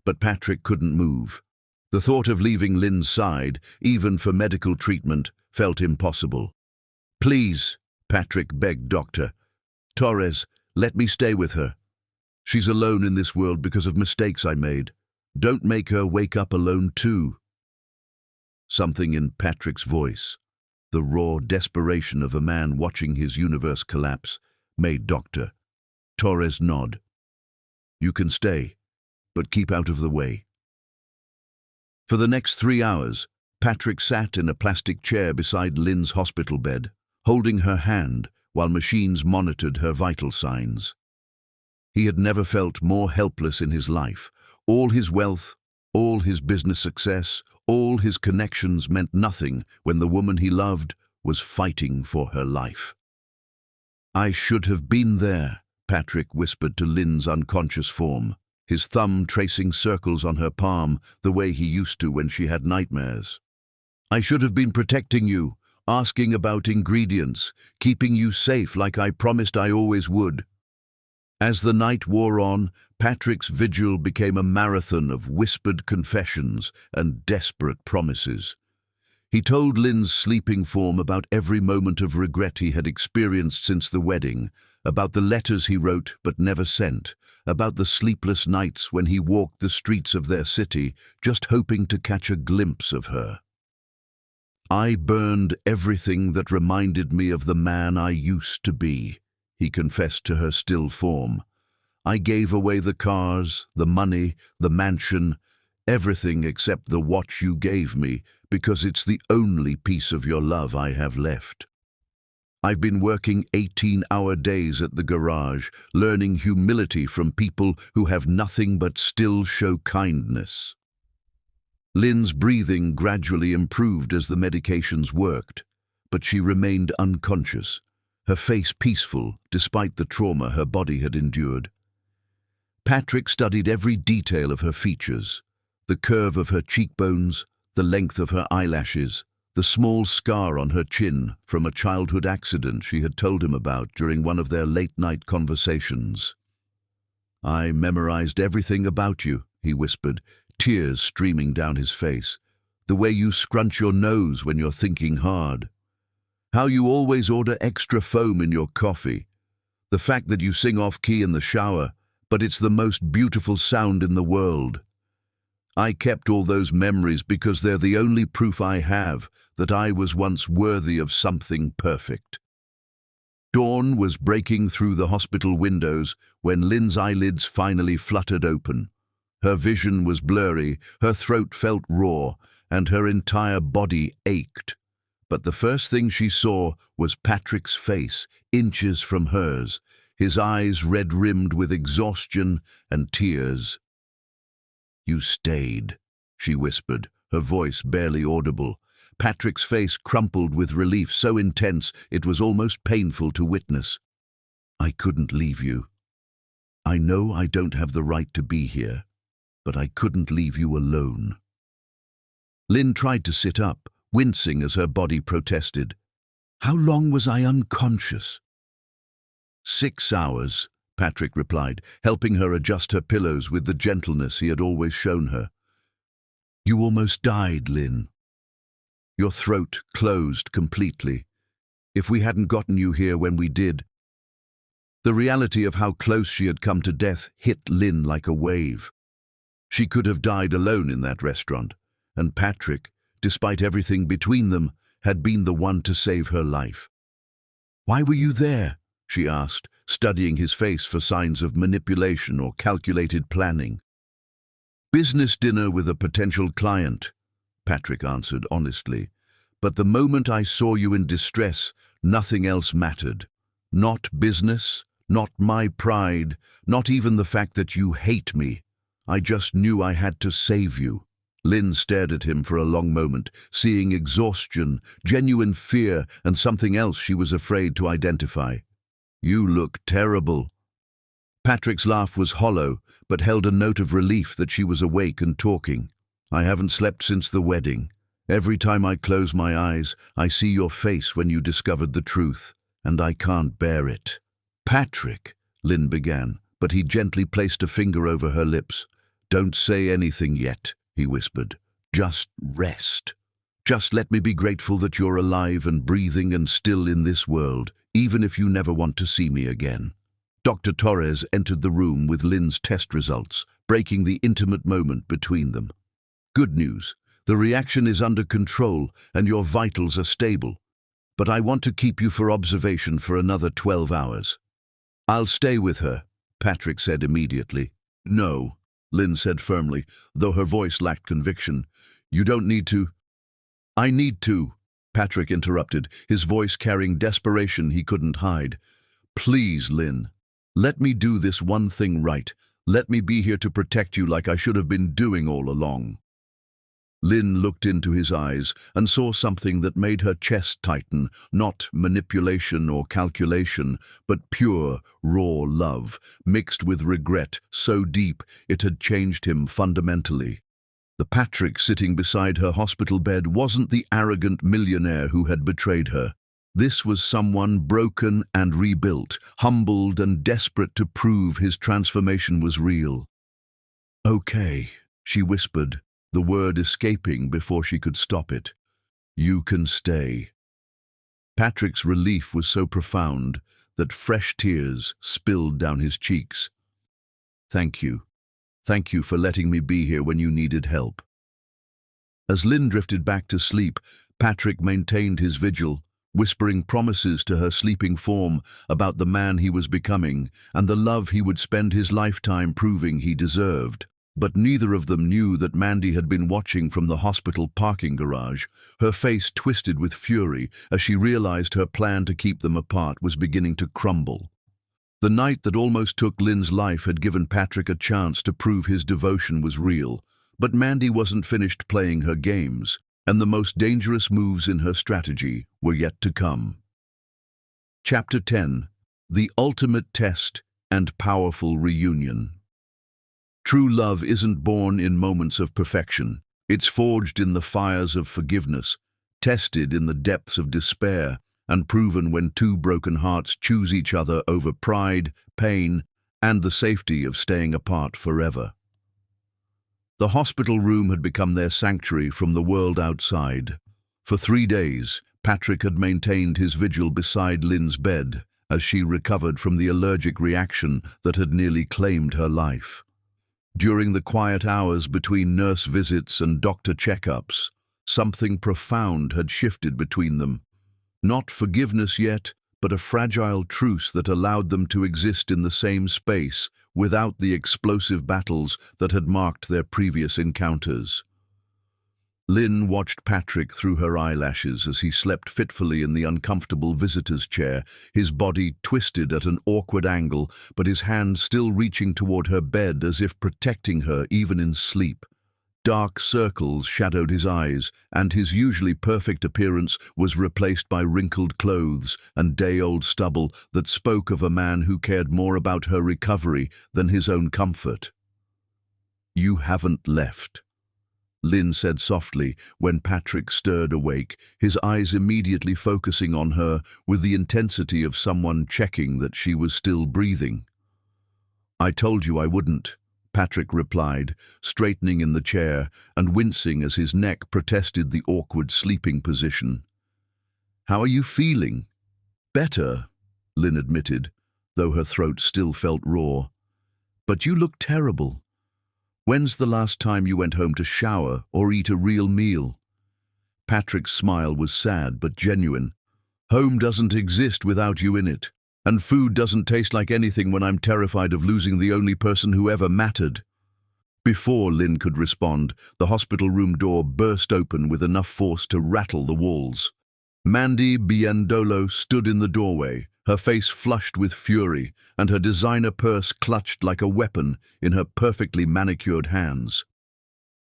but Patrick couldn't move. The thought of leaving Lynn's side, even for medical treatment, felt impossible. "Please," Patrick begged Dr. Torres, "let me stay with her. She's alone in this world because of mistakes I made. Don't make her wake up alone too." Something in Patrick's voice, the raw desperation of a man watching his universe collapse, made Dr. Torres nod. "You can stay, but keep out of the way." For the next 3 hours, Patrick sat in a plastic chair beside Lynn's hospital bed, holding her hand while machines monitored her vital signs. He had never felt more helpless in his life. All his wealth, all his business success, all his connections meant nothing when the woman he loved was fighting for her life. "I should have been there," Patrick whispered to Lynn's unconscious form, his thumb tracing circles on her palm the way he used to when she had nightmares. "I should have been protecting you, asking about ingredients, keeping you safe like I promised I always would." As the night wore on, Patrick's vigil became a marathon of whispered confessions and desperate promises. He told Lynn's sleeping form about every moment of regret he had experienced since the wedding, about the letters he wrote but never sent, about the sleepless nights when he walked the streets of their city just hoping to catch a glimpse of her. "I burned everything that reminded me of the man I used to be," he confessed to her still form. "I gave away the cars, the money, the mansion, everything except the watch you gave me, because it's the only piece of your love I have left. I've been working 18-hour days at the garage, learning humility from people who have nothing but still show kindness." Lynn's breathing gradually improved as the medications worked, but she remained unconscious, her face peaceful despite the trauma her body had endured. Patrick studied every detail of her features, the curve of her cheekbones, the length of her eyelashes, the small scar on her chin from a childhood accident she had told him about during one of their late-night conversations. "I memorized everything about you," he whispered, tears streaming down his face. "The way you scrunch your nose when you're thinking hard. How you always order extra foam in your coffee. The fact that you sing off-key in the shower, but it's the most beautiful sound in the world. I kept all those memories because they're the only proof I have that I was once worthy of something perfect." Dawn was breaking through the hospital windows when Lynn's eyelids finally fluttered open. Her vision was blurry, her throat felt raw, and her entire body ached. But the first thing she saw was Patrick's face, inches from hers, his eyes red-rimmed with exhaustion and tears. "You stayed," she whispered, her voice barely audible. Patrick's face crumpled with relief so intense it was almost painful to witness. "I couldn't leave you. I know I don't have the right to be here, but I couldn't leave you alone." Lynn tried to sit up, wincing as her body protested. "How long was I unconscious?" 6 hours, Patrick replied, helping her adjust her pillows with the gentleness he had always shown her. "You almost died, Lynn. Your throat closed completely. If we hadn't gotten you here when we did..." The reality of how close she had come to death hit Lynn like a wave. She could have died alone in that restaurant, and Patrick, despite everything between them, had been the one to save her life. "Why were you there?" she asked, studying his face for signs of manipulation or calculated planning. "Business dinner with a potential client," Patrick answered honestly. "But the moment I saw you in distress, nothing else mattered. Not business, not my pride, not even the fact that you hate me. I just knew I had to save you." Lynn stared at him for a long moment, seeing exhaustion, genuine fear, and something else she was afraid to identify. "You look terrible." Patrick's laugh was hollow, but held a note of relief that she was awake and talking. "I haven't slept since the wedding. Every time I close my eyes, I see your face when you discovered the truth, and I can't bear it." "Patrick," Lynn began, but he gently placed a finger over her lips. "Don't say anything yet," he whispered. "Just rest. Just let me be grateful that you're alive and breathing and still in this world, even if you never want to see me again." Dr. Torres entered the room with Lynn's test results, breaking the intimate moment between them. "Good news. The reaction is under control and your vitals are stable. But I want to keep you for observation for another 12 hours. "I'll stay with her," Patrick said immediately. "No," Lynn said firmly, though her voice lacked conviction. "You don't need to." "I need to," Patrick interrupted, his voice carrying desperation he couldn't hide. "Please, Lynn, let me do this one thing right. Let me be here to protect you like I should have been doing all along." Lynn looked into his eyes and saw something that made her chest tighten, not manipulation or calculation, but pure, raw love, mixed with regret so deep it had changed him fundamentally. The Patrick sitting beside her hospital bed wasn't the arrogant millionaire who had betrayed her. This was someone broken and rebuilt, humbled and desperate to prove his transformation was real. "Okay," she whispered, the word escaping before she could stop it. "You can stay." Patrick's relief was so profound that fresh tears spilled down his cheeks. "Thank you. Thank you for letting me be here when you needed help." As Lynn drifted back to sleep, Patrick maintained his vigil, whispering promises to her sleeping form about the man he was becoming and the love he would spend his lifetime proving he deserved. But neither of them knew that Mandy had been watching from the hospital parking garage, her face twisted with fury as she realized her plan to keep them apart was beginning to crumble. The night that almost took Lynn's life had given Patrick a chance to prove his devotion was real, but Mandy wasn't finished playing her games, and the most dangerous moves in her strategy were yet to come. Chapter 10: The Ultimate Test and Powerful Reunion. True love isn't born in moments of perfection. It's forged in the fires of forgiveness, tested in the depths of despair, and proven when two broken hearts choose each other over pride, pain, and the safety of staying apart forever. The hospital room had become their sanctuary from the world outside. For 3 days, Patrick had maintained his vigil beside Lynn's bed as she recovered from the allergic reaction that had nearly claimed her life. During the quiet hours between nurse visits and doctor checkups, something profound had shifted between them. Not forgiveness yet, but a fragile truce that allowed them to exist in the same space without the explosive battles that had marked their previous encounters. Lynn watched Patrick through her eyelashes as he slept fitfully in the uncomfortable visitor's chair, his body twisted at an awkward angle, but his hand still reaching toward her bed as if protecting her even in sleep. Dark circles shadowed his eyes, and his usually perfect appearance was replaced by wrinkled clothes and day-old stubble that spoke of a man who cared more about her recovery than his own comfort. "You haven't left," Lynn said softly when Patrick stirred awake, his eyes immediately focusing on her with the intensity of someone checking that she was still breathing. "I told you I wouldn't," Patrick replied, straightening in the chair and wincing as his neck protested the awkward sleeping position. "How are you feeling?" "Better," Lynn admitted, though her throat still felt raw. "But you look terrible. When's the last time you went home to shower or eat a real meal?" Patrick's smile was sad but genuine. "Home doesn't exist without you in it. And food doesn't taste like anything when I'm terrified of losing the only person who ever mattered." Before Lynn could respond, the hospital room door burst open with enough force to rattle the walls. Mandy Biandolo stood in the doorway, her face flushed with fury, and her designer purse clutched like a weapon in her perfectly manicured hands.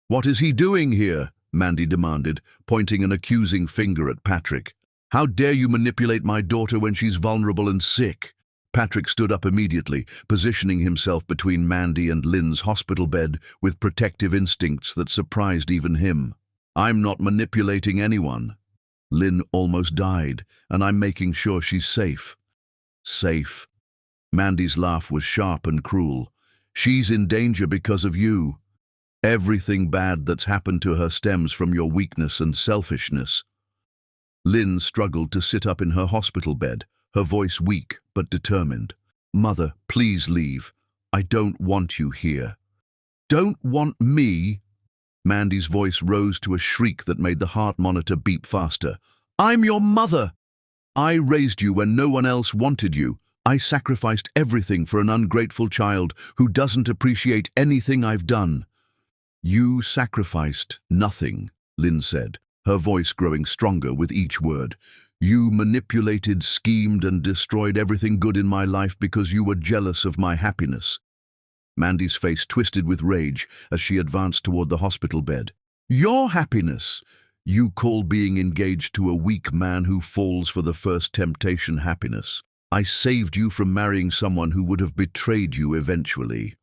"What is he doing here?" Mandy demanded, pointing an accusing finger at Patrick. "How dare you manipulate my daughter when she's vulnerable and sick?" Patrick stood up immediately, positioning himself between Mandy and Lynn's hospital bed with protective instincts that surprised even him. "I'm not manipulating anyone. Lynn almost died, and I'm making sure she's safe." "Safe?" Mandy's laugh was sharp and cruel. "She's in danger because of you. Everything bad that's happened to her stems from your weakness and selfishness." Lynn struggled to sit up in her hospital bed, her voice weak but determined. "Mother, please leave. I don't want you here." "Don't want me?" Mandy's voice rose to a shriek that made the heart monitor beep faster. "I'm your mother! I raised you when no one else wanted you. I sacrificed everything for an ungrateful child who doesn't appreciate anything I've done." "You sacrificed nothing," Lynn said, her voice growing stronger with each word. "You manipulated, schemed, and destroyed everything good in my life because you were jealous of my happiness." Mandy's face twisted with rage as she advanced toward the hospital bed. "Your happiness? You call being engaged to a weak man who falls for the first temptation happiness? I saved you from marrying someone who would have betrayed you eventually."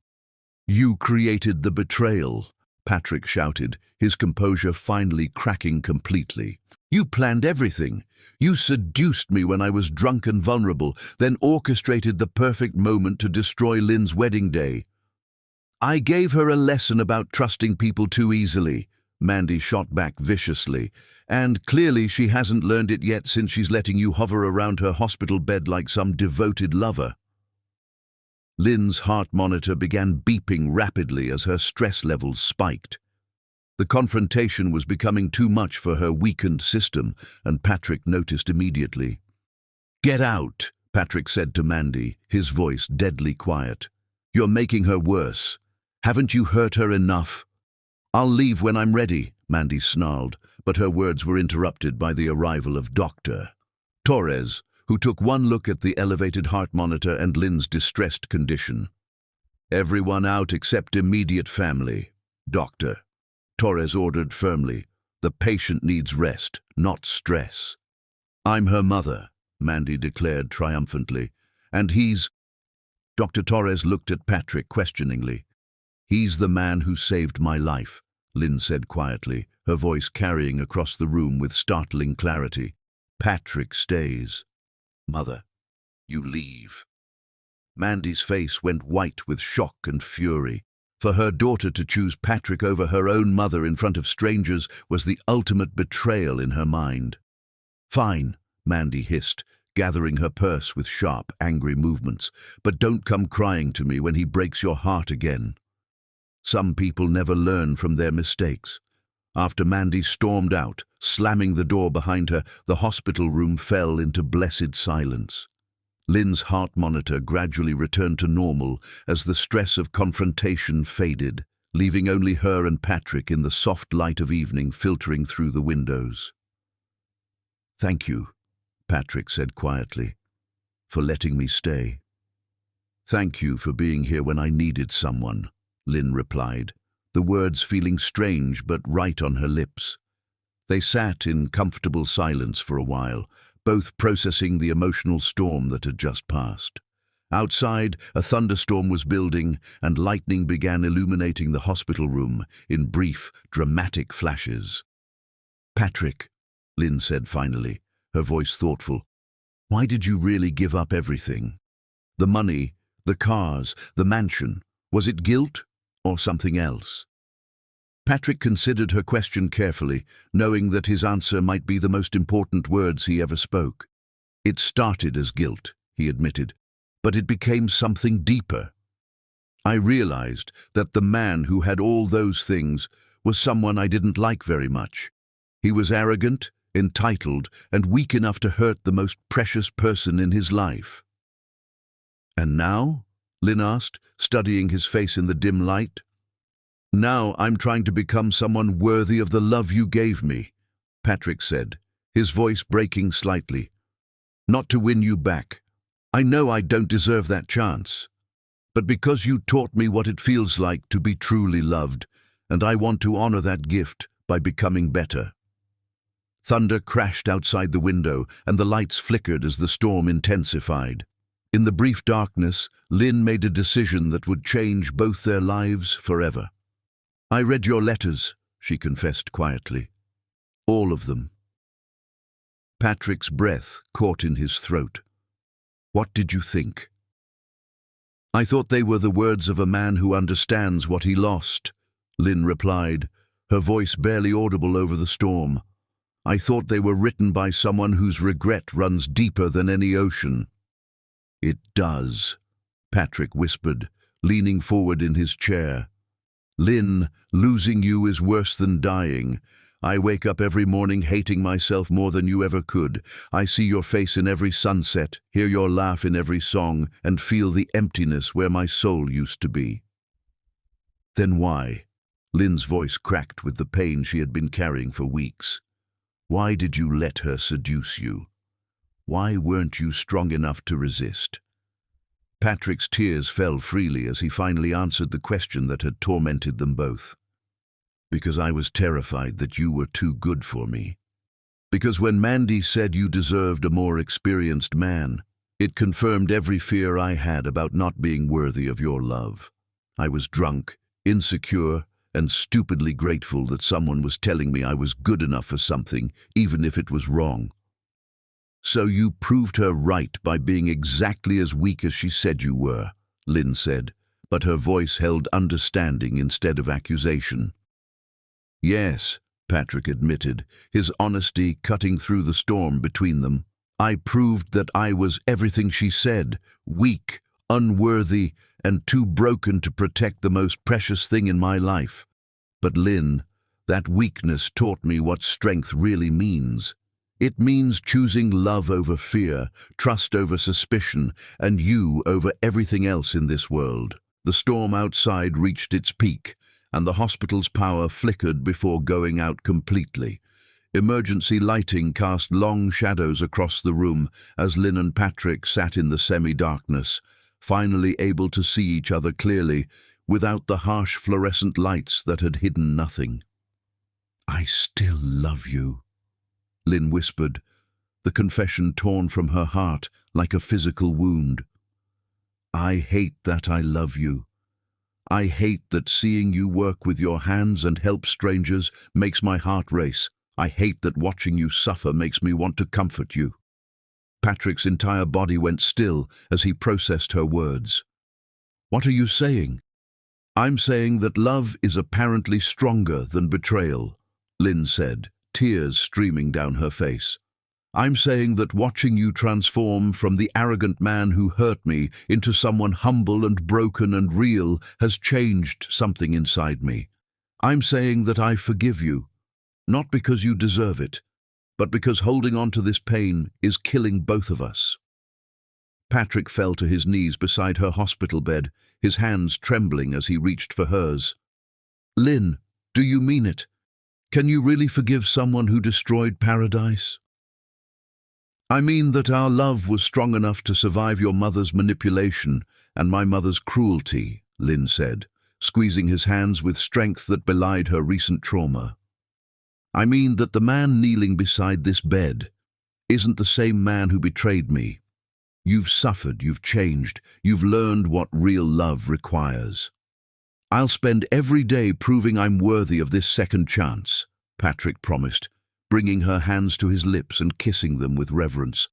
"You created the betrayal," Patrick shouted, his composure finally cracking completely. "You planned everything. You seduced me when I was drunk and vulnerable, then orchestrated the perfect moment to destroy Lynn's wedding day." "I gave her a lesson about trusting people too easily," Mandy shot back viciously, "and clearly she hasn't learned it yet since she's letting you hover around her hospital bed like some devoted lover." Lynn's heart monitor began beeping rapidly as her stress levels spiked. The confrontation was becoming too much for her weakened system, and Patrick noticed immediately. "Get out," Patrick said to Mandy, his voice deadly quiet. "You're making her worse. Haven't you hurt her enough?" "I'll leave when I'm ready," Mandy snarled, but her words were interrupted by the arrival of Dr. Torres, who took one look at the elevated heart monitor and Lynn's distressed condition. "Everyone out except immediate family, Doctor," Torres ordered firmly. "The patient needs rest, not stress." "I'm her mother," Mandy declared triumphantly. "And he's—" Dr. Torres looked at Patrick questioningly. "He's the man who saved my life," Lynn said quietly, her voice carrying across the room with startling clarity. "Patrick stays. Mother, you leave." Mandy's face went white with shock and fury. For her daughter to choose Patrick over her own mother in front of strangers was the ultimate betrayal in her mind. "Fine," Mandy hissed, gathering her purse with sharp, angry movements, "but don't come crying to me when he breaks your heart again." Some people never learn from their mistakes. After Mandy stormed out, Slamming the door behind her, the hospital room fell into blessed silence. Lynn's heart monitor gradually returned to normal as the stress of confrontation faded, leaving only her and Patrick in the soft light of evening filtering through the windows. "Thank you," Patrick said quietly, "for letting me stay." "Thank you for being here when I needed someone," Lynn replied, the words feeling strange but right on her lips. They sat in comfortable silence for a while, both processing the emotional storm that had just passed. Outside, a thunderstorm was building, and lightning began illuminating the hospital room in brief, dramatic flashes. "Patrick," Lynn said finally, her voice thoughtful, "why did you really give up everything? The money, the cars, the mansion. Was it guilt or something else?" Patrick considered her question carefully, knowing that his answer might be the most important words he ever spoke. "It started as guilt," he admitted, "but it became something deeper. I realized that the man who had all those things was someone I didn't like very much. He was arrogant, entitled, and weak enough to hurt the most precious person in his life." "And now?" Lynn asked, studying his face in the dim light. "Now I'm trying to become someone worthy of the love you gave me," Patrick said, his voice breaking slightly. "Not to win you back. I know I don't deserve that chance. But because you taught me what it feels like to be truly loved, and I want to honor that gift by becoming better." Thunder crashed outside the window, and the lights flickered as the storm intensified. In the brief darkness, Lynn made a decision that would change both their lives forever. "I read your letters," she confessed quietly. "All of them." Patrick's breath caught in his throat. "What did you think?" "I thought they were the words of a man who understands what he lost," Lynn replied, her voice barely audible over the storm. "I thought they were written by someone whose regret runs deeper than any ocean." "It does," Patrick whispered, leaning forward in his chair. "Lynn, losing you is worse than dying. I wake up every morning hating myself more than you ever could. I see your face in every sunset, hear your laugh in every song, and feel the emptiness where my soul used to be." "Then why?" Lynn's voice cracked with the pain she had been carrying for weeks. "Why did you let her seduce you? Why weren't you strong enough to resist?" Patrick's tears fell freely as he finally answered the question that had tormented them both. "Because I was terrified that you were too good for me. Because when Mandy said you deserved a more experienced man, it confirmed every fear I had about not being worthy of your love. I was drunk, insecure, and stupidly grateful that someone was telling me I was good enough for something, even if it was wrong. So you proved her right by being exactly as weak as she said you were," Lynn said, but her voice held understanding instead of accusation. "Yes," Patrick admitted, his honesty cutting through the storm between them. "I proved that I was everything she said, weak, unworthy, and too broken to protect the most precious thing in my life. But Lynn, that weakness taught me what strength really means. It means choosing love over fear, trust over suspicion, and you over everything else in this world." The storm outside reached its peak, and the hospital's power flickered before going out completely. Emergency lighting cast long shadows across the room as Lynn and Patrick sat in the semi-darkness, finally able to see each other clearly, without the harsh fluorescent lights that had hidden nothing. "I still love you," Lynn whispered, the confession torn from her heart like a physical wound. "I hate that I love you. I hate that seeing you work with your hands and help strangers makes my heart race. I hate that watching you suffer makes me want to comfort you." Patrick's entire body went still as he processed her words. "What are you saying?" "I'm saying that love is apparently stronger than betrayal," Lynn said, tears streaming down her face. "I'm saying that watching you transform from the arrogant man who hurt me into someone humble and broken and real has changed something inside me. I'm saying that I forgive you. Not because you deserve it, but because holding on to this pain is killing both of us." Patrick fell to his knees beside her hospital bed, his hands trembling as he reached for hers. "Lynn, do you mean it? Can you really forgive someone who destroyed paradise?" "I mean that our love was strong enough to survive your mother's manipulation and my mother's cruelty," Lynn said, squeezing his hands with strength that belied her recent trauma. "I mean that the man kneeling beside this bed isn't the same man who betrayed me. You've suffered, you've changed, you've learned what real love requires. I'll spend every day proving I'm worthy of this second chance," Patrick promised, bringing her hands to his lips and kissing them with reverence.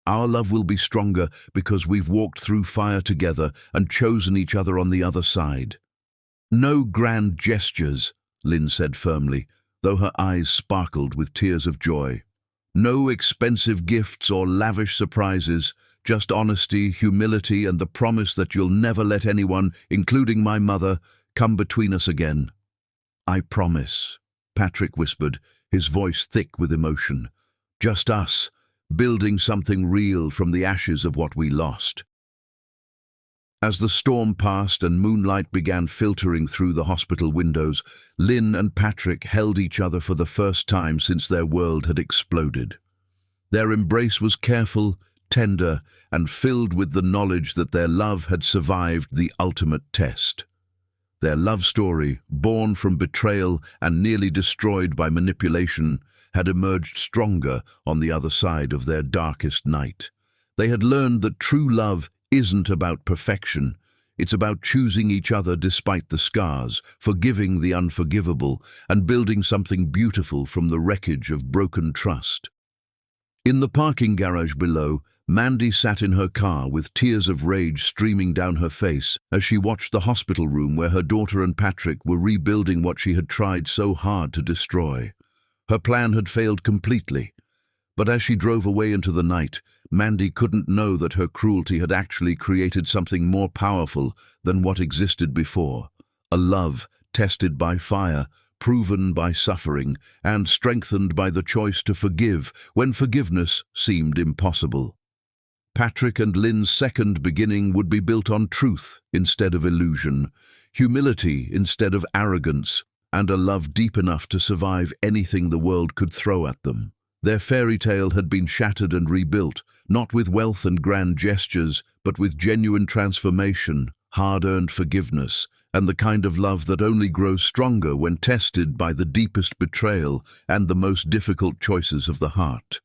"Our love will be stronger because we've walked through fire together and chosen each other on the other side." "No grand gestures," Lynn said firmly, though her eyes sparkled with tears of joy. "No expensive gifts or lavish surprises, just honesty, humility, and the promise that you'll never let anyone, including my mother, come between us again." "I promise," Patrick whispered, his voice thick with emotion. "Just us, building something real from the ashes of what we lost." As the storm passed and moonlight began filtering through the hospital windows, Lynn and Patrick held each other for the first time since their world had exploded. Their embrace was careful, tender, and filled with the knowledge that their love had survived the ultimate test. Their love story, born from betrayal and nearly destroyed by manipulation, had emerged stronger on the other side of their darkest night. They had learned that true love isn't about perfection. It's about choosing each other despite the scars, forgiving the unforgivable, and building something beautiful from the wreckage of broken trust. In the parking garage below, Mandy sat in her car with tears of rage streaming down her face as she watched the hospital room where her daughter and Patrick were rebuilding what she had tried so hard to destroy. Her plan had failed completely, but as she drove away into the night, Mandy couldn't know that her cruelty had actually created something more powerful than what existed before. A love tested by fire, proven by suffering, and strengthened by the choice to forgive when forgiveness seemed impossible. Patrick and Lynn's second beginning would be built on truth instead of illusion, humility instead of arrogance, and a love deep enough to survive anything the world could throw at them. Their fairy tale had been shattered and rebuilt, not with wealth and grand gestures, but with genuine transformation, hard-earned forgiveness, and the kind of love that only grows stronger when tested by the deepest betrayal and the most difficult choices of the heart.